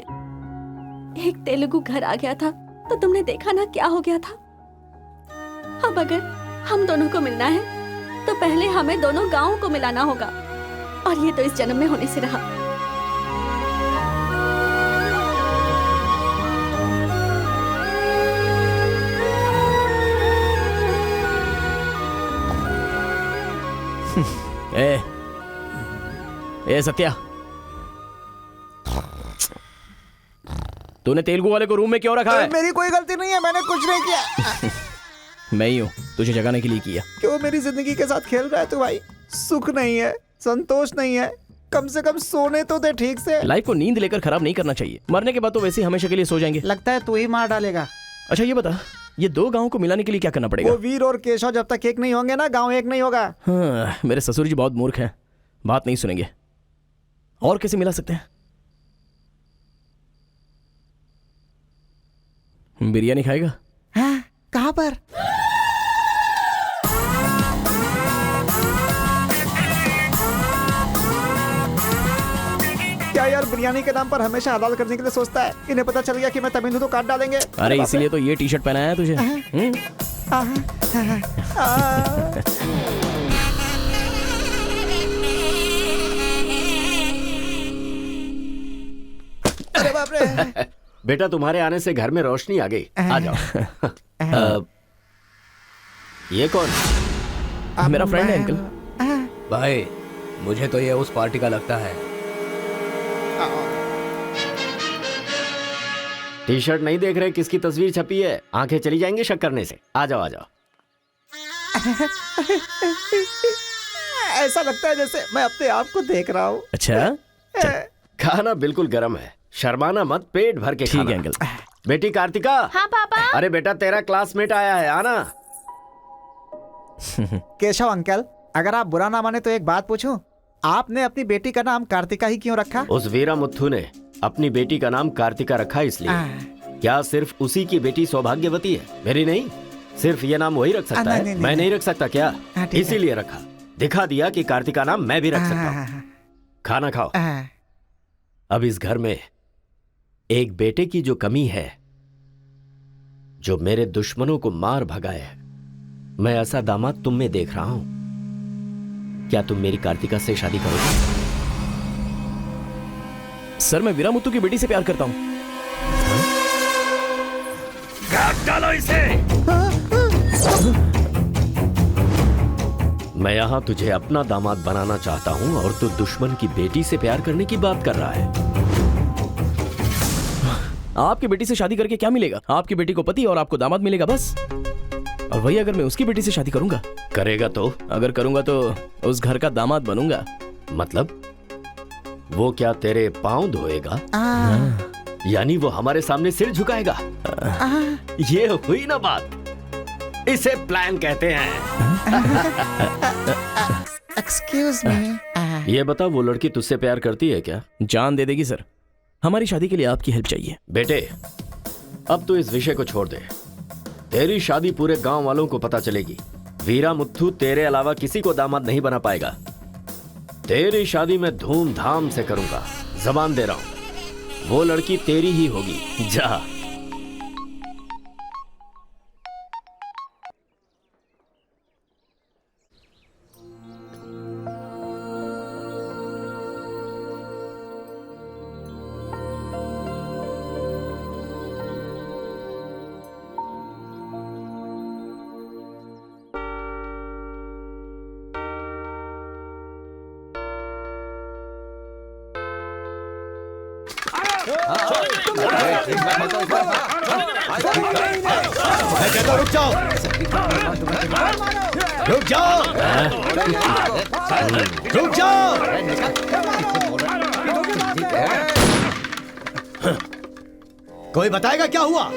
एक तेलुगु घर आ गया था तो तुमने देखा ना क्या हो गया था। अब अगर हम दोनों को मिलना है तो पहले हमें दोनों गांवों को मिलाना होगा, और ये तो इस जन्म में होने से रहा। ए सत्या, तूने तेलुगु वाले को रूम में क्यों रखा है? मेरी कोई गलती नहीं है, मैंने कुछ नहीं किया। मैं ही हूँ तुझे जगाने के लिए किया। क्यों मेरी जिंदगी के साथ खेल रहा है तू भाई? सुख नहीं है, संतोष नहीं है, कम से कम सोने तो दे ठीक से। लाइफ को नींद लेकर खराब नहीं करना चाहिए, मरने के बाद तो वैसे ही हमेशा के लिए सो जाएंगे। लगता है तू ही मार डालेगा। अच्छा ये बता, ये दो गांवों को मिलाने के लिए क्या करना पड़ेगा? वो वीर और केशव जब तक एक नहीं होंगे ना, गांव एक नहीं होगा। हाँ, मेरे ससुर जी बहुत मूर्ख हैं, बात नहीं सुनेंगे। और कैसे मिला सकते हैं? बिरयानी खाएगा? हाँ, कहाँ पर? क्या यार बिरयानी के नाम पर हमेशा हलाल करने के लिए सोचता है? इन्हें पता चल गया कि मैं तमिल हूं तो काट डालेंगे। अरे इसीलिए तो ये टी शर्ट पहनाया है तुझे। अरे बाप रे। बेटा तुम्हारे आने से घर में रोशनी आ गई, आ जाओ। ये कौन? मेरा फ्रेंड है अंकल। भाई मुझे तो ये उस पार्टी का लगता है। टी शर्ट नहीं देख रहे किसकी तस्वीर छपी है? आंखें चली जाएंगी शक करने से। आ जाओ आ जाओ। ऐसा लगता है जैसे मैं अपने आप को देख रहा हूँ। अच्छा खाना बिल्कुल गर्म है, शर्माना मत, पेट भर के खाना। ठीक है अंकल। बेटी कार्तिका। हाँ पापा। अरे बेटा तेरा क्लासमेट आया है, आना। केशव अंकल, अगर आप बुरा ना माने तो एक बात पूछूं? आपने अपनी बेटी का नाम कार्तिका ही क्यों रखा? उस वीरा मुथु ने अपनी बेटी का नाम कार्तिका रखा इसलिए। क्या सिर्फ उसी की बेटी सौभाग्यवती है? मेरी नहीं, सिर्फ ये नाम वही रख सकता है। मैं नहीं रख सकता क्या? इसीलिए रखा, दिखा दिया कि कार्तिका नाम मैं भी रख सकता हूँ। खाना खाओ। अब इस घर में एक बेटे की जो कमी है, जो मेरे दुश्मनों को मार भगाए, मैं ऐसा दामाद तुम में देख रहा हूं। क्या तुम मेरी कार्तिका से शादी करोगे? सर मैं वीरा मुत्तू की बेटी से प्यार करता हूं। काट डालो इसे। मैं यहां तुझे अपना दामाद बनाना चाहता हूं और तू दुश्मन की बेटी से प्यार करने की बात कर रहा है। आपकी बेटी से शादी करके क्या मिलेगा? आपकी बेटी को पति और आपको दामाद मिलेगा बस। और वही अगर मैं उसकी बेटी से शादी करूंगा? करेगा तो? अगर करूंगा तो उस घर का दामाद बनूंगा। मतलब वो क्या तेरे पांव धोएगा? यानी वो हमारे सामने सिर झुकाएगा? ये हुई ना बात। इसे प्लान कहते हैं। Excuse me. ये बता, वो लड़की तुझसे प्यार करती है क्या? जान दे देगी सर। हमारी शादी के लिए आपकी हेल्प चाहिए। बेटे अब तो इस विषय को छोड़ दे। तेरी शादी पूरे गांव वालों को पता चलेगी। वीरा मुत्थु तेरे अलावा किसी को दामाद नहीं बना पाएगा। तेरी शादी मैं धूमधाम से करूंगा, जबान दे रहा हूं। वो लड़की तेरी ही होगी। जा। मैं कहता हूं रुक जाओ। रुक जाओ। रुक जाओ। कोई बताएगा क्या हुआ?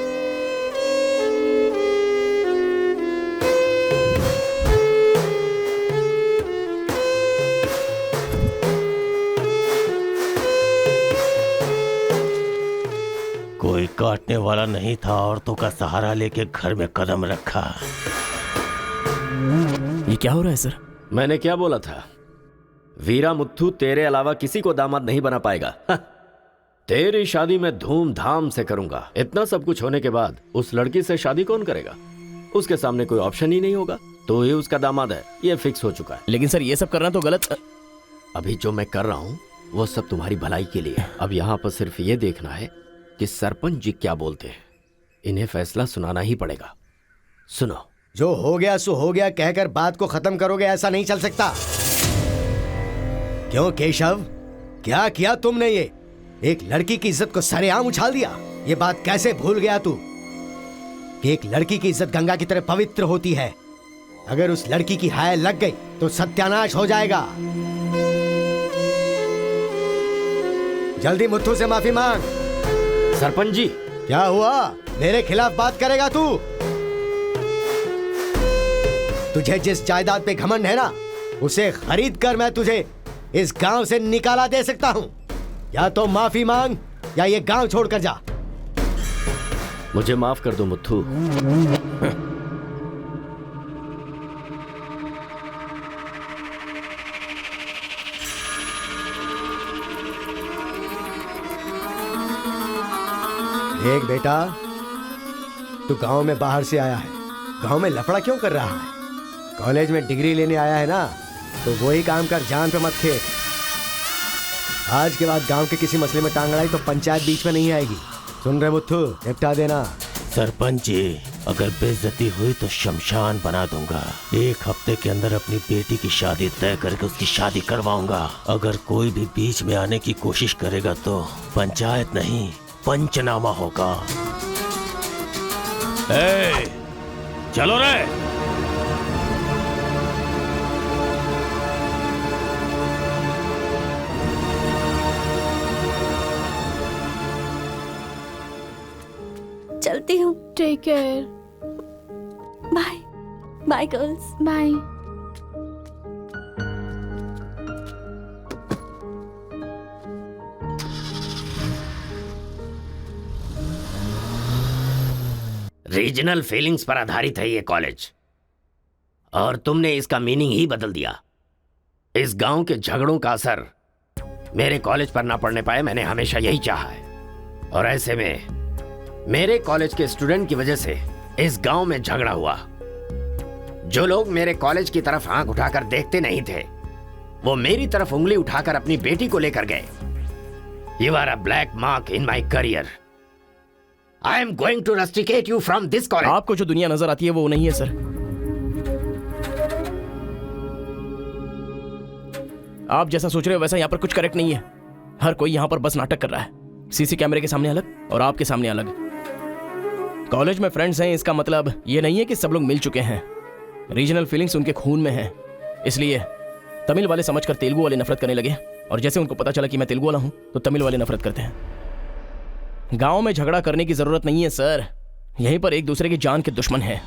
कोई काटने वाला नहीं था, औरतों का सहारा लेके घर में कदम रखा। ये क्या हो रहा है सर? मैंने क्या बोला था? वीरा मुत्थु तेरे अलावा किसी को दामाद नहीं बना पाएगा। तेरी शादी मैं धूमधाम से करूंगा। इतना सब कुछ होने के बाद उस लड़की से शादी कौन करेगा? उसके सामने कोई ऑप्शन ही नहीं होगा। तो ये उसका दामाद है, ये फिक्स हो चुका है। लेकिन सर ये सब करना तो गलत। अभी जो मैं कर रहा हूँ वो सब तुम्हारी भलाई के लिए। अब यहाँ पर सिर्फ ये देखना है कि सरपंच जी क्या बोलते हैं। इन्हें फैसला सुनाना ही पड़ेगा। सुनो। जो हो गया सो हो गया कहकर बात को खत्म करोगे, ऐसा नहीं चल सकता। क्यों केशव, क्या किया तुमने? ये एक लड़की की इज्जत को सरेआम उछाल दिया। ये बात कैसे भूल गया तू कि एक लड़की की इज्जत गंगा की तरह पवित्र होती है। अगर उस लड़की की हाय लग गई तो सत्यानाश हो जाएगा। जल्दी मुत्थू से माफी मांग। सरपंच जी। क्या हुआ? मेरे खिलाफ बात करेगा तू? तुझे जिस जायदाद पे घमंड है ना, उसे खरीद कर मैं तुझे इस गांव से निकाला दे सकता हूं। या तो माफी मांग या ये गांव छोड़कर जा। मुझे माफ कर दो मुत्थू। देख बेटा, तू गांव में बाहर से आया है, गांव में लफड़ा क्यों कर रहा है? कॉलेज में डिग्री लेने आया है ना, तो वही काम कर, जान पे मत खेल। आज के बाद गांव के किसी मसले में टांग अड़ाई तो पंचायत बीच में नहीं आएगी। सुन रहे मुत्थू, निपटा देना। सरपंच जी, अगर बेइज्जती हुई तो शमशान बना दूंगा। एक हफ्ते के अंदर अपनी बेटी की शादी तय करके उसकी शादी करवाऊंगा। अगर कोई भी बीच में आने की कोशिश करेगा तो पंचायत नहीं, पंचनामा होगा। चलो रे। चलती हूँ। Take care. Bye bye girls. Bye. Regional feelings पर आधारित है ये कॉलेज, और तुमने इसका मीनिंग ही बदल दिया। इस गांव के झगड़ों का असर मेरे कॉलेज पर ना पड़ने पाए, मैंने हमेशा यही चाहा है। और ऐसे में मेरे कॉलेज के स्टूडेंट की वजह से इस गांव में झगड़ा हुआ। जो लोग मेरे कॉलेज की तरफ आंख उठाकर देखते नहीं थे, वो मेरी तरफ उंगली उठाकर अपनी बेटी को लेकर गए। You are a black mark in my career. I am going to rusticate you from this college. आपको जो दुनिया नजर आती है वो नहीं है सर। आप जैसा सोच रहे हो वैसा यहाँ पर कुछ करेक्ट नहीं है। हर कोई यहाँ पर बस नाटक कर रहा है। सीसी कैमरे के सामने अलग और आपके सामने अलग। कॉलेज में फ्रेंड्स हैं, इसका मतलब ये नहीं है कि सब लोग मिल चुके हैं। रीजनल फीलिंग्स उनके खून में है, इसलिए तमिल वाले समझकर तेलुगु वाले नफरत करने लगे। और जैसे उनको पता चला कि मैं तेलुगु वाला हूं तो तमिल वाले नफरत करते हैं। गांव में झगड़ा करने की जरूरत नहीं है सर, यहीं पर एक दूसरे की जान के दुश्मन है।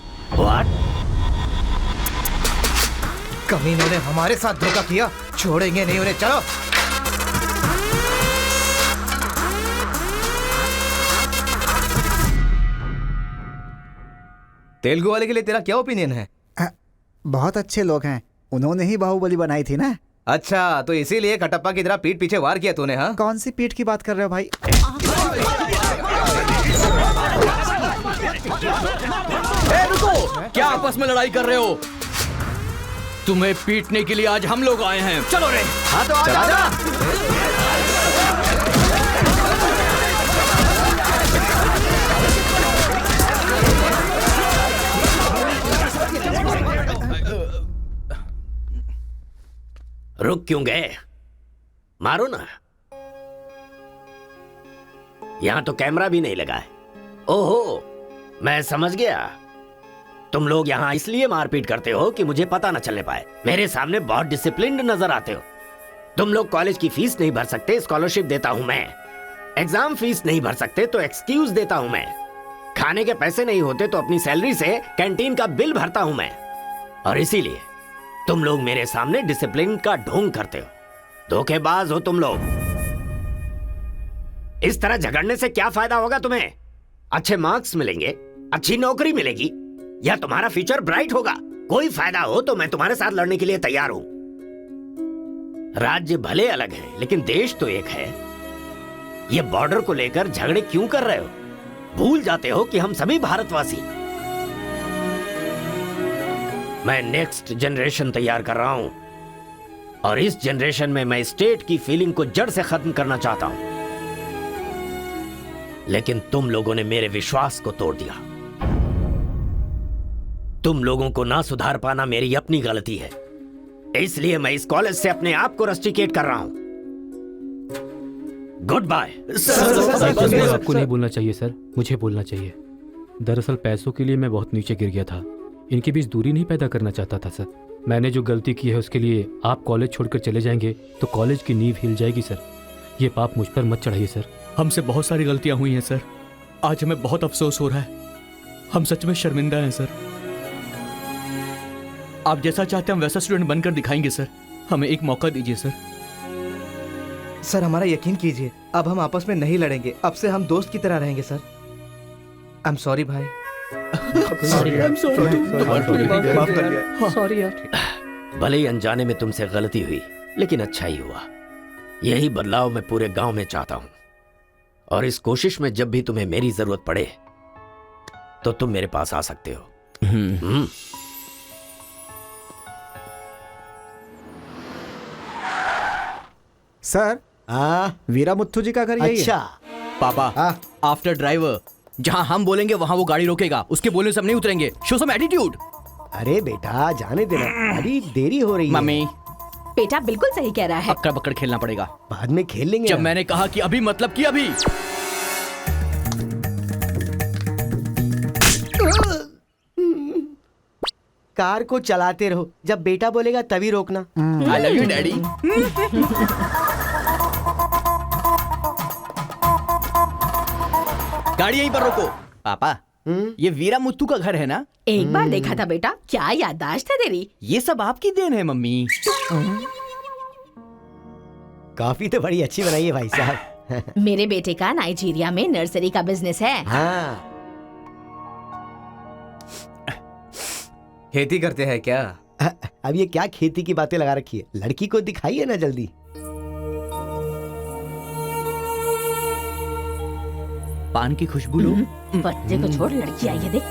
कमीनों ने हमारे साथ धोखा किया, छोड़ेंगे नहीं उन्हें। चलो। तेलुगु वाले के लिए तेरा क्या ओपिनियन है? बहुत अच्छे लोग हैं, उन्होंने ही बाहुबली बनाई थी ना। अच्छा, तो इसीलिए कटप्पा की तरह पीठ पीछे वार किया तूने? हाँ, कौन सी पीठ की बात कर रहे हो भाई? रुको, क्या आपस में लड़ाई कर रहे हो? तुम्हें पीटने के लिए आज हम लोग आए हैं। चलो रे। हाँ तो आजा। रुक क्यों गए? मारो ना। यहां तो कैमरा भी नहीं लगा है। ओहो, मैं समझ गया। तुम लोग यहाँ इसलिए मारपीट करते हो कि मुझे पता न चलने पाए। मेरे सामने बहुत डिसिप्लिन्ड नजर आते हो। तुम लोग कॉलेज की फीस नहीं भर सकते, स्कॉलरशिप देता हूं मैं। एग्जाम फीस नहीं भर सकते तो एक्सक्यूज देता हूं मैं। खाने के पैसे नहीं होते तो अपनी सैलरी से कैंटीन का बिल भरता हूं मैं। और इसीलिए तुम लोग मेरे सामने डिसिप्लिन का ढोंग करते हो। धोखेबाज हो तुम लोग। इस तरह झगड़ने से क्या फायदा होगा तुम्हें? अच्छे मार्क्स मिलेंगे, अच्छी नौकरी मिलेगी, या तुम्हारा फ्यूचर ब्राइट होगा। कोई फायदा हो तो मैं तुम्हारे साथ लड़ने के लिए तैयार हूं। राज्य भले अलग है लेकिन देश तो एक है। ये बॉर्डर को लेकर झगड़े क्यों कर रहे हो? भूल जाते हो कि हम सभी भारतवासी। मैं नेक्स्ट जनरेशन तैयार कर रहा हूं और इस जनरेशन में मैं स्टेट की फीलिंग को जड़ से खत्म करना चाहता हूं। लेकिन तुम लोगों ने मेरे विश्वास को तोड़ दिया। तुम लोगों को ना सुधार पाना मेरी अपनी गलती है, इसलिए मैं इस कॉलेज से अपने आप को रस्टिकेट कर रहा हूं। Good bye. आपको नहीं बोलना चाहिए सर, मुझे बोलना चाहिए। दरअसल पैसों के लिए मैं बहुत नीचे गिर गया था, इनके बीच दूरी नहीं पैदा करना चाहता था सर। मैंने जो गलती की है उसके लिए आप कॉलेज छोड़कर चले जाएंगे तो कॉलेज की नींव हिल जाएगी सर। ये पाप मुझ पर मत चढ़ाइए सर। हमसे बहुत सारी गलतियां हुई हैं सर, आज हमें बहुत अफसोस हो रहा है। हम सच में शर्मिंदा हैं सर। आप जैसा चाहते हैं हम वैसा स्टूडेंट बनकर दिखाएंगे सर। हमें एक मौका दीजिए सर। सर हमारा यकीन कीजिए, अब हम आपस में नहीं लड़ेंगे। अब से हम दोस्त की तरह रहेंगे सर। आई एम सॉरी भाई। सॉरी यार। भले ही अनजाने में तुमसे गलती हुई, लेकिन अच्छा ही हुआ। यही बदलाव मैं पूरे गांव में चाहता हूं और इस कोशिश में जब भी तुम्हें मेरी जरूरत पड़े तो तुम मेरे पास आ सकते हो। सर वीरा मुत्थु जी का घर यही अच्छा है। पापा, आफ्टर ड्राइवर जहां हम बोलेंगे वहां वो गाड़ी रोकेगा, उसके बोलने से हम नहीं उतरेंगे। Show some attitude. अरे बेटा जाने देना, अभी देरी हो रही है। मम्मी बेटा बिल्कुल सही कह रहा है। अक्कड़ बक्कड़ खेलना पड़ेगा, बाद में खेल लेंगे। जब मैंने कहा कि अभी मतलब कि अभी। कार को चलाते रहो, जब बेटा बोलेगा तभी रोकना। आई लव यू डैडी। गाड़ी यहीं पर रोको। पापा ये वीरा मुत्तू का घर है ना? एक बार देखा था बेटा, क्या याददाश्त है तेरी। ये सब आपकी देन है मम्मी। कॉफी तो बड़ी अच्छी बनाई है भाई साहब। मेरे बेटे का नाइजीरिया में नर्सरी का बिजनेस है। हाँ। खेती करते हैं क्या? अब ये क्या खेती की बातें लगा रखी है, लड़की को दिखाइए ना जल्दी। पान की खुशबू लो। बच्चे को छोड़, लड़की आई है देख।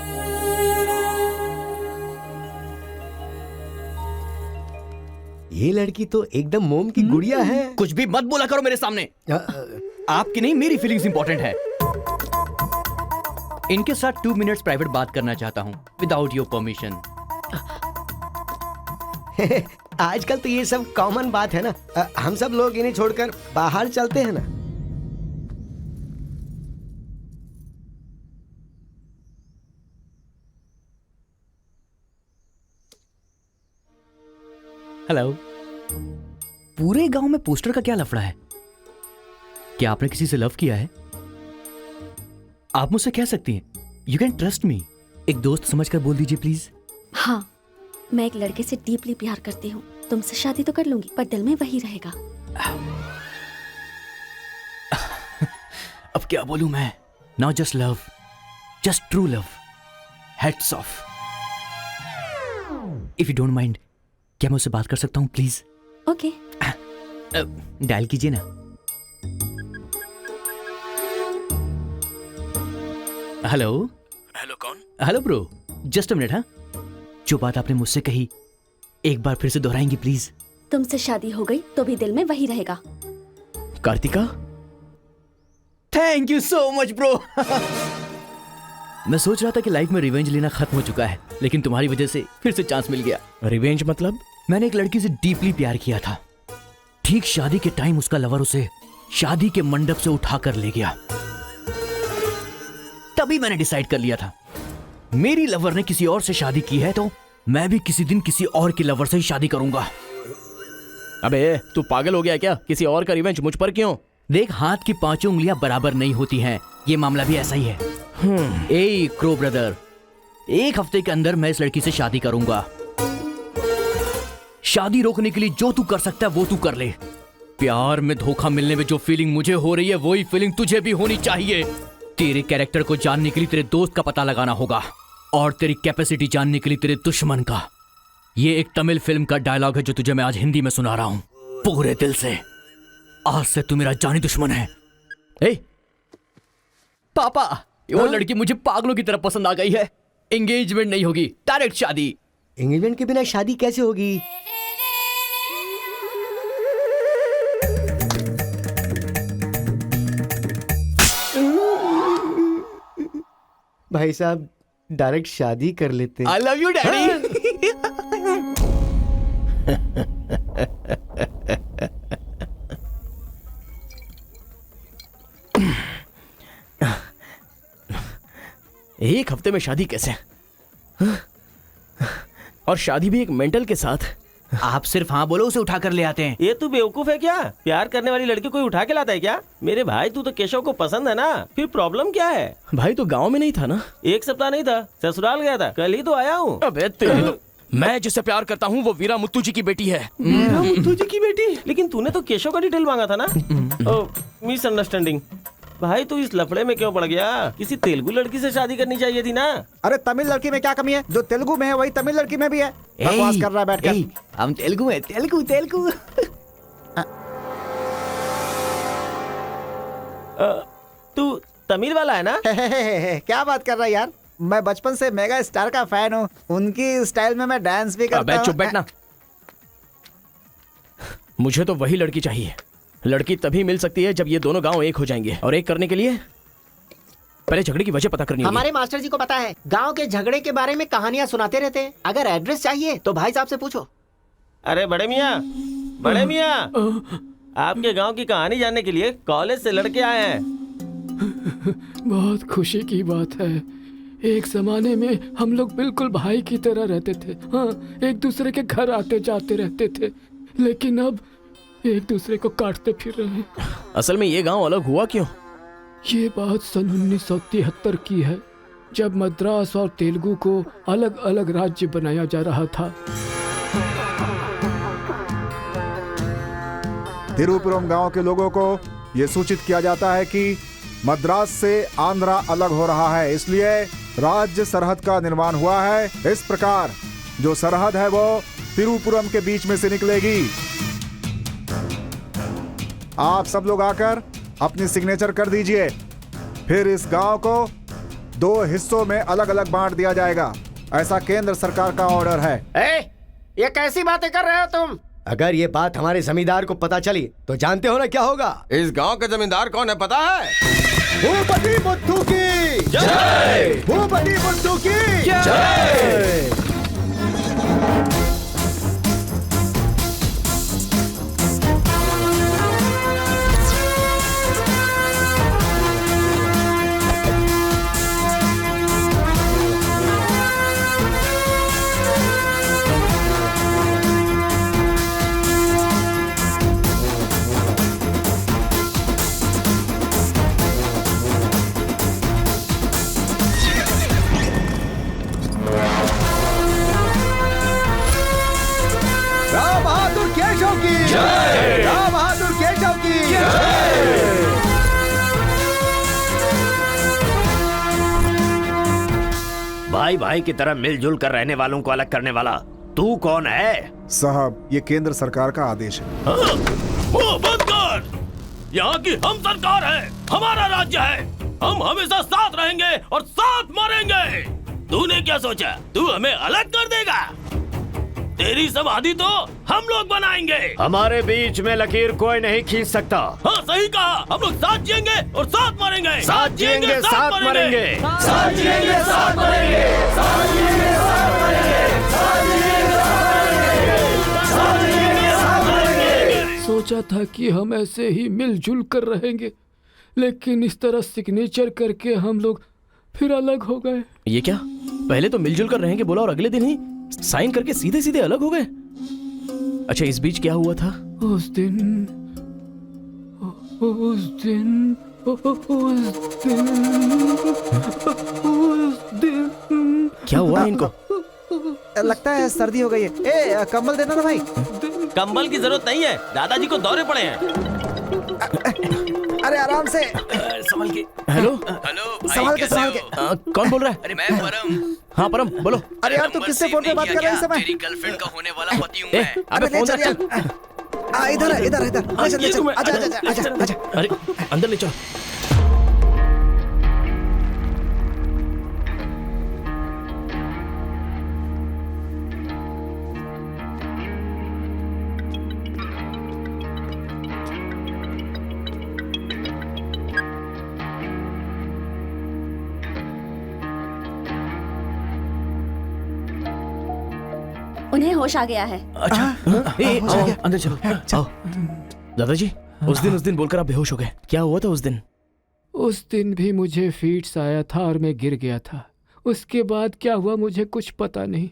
ये लड़की तो एकदम मोम की गुड़िया है। कुछ भी मत बोला करो मेरे सामने। आपकी नहीं मेरी फीलिंग्स इंपॉर्टेंट है। इनके साथ 2 मिनट्स प्राइवेट बात करना चाहता हूँ विदाउट योर परमिशन। आजकल तो ये सब कॉमन बात है ना। हम सब लोग इन्हें छोड़कर बाहर चलते हैं ना। हेलो। पूरे गांव में पोस्टर का क्या लफड़ा है? क्या आपने किसी से लव किया है? आप मुझसे कह सकती हैं, यू कैन ट्रस्ट मी। एक दोस्त समझकर बोल दीजिए प्लीज। हाँ, मैं एक लड़के से डीपली प्यार करती हूँ। तुमसे शादी तो कर लूंगी पर दिल में वही रहेगा। अब क्या बोलूं मैं? Not just love, just true love. Heads of. If you don't mind, क्या मैं उससे बात कर सकता हूँ प्लीज? ओके। डायल कीजिए ना। हेलो। हेलो कौन? Hello bro, just a minute. हाँ, जो बात आपने मुझसे कही एक बार फिर से दोहराएंगी प्लीज? तुमसे शादी हो गई तो भी दिल में वही रहेगा। Kartika, thank you so much bro. मैं सोच रहा था कि लाइफ में रिवेंज लेना खत्म हो चुका है, लेकिन तुम्हारी वजह से फिर से चांस मिल गया। रिवेंज मतलब? मैंने एक लड़की से डीपली प्यार किया था। ठीक शादी के टाइम उसका लवर उसे शादी के मंडप से उठाकर ले गया। तभी मैंने डिसाइड कर लिया था, मेरी लवर ने किसी और से शादी की है तो मैं भी किसी दिन किसी और के लवर से ही शादी करूंगा। अबे तू पागल हो गया क्या? किसी और का रिवेंज मुझ पर क्यों? देख, हाथ की 5 उंगलियां बराबर नहीं होती हैं। ये मामला भी ऐसा ही है। ए क्रो ब्रदर, 1 हफ्ते के अंदर मैं इस लड़की से शादी करूंगा। शादी रोकने के लिए जो तू कर सकता है वो तू कर ले। प्यार में धोखा मिलने में जो फीलिंग मुझे हो रही है वही फीलिंग तुझे भी होनी चाहिए। तेरे कैरेक्टर को जानने के लिए तेरे दोस्त का पता लगाना होगा और तेरी कैपेसिटी जानने के लिए तेरे दुश्मन का। ये एक तमिल फिल्म का डायलॉग है जो तुझे मैं आज हिंदी में सुना रहा हूं पूरे दिल से। आज से तू मेरा जानी दुश्मन है। ए पापा, वो लड़की मुझे पागलों की तरह पसंद आ गई है। एंगेजमेंट नहीं होगी, डायरेक्ट शादी। एंगेजमेंट के बिना शादी कैसे होगी? भाई साहब डायरेक्ट शादी कर लेते हैं। आई लव यू डैडी। एक हफ्ते में शादी कैसे? और शादी भी एक मेंटल के साथ। आप सिर्फ हाँ बोलो, उसे उठा कर ले आते हैं। ये तू बेवकूफ है क्या? प्यार करने वाली लड़की कोई उठा के लाता है क्या? मेरे भाई तू तो केशव को पसंद है ना, फिर प्रॉब्लम क्या है? भाई तो गांव में नहीं था ना? एक सप्ताह नहीं था, ससुराल गया था, कल ही तो आया हूँ। अबे तेरे मैं जिससे प्यार करता हूँ वो वीरा मुत्तू जी की बेटी है। वीरा मुत्तू जी की बेटी? लेकिन तूने तो केशव का डिटेल मांगा था ना? मिसअंडरस्टैंडिंग। भाई तू इस लफड़े में क्यों पड़ गया? किसी तेलुगु लड़की से शादी करनी चाहिए थी ना। अरे तमिल लड़की में क्या कमी है? जो तेलुगु में है वही तमिल लड़की में भी है। बकवास कर रहा है बैठ कर। हम तेलुगु है, तेलुगु तेलुगु। तू तमिल वाला है ना? क्या बात कर रहा है यार? मैं बचपन से मेगा स्टार का फैन हूँ। उनकी स्टाइल में मैं डांस भी करता हूँ। चुप बैठना। मुझे तो वही लड़की चाहिए। लड़की तभी मिल सकती है जब ये दोनों गांव एक हो जाएंगे, और एक करने के लिए पहले झगड़े की वजह पता करनी होगी। हमारे मास्टर जी को पता है, गांव के झगड़े के बारे में कहानियां सुनाते रहते हैं। अगर एड्रेस चाहिए तो भाई साहब से पूछो। अरे बड़े मियाँ, बड़े मियाँ, आपके गांव की कहानी जानने के लिए कॉलेज से लड़के आए हैं। बहुत खुशी की बात है। एक जमाने में हम लोग बिल्कुल भाई की तरह रहते थे। हाँ, एक दूसरे के घर आते जाते रहते थे, लेकिन अब एक दूसरे को काटते फिर रहे हैं। असल में ये गांव अलग हुआ क्यों? ये बात सन 1973 की है, जब मद्रास और तेलुगु को अलग अलग राज्य बनाया जा रहा था। तिरुपुरम गांव के लोगों को ये सूचित किया जाता है कि मद्रास से आंध्रा अलग हो रहा है, इसलिए राज्य सरहद का निर्माण हुआ है। इस प्रकार जो सरहद है वो तिरुपुरम के बीच में से निकलेगी। आप सब लोग आकर अपनी सिग्नेचर कर दीजिए, फिर इस गांव को 2 हिस्सों में अलग अलग बांट दिया जाएगा। ऐसा केंद्र सरकार का ऑर्डर है। ये कैसी बातें कर रहे हो तुम? अगर ये बात हमारे जमींदार को पता चली तो जानते हो ना क्या होगा? इस गांव का जमींदार कौन है पता है? भूपति बुद्धू की जय! भूपति बुद्धू की जय! भाई भाई की तरह मिलजुल कर रहने वालों को अलग करने वाला तू कौन है? साहब, ये केंद्र सरकार का आदेश है। वो बंद कर! यहाँ की हम सरकार है, हमारा राज्य है। हम हमेशा साथ रहेंगे और साथ मरेंगे। तूने क्या सोचा तू हमें अलग कर देगा? तेरी समाधि तो हम लोग बनाएंगे। हमारे बीच में लकीर कोई नहीं खींच सकता। हाँ सही कहा, हम लोग साथ जिएंगे और साथ मरेंगे। साथ जिएंगे, साथ मरेंगे। साथ जिएंगे, साथ मरेंगे। साथ जिएंगे, साथ मरेंगे। साथ जिएंगे, साथ मरेंगे। साथ मरेंगे। सोचा था कि हम ऐसे ही मिलजुल कर रहेंगे, लेकिन इस तरह सिग्नेचर करके हम लोग फिर अलग हो गए। ये क्या? पहले तो मिलजुल कर रहेंगे बोला और अगले दिन ही साइन करके सीधे सीधे अलग हो गए। अच्छा, इस बीच क्या हुआ था? उस दिन क्या हुआ इनको? लगता है सर्दी हो गई है। ए, कंबल देना ना भाई। कंबल की जरूरत नहीं है, दादाजी को दौरे पड़े हैं। अरे आराम से, संभल के। हेलो हेलो, संभाल के, संभाल के। कौन बोल रहा है? अरे मैं परम। हाँ परम, बोलो। अरे यार, तू किससे फोन पे बात कर रहा है इस समय? तेरी गर्लफ्रेंड का होने वाला पति हूँ मैं। अबे फोन रख चल। इधर इधर इधर, आजा। अरे अंदर ले चलो। उन्हें होश आ गया है। अच्छा आओ, अंदर चलो आओ। दादाजी उस दिन बोलकर आप बेहोश हो गए, क्या हुआ था उस दिन? उस दिन भी मुझे फीट्स आया था और मैं गिर गया था। उसके बाद क्या हुआ मुझे कुछ पता नहीं।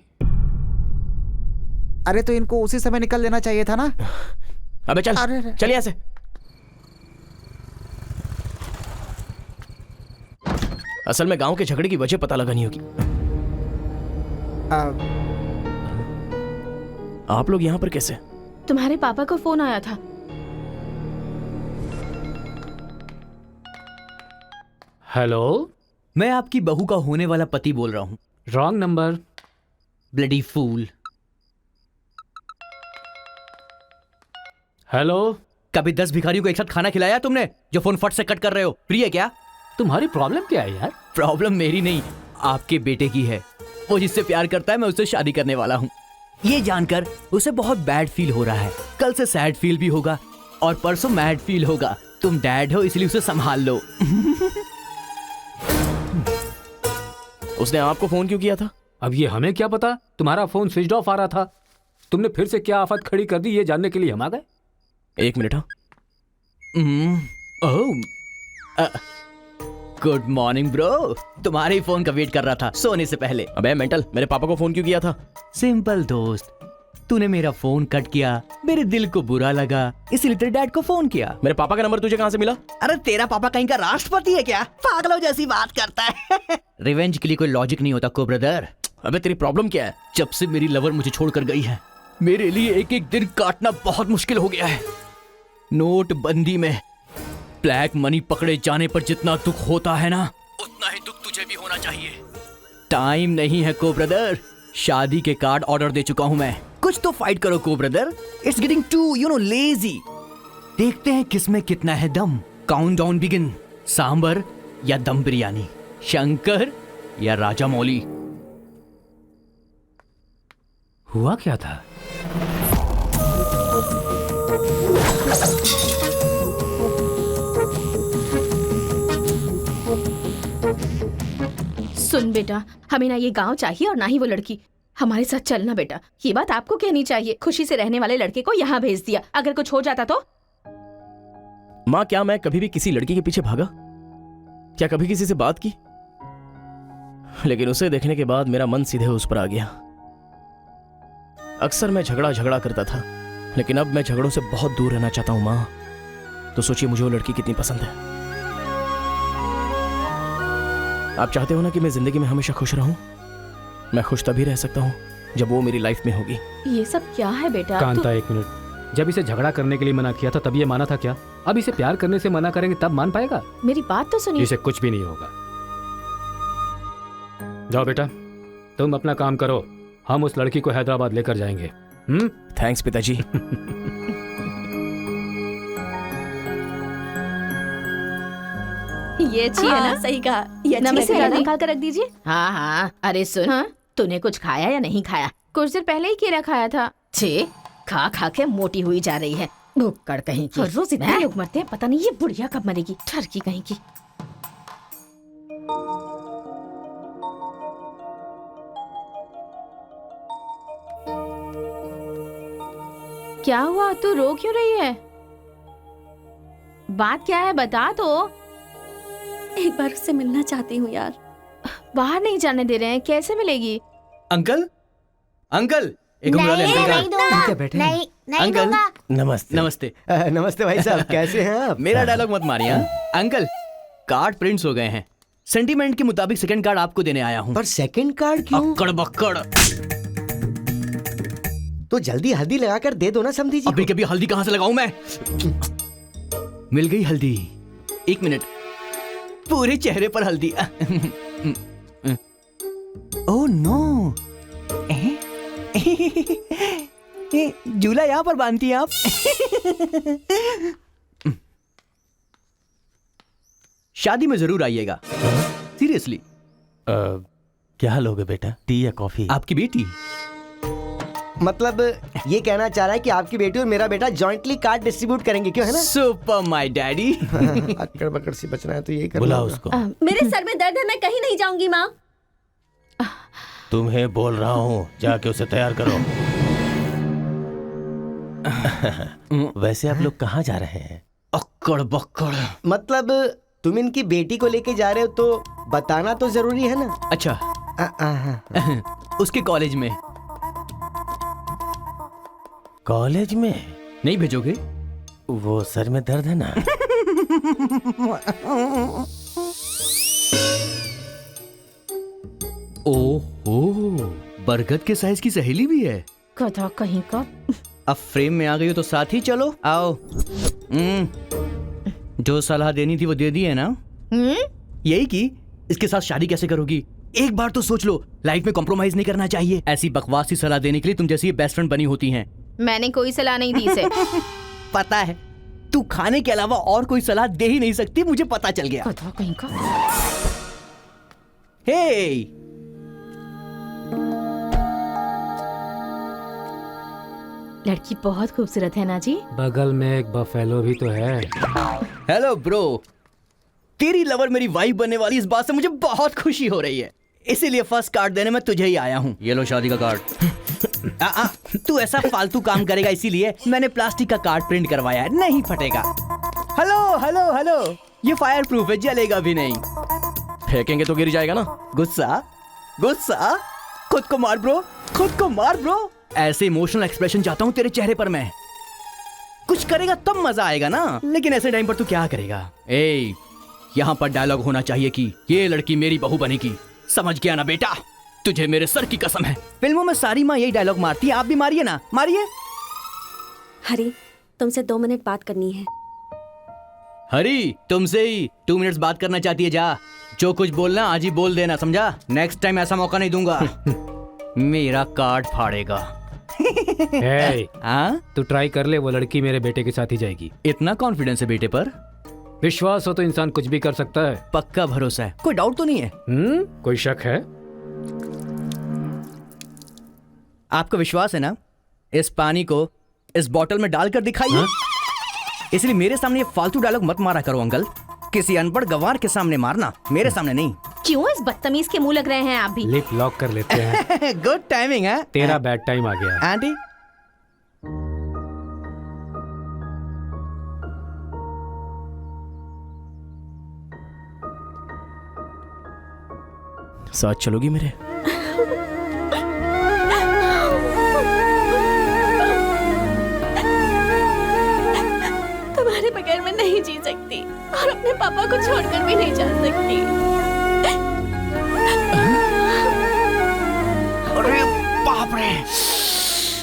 अरे तो इनको उसी समय निकल लेना चाहिए था ना। अबे चल यहाँ से। असल में गांव के झगड़े की वजह पता लगानी होगी। आप लोग यहाँ पर कैसे? तुम्हारे पापा को फोन आया था। हेलो, मैं आपकी बहू का होने वाला पति बोल रहा हूँ। Wrong number. Bloody fool. Hello, कभी 10 भिखारियों को एक साथ खाना खिलाया तुमने जो फोन फट से कट कर रहे हो? प्रिय क्या? तुम्हारी प्रॉब्लम क्या है यार? प्रॉब्लम मेरी नहीं, आपके बेटे की है। वो जिससे प्यार करता है मैं उससे शादी करने वाला हूँ। ये जानकर उसे बहुत बैड फील हो रहा है। कल से सैड फील भी होगा और परसों मैड फील होगा। तुम डैड हो इसलिए उसे संभाल लो। उसने आपको फोन क्यों किया था? अब ये हमें क्या पता, तुम्हारा फोन स्विच ऑफ आ रहा था। तुमने फिर से क्या आफत खड़ी कर दी ये जानने के लिए हम आ गए। एक मिनट। हाँ गुड मॉर्निंग ब्रो। तुम्हारे ही फोन का वेट कर रहा था सोने से पहले। अबे मेंटल, मेरे पापा को फोन क्यों किया था? सिंपल दोस्त, तूने मेरा फोन कट किया, मेरे दिल को बुरा लगा, इसलिए तेरे डैड को फोन किया। मेरे पापा का नंबर तुझे कहाँ से मिला? अरे तेरा पापा कहीं का राष्ट्रपति है क्या? पागलों जैसी बात करता है। रिवेंज के लिए कोई लॉजिक नहीं होता को ब्रदर। अबे तेरी प्रॉब्लम क्या है? जब से मेरी लवर मुझे छोड़कर गई है, मेरे लिए एक एक दिन काटना बहुत मुश्किल हो गया है। नोटबंदी में ब्लैक मनी पकड़े जाने पर जितना दुख होता है ना, उतना ही दुख तुझे भी होना चाहिए। टाइम नहीं है को ब्रदर। शादी के कार्ड ऑर्डर दे चुका हूं मैं। कुछ तो फाइट करो को brother. It's getting too lazy. देखते हैं किसमें कितना है दम। Count down begin. सांबर या दम बिरयानी, शंकर या राजा मौली। हुआ क्या था? सुन बेटा, हमें ना ये गांव चाहिए और ना ही वो लड़की। हमारे साथ चलना बेटा। ये बात आपको कहनी चाहिए। खुशी से रहने वाले लड़के को यहाँ भेज दिया, अगर कुछ हो जाता तो? माँ, क्या मैं कभी भी किसी लड़की के पीछे भागा? क्या कभी किसी से बात की? लेकिन उसे देखने के बाद मेरा मन सीधे उस पर आ गया। अक्सर मैं झगड़ा करता था, लेकिन अब मैं झगड़ों से बहुत दूर रहना चाहता हूँ माँ। तो सोचिए मुझे वो लड़की कितनी पसंद है। आप चाहते हो ना कि मैं जिंदगी में हमेशा खुश रहूं? मैं खुश तभी रह सकता हूँ जब वो मेरी लाइफ में होगी। ये सब क्या है बेटा? कांता एक मिनट, जब इसे झगड़ा करने के लिए मना किया था तब ये माना था क्या? अब इसे प्यार करने से मना करेंगे तब मान पाएगा? मेरी बात तो सुनिए। इसे कुछ भी नहीं होगा। जाओ बेटा, तुम अपना काम करो, हम उस लड़की को हैदराबाद लेकर जाएंगे। थैंक्स पिताजी। ये अच्छी है ना? सही कहा। ये नमस्ते दादी, निकाल कर रख दीजिए। हाँ हाँ। अरे सुन, तूने कुछ खाया या नहीं खाया? कुछ देर पहले ही केला खाया था। छे, खा खा के मोटी हुई जा रही है। भुक्कड़ कहीं की। रोज इतने लोग मरते हैं, पता नहीं ये बुढ़िया कब मरेगी। ठरकी कहीं की। क्या हुआ? तू रो क्यों रही है? बात क्या है बता तो। एक बार उससे मिलना चाहती हूँ यार। बाहर नहीं जाने दे रहे हैं, कैसे मिलेगी? अंकल, अंकल एक अंकल बैठे हैं। नहीं अंकल दूंगा। नमस्ते। नमस्ते नमस्ते भाई साहब, कैसे हैं आप? मेरा डायलॉग मत मारिए। अंकल, कार्ड प्रिंट्स हो गए हैं। सेंटीमेंट के मुताबिक सेकंड कार्ड आपको देने आया हूँ। पर सेकंड कार्ड क्यों? अक्कड़ बक्कड़। तो जल्दी हल्दी लगाकर दे दो ना समधी जी। अभी कभी हल्दी कहाँ से लगाऊं मैं? मिल गई हल्दी। एक मिनट, पूरे चेहरे पर हल्दी। ओह नो, झूला यहाँ पर बांधती हैं आप? शादी में जरूर आइएगा, सीरियसली। क्या लोगे बेटा, टी या कॉफी? आपकी बेटी। मतलब ये कहना चाह रहा है कि आपकी बेटी और मेरा बेटा जॉइंटली कार्ड डिस्ट्रीब्यूट करेंगे, क्यों है ना? Super my daddy. अक्कड़ बकड़ से बचना है तो यही करना। बुला उसको। मेरे सर में दर्द है, मैं कहीं नहीं जाऊंगी माँ। तुम्हें बोल रहा हूँ, जाके उसे तैयार करो। वैसे आप लोग कहाँ जा रहे हैं? अक्कड़ बक्कड़। मतलब तुम इनकी बेटी को लेके जा रहे हो तो बताना तो जरूरी है ना। अच्छा उसके कॉलेज में। कॉलेज में नहीं भेजोगे? वो सर में दर्द है ना। ओह, बरगद के साइज की सहेली भी है। गधा कहीं का। अब फ्रेम में आ गई हो तो साथ ही चलो। आओ। जो सलाह देनी थी वो दे दी है ना? यही कि इसके साथ शादी कैसे करोगी? एक बार तो सोच लो, लाइफ में कॉम्प्रोमाइज नहीं करना चाहिए। ऐसी बकवास सी सलाह देने के लिए तुम जैसी बेस्ट फ्रेंड बनी होती हैं। मैंने कोई सलाह नहीं दी इसे। पता है, तू खाने के अलावा और कोई सलाह दे ही नहीं सकती, मुझे पता चल गया। गधा कहीं का। हे लड़की बहुत खूबसूरत है ना जी। बगल में एक बफेलो भी तो है। हेलो ब्रो, तेरी लवर मेरी वाइफ बनने वाली इस बात से मुझे बहुत खुशी हो रही है, इसीलिए फर्स्ट कार्ड देने में तुझे ही आया हूँ। ये लो शादी का कार्ड। तू ऐसा फालतू काम करेगा इसीलिए मैंने प्लास्टिक का कार्ड प्रिंट करवाया है, नहीं फटेगा। हेलो हेलो हेलो, ये फायर प्रूफ है, जलेगा भी नहीं। फेंकेंगे तो गिर जाएगा ना। गुस्सा गुस्सा, खुद को मार ब्रो, खुद को मार ब्रो। ऐसे इमोशनल एक्सप्रेशन चाहता हूँ तेरे चेहरे पर मैं। कुछ करेगा तब मजा आएगा ना, लेकिन ऐसे टाइम पर तू क्या करेगा? ए, यहाँ पर डायलॉग होना चाहिए कि ये लड़की मेरी बहू बनेगी। समझ गया ना बेटा? तुझे मेरे सर की कसम है। फिल्मों में सारी माँ यही डायलॉग मारती है, आप भी मारिए ना, मारिए। हरी, तुमसे 2 मिनट बात करनी है। हरी, तुमसे ही 2 मिनट्स बात करना चाहती है? जा, जो कुछ बोलना आज ही बोल देना, समझा? नेक्स्ट टाइम ऐसा मौका नहीं दूंगा। मेरा कार्ड फाड़ेगा। तू ट्राई कर ले, वो लड़की मेरे बेटे के साथ ही जाएगी। इतना कॉन्फिडेंस है बेटे पर? विश्वास हो तो इंसान कुछ भी कर सकता है। पक्का भरोसा है, कोई डाउट तो नहीं है? कोई शक है? आपको विश्वास है ना? इस पानी को इस बोतल में डालकर दिखाइए। इसलिए मेरे सामने ये फालतू डायलॉग मत मारा करो अंकल। किसी अनपढ़ गंवार के सामने मारना, मेरे सामने नहीं। क्यों इस बदतमीज के मुंह लग रहे हैं आप भी? लिप लॉक कर लेते हैं। गुड टाइमिंग है। तेरा बैड टाइम आ गया है। आंटी, साथ चलोगी मेरे? तुम्हारे बगैर मैं नहीं जी सकती और अपने पापा को छोड़कर भी नहीं जा सकती। अरे बाप रे,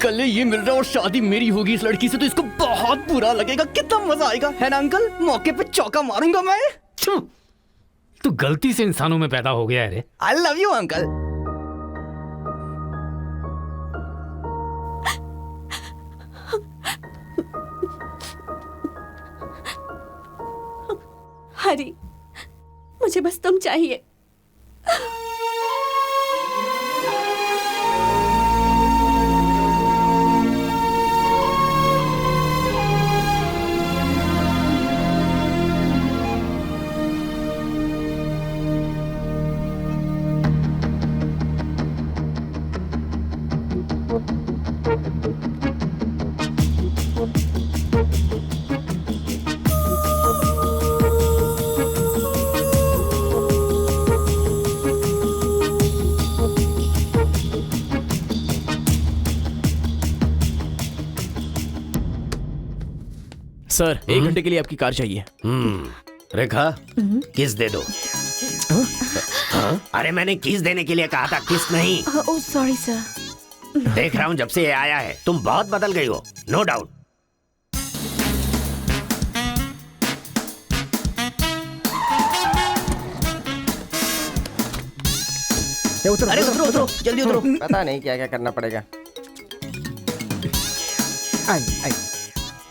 कल ये मिल रहा और शादी मेरी होगी इस लड़की से, तो इसको बहुत बुरा लगेगा। कितना मजा आएगा, है ना अंकल? मौके पे चौका मारूंगा मैं। तू गलती से इंसानों में पैदा हो गया है रे। I love you uncle. Hari, मुझे बस तुम चाहिए। सर, 1 घंटे के लिए आपकी कार चाहिए। रेखा, किस दे दो। अरे मैंने किस देने के लिए कहा था, किस नहीं। Oh sorry sir. देख रहा हूँ जब से ये आया है तुम बहुत बदल गई हो, नो डाउट। अरे उतरो उतरो, जल्दी उतरो। पता नहीं क्या क्या करना पड़ेगा।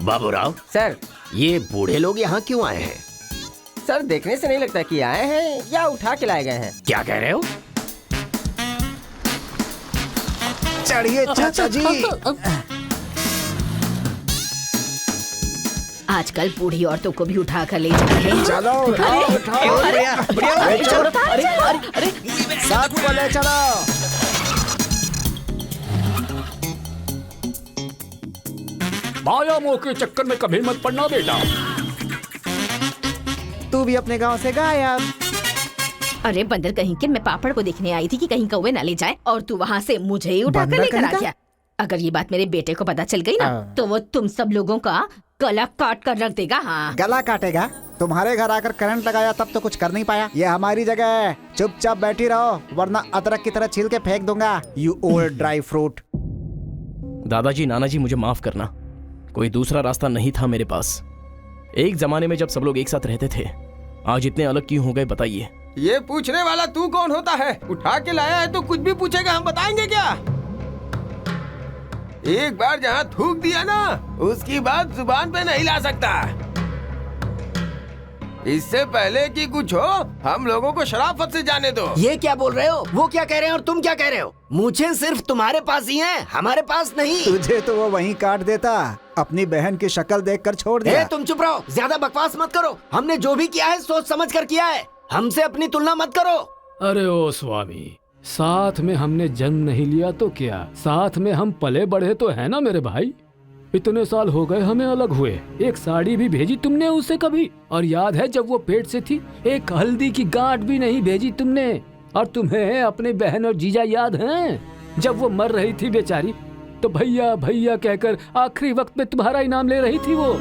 बाबूराव सर, ये बूढ़े लोग यहाँ क्यों आए हैं? सर, देखने से नहीं लगता कि आए हैं या उठा के लाए गए हैं। क्या कह रहे हो? चढ़िए चाचा जी। आजकल बूढ़ी औरतों को भी उठा कर ले जा रहे हैं। चलो उठाओ उठाओ। बढ़िया बढ़िया। साथ को ले चलो। व्यायामों के चक्कर में कभी मत पड़ना बेटा। तू भी अपने गांव से गायब। अरे बंदर कहीं के, मैं पापड़ को देखने आई थी कि कहीं कौवे ना ले जाए और तू वहाँ से मुझे ही उठा कर बंदर लेकर आ कहीं का? गया। अगर ये बात मेरे बेटे को पता चल गई ना तो वो तुम सब लोगों का गला काट कर रख देगा। हाँ, गला काटेगा? तुम्हारे घर आकर करंट लगाया तब तो कुछ कर नहीं पाया। ये हमारी जगह है, चुपचाप बैठी रहो वरना अदरक की तरह छील के फेंक दूंगा। You old dry fruit. दादाजी, नानाजी, मुझे माफ करना, कोई दूसरा रास्ता नहीं था मेरे पास। एक जमाने में जब सब लोग एक साथ रहते थे, आज इतने अलग क्यों हो गए बताइए? ये पूछने वाला तू कौन होता है? उठा के लाया है तो कुछ भी पूछेगा, हम बताएंगे क्या? एक बार जहाँ थूक दिया ना, उसकी बात जुबान पे नहीं ला सकता। इससे पहले कि कुछ हो, हम लोगों को शराफत से जाने दो। ये क्या बोल रहे हो? वो क्या कह रहे हैं और तुम क्या कह रहे हो? मुझे सिर्फ तुम्हारे पास ही है, हमारे पास नहीं। तुझे तो वो वहीं काट देता, अपनी बहन की शक्ल देखकर छोड़ दिया। तुम चुप रहो, ज्यादा बकवास मत करो। हमने जो भी किया है सोच समझ कर किया है, हमसे अपनी तुलना मत करो। अरे ओ स्वामी, साथ में हमने जन्म नहीं लिया तो क्या, साथ में हम पले बढ़े तो है ना मेरे भाई। इतने साल हो गए हमें अलग हुए, एक साड़ी भी भेजी तुमने उसे कभी? और याद है जब वो पेट से थी, एक हल्दी की गांठ भी नहीं भेजी तुमने। और तुम्हें अपनी बहन और जीजा याद हैं? जब वो मर रही थी बेचारी, तो भैया भैया कहकर आखिरी वक्त में तुम्हारा इनाम ले रही थी। वो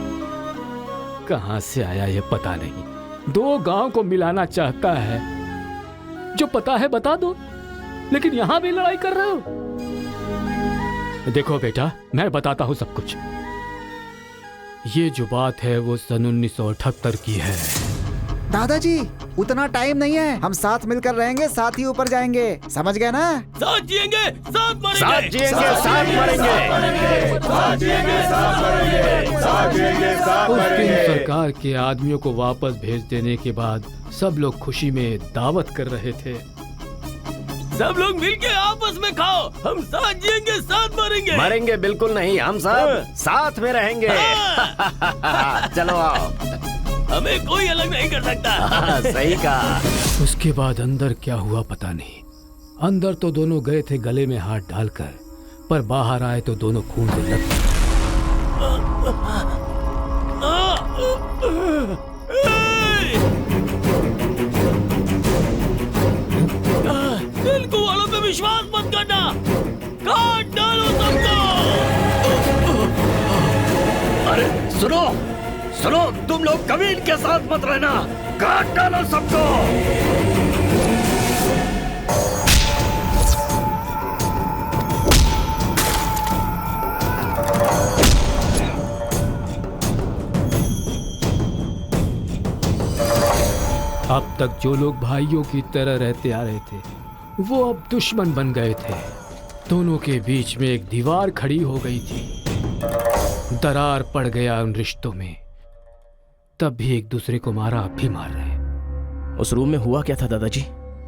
कहाँ से आया ये पता नहीं। 2 गांव को मिलाना चाहता है, जो पता है बता दो, लेकिन यहाँ भी लड़ाई कर रहे हो। देखो बेटा, मैं बताता हूँ सब कुछ। ये जो बात है वो सन 1978 की है। दादाजी, उतना टाइम नहीं है, हम साथ मिलकर रहेंगे, साथ ही ऊपर जाएंगे, समझ गए ना? साथ जिएंगे, साथ मरेंगे, साथ जिएंगे, साथ मरेंगे, साथ जिएंगे, साथ मरेंगे, साथ जिएंगे, साथ उस दिन मरेंगे। सरकार के आदमियों को वापस भेज देने के बाद सब लोग खुशी में दावत कर रहे थे। सब लोग मिलके आपस में खाओ, हम साथ जिएंगे, साथ मरेंगे। मरेंगे बिल्कुल नहीं, हम सब साथ में रहेंगे। चलो आओ, हमें कोई अलग नहीं कर सकता। सही कहा। उसके बाद अंदर क्या हुआ पता नहीं। अंदर तो दोनों गए थे गले में हाथ डालकर, पर बाहर आए तो दोनों खून से लथपथ। तेलुगु वालों पे विश्वास मत करना, काट डालो सबको। अरे सुनो सुनो, तुम लोग कभी इनके साथ मत रहना, काट डालो सबको। अब तक जो लोग भाइयों की तरह रहते आ रहे थे, वो अब दुश्मन बन गए थे। दोनों के बीच में एक दीवार खड़ी हो गई थी, दरार पड़ गया उन रिश्तों में। तब भी एक दूसरे को मारा, अब भी मार रहे। उस रूम में हुआ क्या था दादाजी?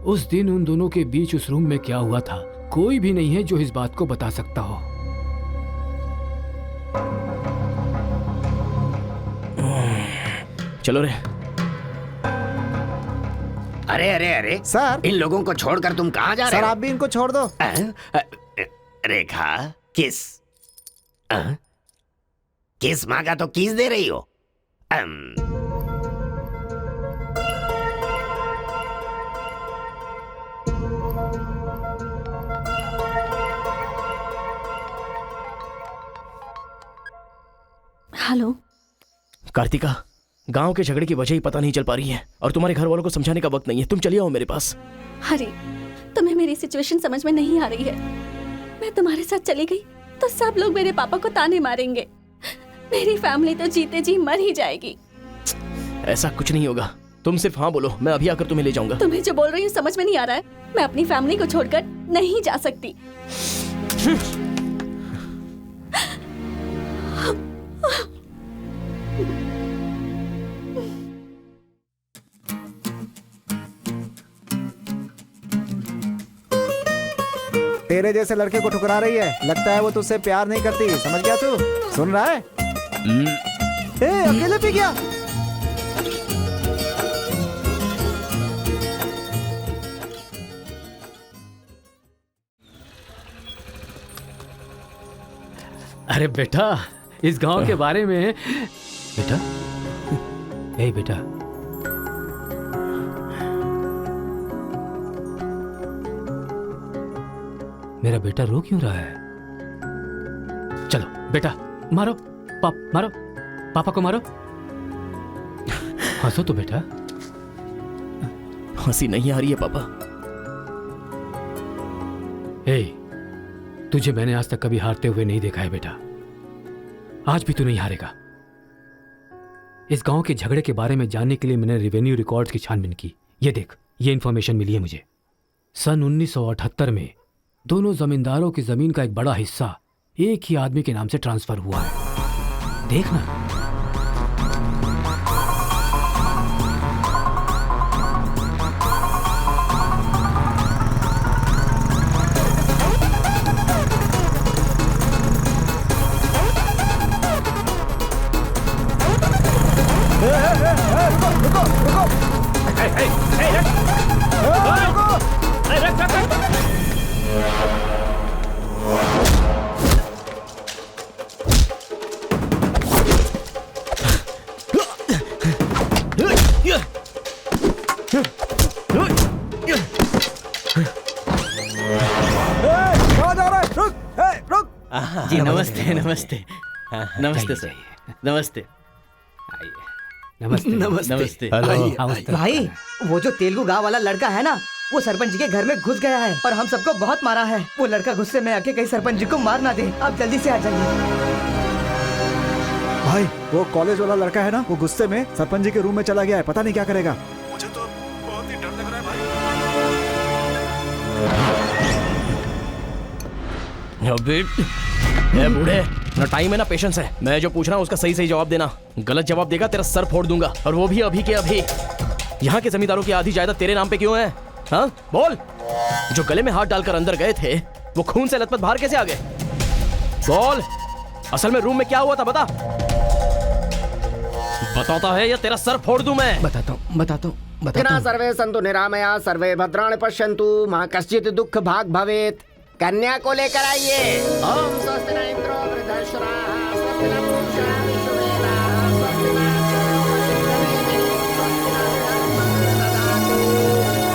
उस दिन उन दोनों के बीच उस रूम में क्या हुआ था, कोई भी नहीं है जो इस बात को बता सकता हो। चलो रे। अरे अरे अरे सर, इन लोगों को छोड़कर तुम कहाँ जा रहे सर हो? आप भी इनको छोड़ दो। रेखा, किस किस मांगा तो किस दे रही हो? हेलो कार्तिका, गांव के झगड़े की वजह ही पता नहीं चल पा रही है और तुम्हारे घर वालों को समझाने का वक्त नहीं है। तुम चलिए आओ मेरे पास। हरी, तुम्हें मेरी सिचुएशन समझ में नहीं आ रही है। मैं तुम्हारे साथ चली गई तो सब लोग मेरे पापा को ताने मारेंगे, मेरी फैमिली तो जीते जी मर ही जाएगी। ऐसा कुछ नहीं होगा, तुम सिर्फ हाँ बोलो, मैं अभी आकर तुम्हें ले जाऊंगा। तुम्हें जो बोल रही हूँ समझ में नहीं आ रहा है। मैं अपनी फैमिली को छोड़कर नहीं जा सकती। तेरे जैसे लड़के को ठुकरा रही है, लगता है वो तुझसे प्यार नहीं करती। समझ गया तू? सुन रहा है? अकेले पी गया? अरे बेटा, इस गांव के बारे में। बेटा, ए बेटा, मेरा बेटा रो क्यों रहा है? चलो बेटा, मारो मारो, पापा को मारो। हंसो तो बेटा। हंसी नहीं आ रही है पापा। ए, तुझे मैंने आज तक कभी हारते हुए नहीं देखा है बेटा। आज भी तू नहीं हारेगा। इस गांव के झगड़े के बारे में जानने के लिए मैंने रेवेन्यू रिकॉर्ड्स की छानबीन की। ये देख, ये इंफॉर्मेशन मिली है मुझे। सन 1978 में दोनों जमींदारों की जमीन का एक बड़ा हिस्सा एक ही आदमी के नाम से ट्रांसफर हुआ है। देखना। जी नमस्ते नमस्ते नमस्ते सर, नमस्ते नमस्ते नमस्ते। भाई, वो जो तेलुगु गांव वाला लड़का है ना, वो सरपंच जी के घर में घुस गया है और हम सबको बहुत मारा है। वो लड़का गुस्से में आके कहीं सरपंच जी को मार ना दे। आप जल्दी से आ जाइए। भाई, वो कॉलेज वाला लड़का है ना, वो गुस्से में सरपंच जी के रूम में चला गया है। पता नहीं क्या करेगा। मुझे तो बहुत ही डर लग रहा है भाई। ए बूढ़े, ना टाइम है ना पेशेंस है। मैं जो पूछ रहा हूँ उसका सही सही जवाब देना। गलत जवाब देगा तेरा सर फोड़ दूंगा, और वो भी अभी के अभी। यहाँ के जमींदारों की आधी जायदाद तेरे नाम पे क्यों है? हाँ बोल। जो गले में हाथ डालकर अंदर गए थे, वो खून से लथपथ बाहर कैसे आ गए? बोल, असल में रूम में क्या हुआ था? बता। बताता है या तेरा सर फोड़ दूं मैं? बताता हूँ। सर्वे संतु निरामया, सर्वे भद्राणि पश्यन्तु, मां कश्चित् दुःख भाग भवेत्। कन्या को लेकर आइए। ओम स्वस्ति न इंद्रो वृद्धश्रवाः, स्वस्ति न पूषा विश्ववेदाः, स्वस्ति न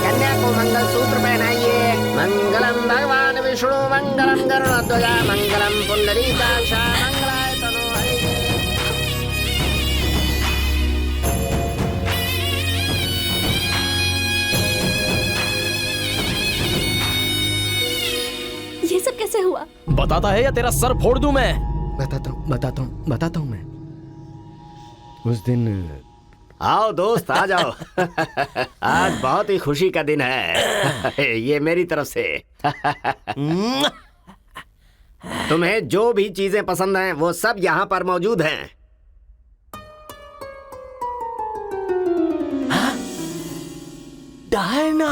कन्या को मंगल सूत्र पहनाइए। मंगलम भगवान विष्णु, मंगलम गरुड़ध्वजा, मंगलम पुंडरीकाक्ष, मंगलाय तनोहरि। ये सब कैसे हुआ? बताता है या तेरा सर फोड़ दूं मैं? बताता हूँ मैं। उस दिन आओ दोस्त, आ जाओ। आज बहुत ही खुशी का दिन है। ये मेरी तरफ से। तुम्हें जो भी चीजें पसंद हैं वो सब यहाँ पर मौजूद हैं। डायना,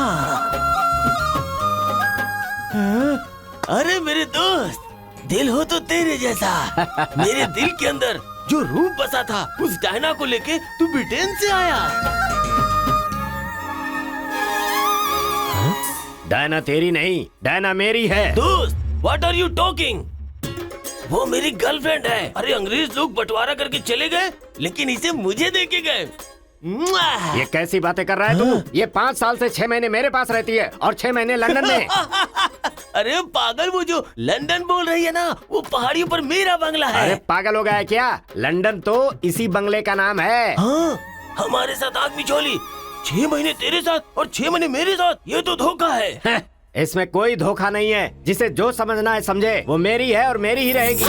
अरे मेरे दोस्त, दिल हो तो तेरे जैसा। मेरे दिल के अंदर जो रूप बसा था, उस डायना को लेके तू ब्रिटेन से आया। डायना तेरी नहीं, डायना मेरी है। दोस्त, व्हाट आर यू टॉकिंग? वो मेरी गर्लफ्रेंड है। अरे अंग्रेज लोग बंटवारा करके चले गए, लेकिन इसे मुझे देके गए। ये कैसी बातें कर रहा है तू? ये 5 साल से 6 महीने मेरे पास रहती है और 6 महीने लंदन में। अरे पागल, वो जो लंदन बोल रही है ना, वो पहाड़ियों पर मेरा बंगला है। अरे पागल हो गया है क्या? लंदन तो इसी बंगले का नाम है। हाँ, हमारे साथ आग बिछोली। 6 महीने तेरे साथ और 6 महीने मेरे साथ। ये तो धोखा है। इसमें कोई धोखा नहीं है। जिसे जो समझना है समझे। वो मेरी है और मेरी ही रहेगी।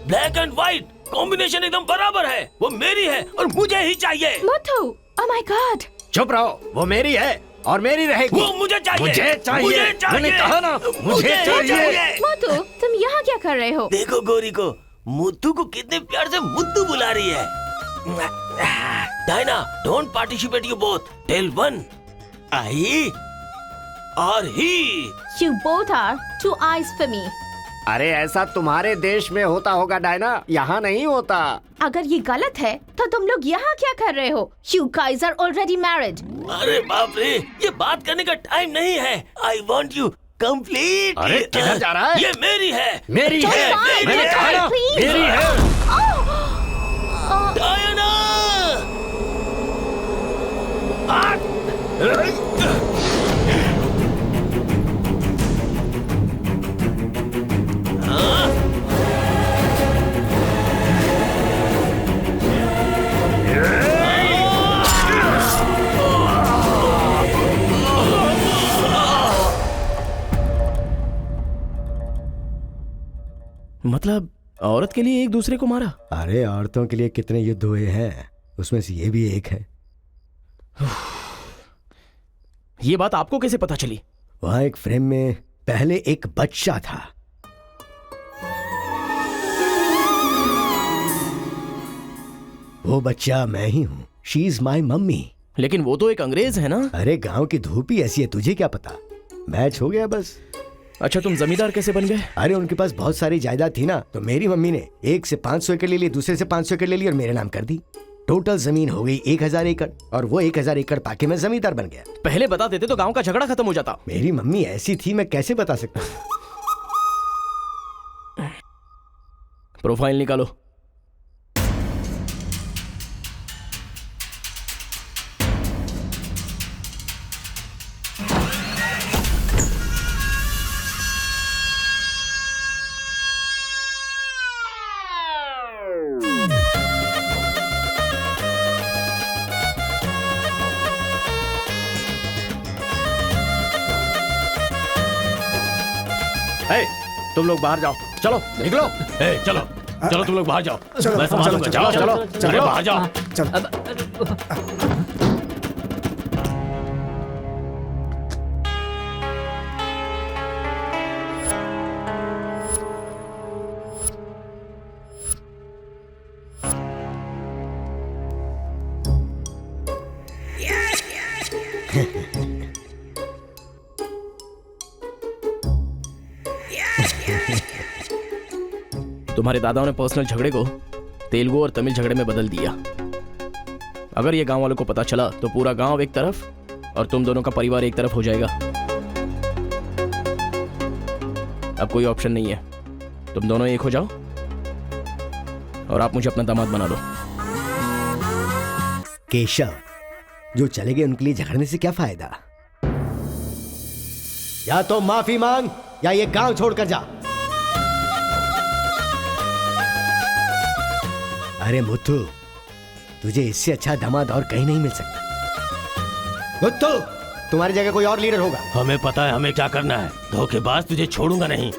ब्लैक एंड व्हाइट कॉम्बिनेशन एकदम बराबर है। वो मेरी है और मुझे ही चाहिए। मोटू, ओह माय गॉड। चुप रहो। वो मेरी है और मेरी रहेगी। वो मुझे चाहिए। मुझे चाहिए। मैंने कहा ना, मुझे चाहिए। मोटू, तुम यहाँ क्या कर रहे हो? देखो गोरी को, मुद्दू को कितने प्यार से मुद्दू बुला रही है। Diana, don't participate you both. Tell one, I or he. You both are two eyes for me. अरे ऐसा तुम्हारे देश में होता होगा डायना, यहाँ नहीं होता। अगर ये गलत है तो तुम लोग यहाँ क्या कर रहे हो? You guys are already married. अरे बाप रे, ये बात करने का टाइम नहीं है। I want you complete. अरे किधर जा रहा है? ये मेरी है, मेरी है, मैंने कहा ना, मेरी है। डायना! मतलब औरत के लिए एक दूसरे को मारा? अरे औरतों के लिए कितने युद्ध हुए हैं, उसमें से ये भी एक है। ये बात आपको कैसे पता चली? वहां एक फ्रेम में पहले एक बच्चा था। वो बच्चा मैं ही हूँ। She is my mummy. लेकिन वो तो एक अंग्रेज है ना? अरे गांव की धूप ही ऐसी है, तुझे क्या पता। मैच हो गया बस। अच्छा, तुम जमींदार कैसे बन गए? अरे उनके पास बहुत सारी जायदाद थी ना, तो मेरी मम्मी ने एक से 500 एकड़ ले ली, दूसरे से 500 एकड़ ले ली और मेरे नाम कर दी। टोटल जमीन हो गई 1000 एकड़ और वो 1000 एकड़ पाके मैं जमींदार बन गया। पहले बता देते तो गांव का झगड़ा खत्म हो जाता। मेरी मम्मी ऐसी थी, मैं कैसे बता सकता। प्रोफाइल निकालो। तुम लोग बाहर जाओ, चलो निकलो। चलो चलो तुम लोग बाहर जाओ, मैं संभालूंगा। चलो चलो चलो बाहर जाओ। तुम्हारे दादाओं ने पर्सनल झगड़े को तेलुगु और तमिल झगड़े में बदल दिया। अगर ये गांव वालों को पता चला तो पूरा गांव एक तरफ और तुम दोनों का परिवार एक तरफ हो जाएगा। अब कोई ऑप्शन नहीं है, तुम दोनों एक हो जाओ और आप मुझे अपना दामाद बना लो। केशव, जो चले गए उनके लिए झगड़ने से क्या फायदा। या तो माफी मांग या ये गांव छोड़कर जा। अरे मुत्तू, तुझे इससे अच्छा दामाद और कहीं नहीं मिल सकता। मुत्तू, तुम्हारी जगह कोई और लीडर होगा। हमें पता है हमें क्या करना है। धोखेबाज, तुझे छोड़ूंगा नहीं।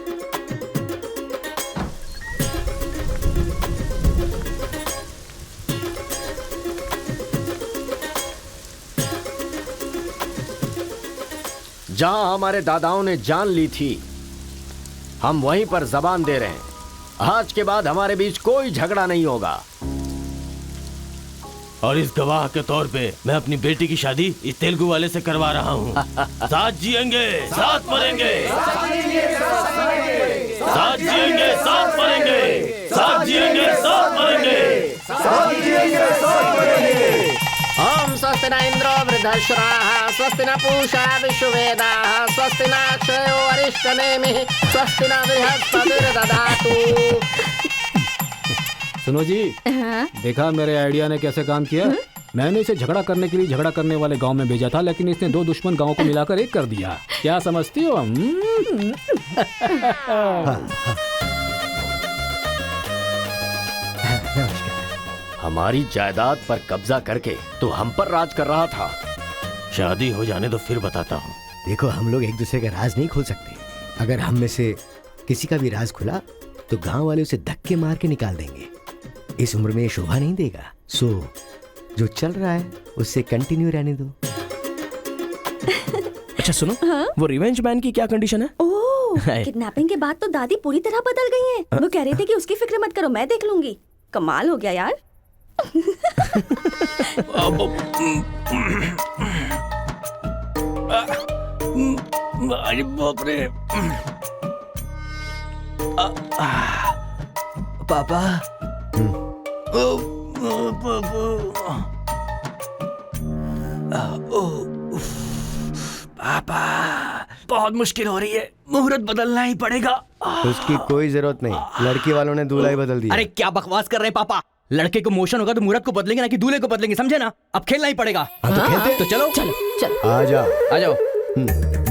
जहां हमारे दादाओं ने जान ली थी, हम वहीं पर जबान दे रहे हैं। आज के बाद हमारे बीच कोई झगड़ा नहीं होगा। और इस गवाह के तौर पे मैं अपनी बेटी की शादी इस तेलुगु वाले से करवा रहा हूँ। साथ जिएंगे, साथ मरेंगे, साथ जिएंगे, साथ मरेंगे, साथ जिएंगे, साथ मरेंगे, साथ जिएंगे, साथ मरेंगे। ओम स्वस्ति न इंद्रो वृद्धश्राः, स्वस्ति न पूषा विश्ववेदाः, स्वस्ति न अक्षयो अरिष्टनेमिः, स्वस्ति न बृहस्पतिर्दधातु। सुनो जी, देखा मेरे आइडिया ने कैसे काम किया। मैंने इसे झगड़ा करने के लिए झगड़ा करने वाले गांव में भेजा था, लेकिन इसने दो दुश्मन गांवों को मिलाकर एक कर दिया। क्या समझती हो? हमारी जायदाद पर कब्जा करके तो हम पर राज कर रहा था। शादी हो जाने तो फिर बताता हूँ। देखो, हम लोग एक दूसरे का राज नहीं खोल सकते। अगर हम में से किसी का भी राज खुला तो गांव वाले उसे धक्के मार के निकाल देंगे। इस उम्र में ये शोभा नहीं देगा। सो जो चल रहा है उससे कंटिन्यू रहने दो। अच्छा सुनो, वो रिवेंज मैन की क्या कंडीशन है? ओह, किडनैपिंग के बाद तो दादी पूरी तरह बदल गई हैं। वो कह रही थी कि उसकी फिक्र मत करो, मैं देख लूंगी। कमाल हो गया यार। अरे बाप रे। पापा, पापा, बहुत मुश्किल हो रही है, मुहूर्त बदलना ही पड़ेगा। उसकी कोई जरूरत नहीं, लड़की वालों ने दूल्हा ही बदल दिया। अरे क्या बकवास कर रहे हैं पापा, लड़के को मोशन होगा तो मुहूर्त को बदलेंगे ना कि दूल्हे को बदलेंगे, समझे ना? अब खेलना ही पड़ेगा। तो खेलते। तो चलो चलो चलो आ जाओ। आ जाओ।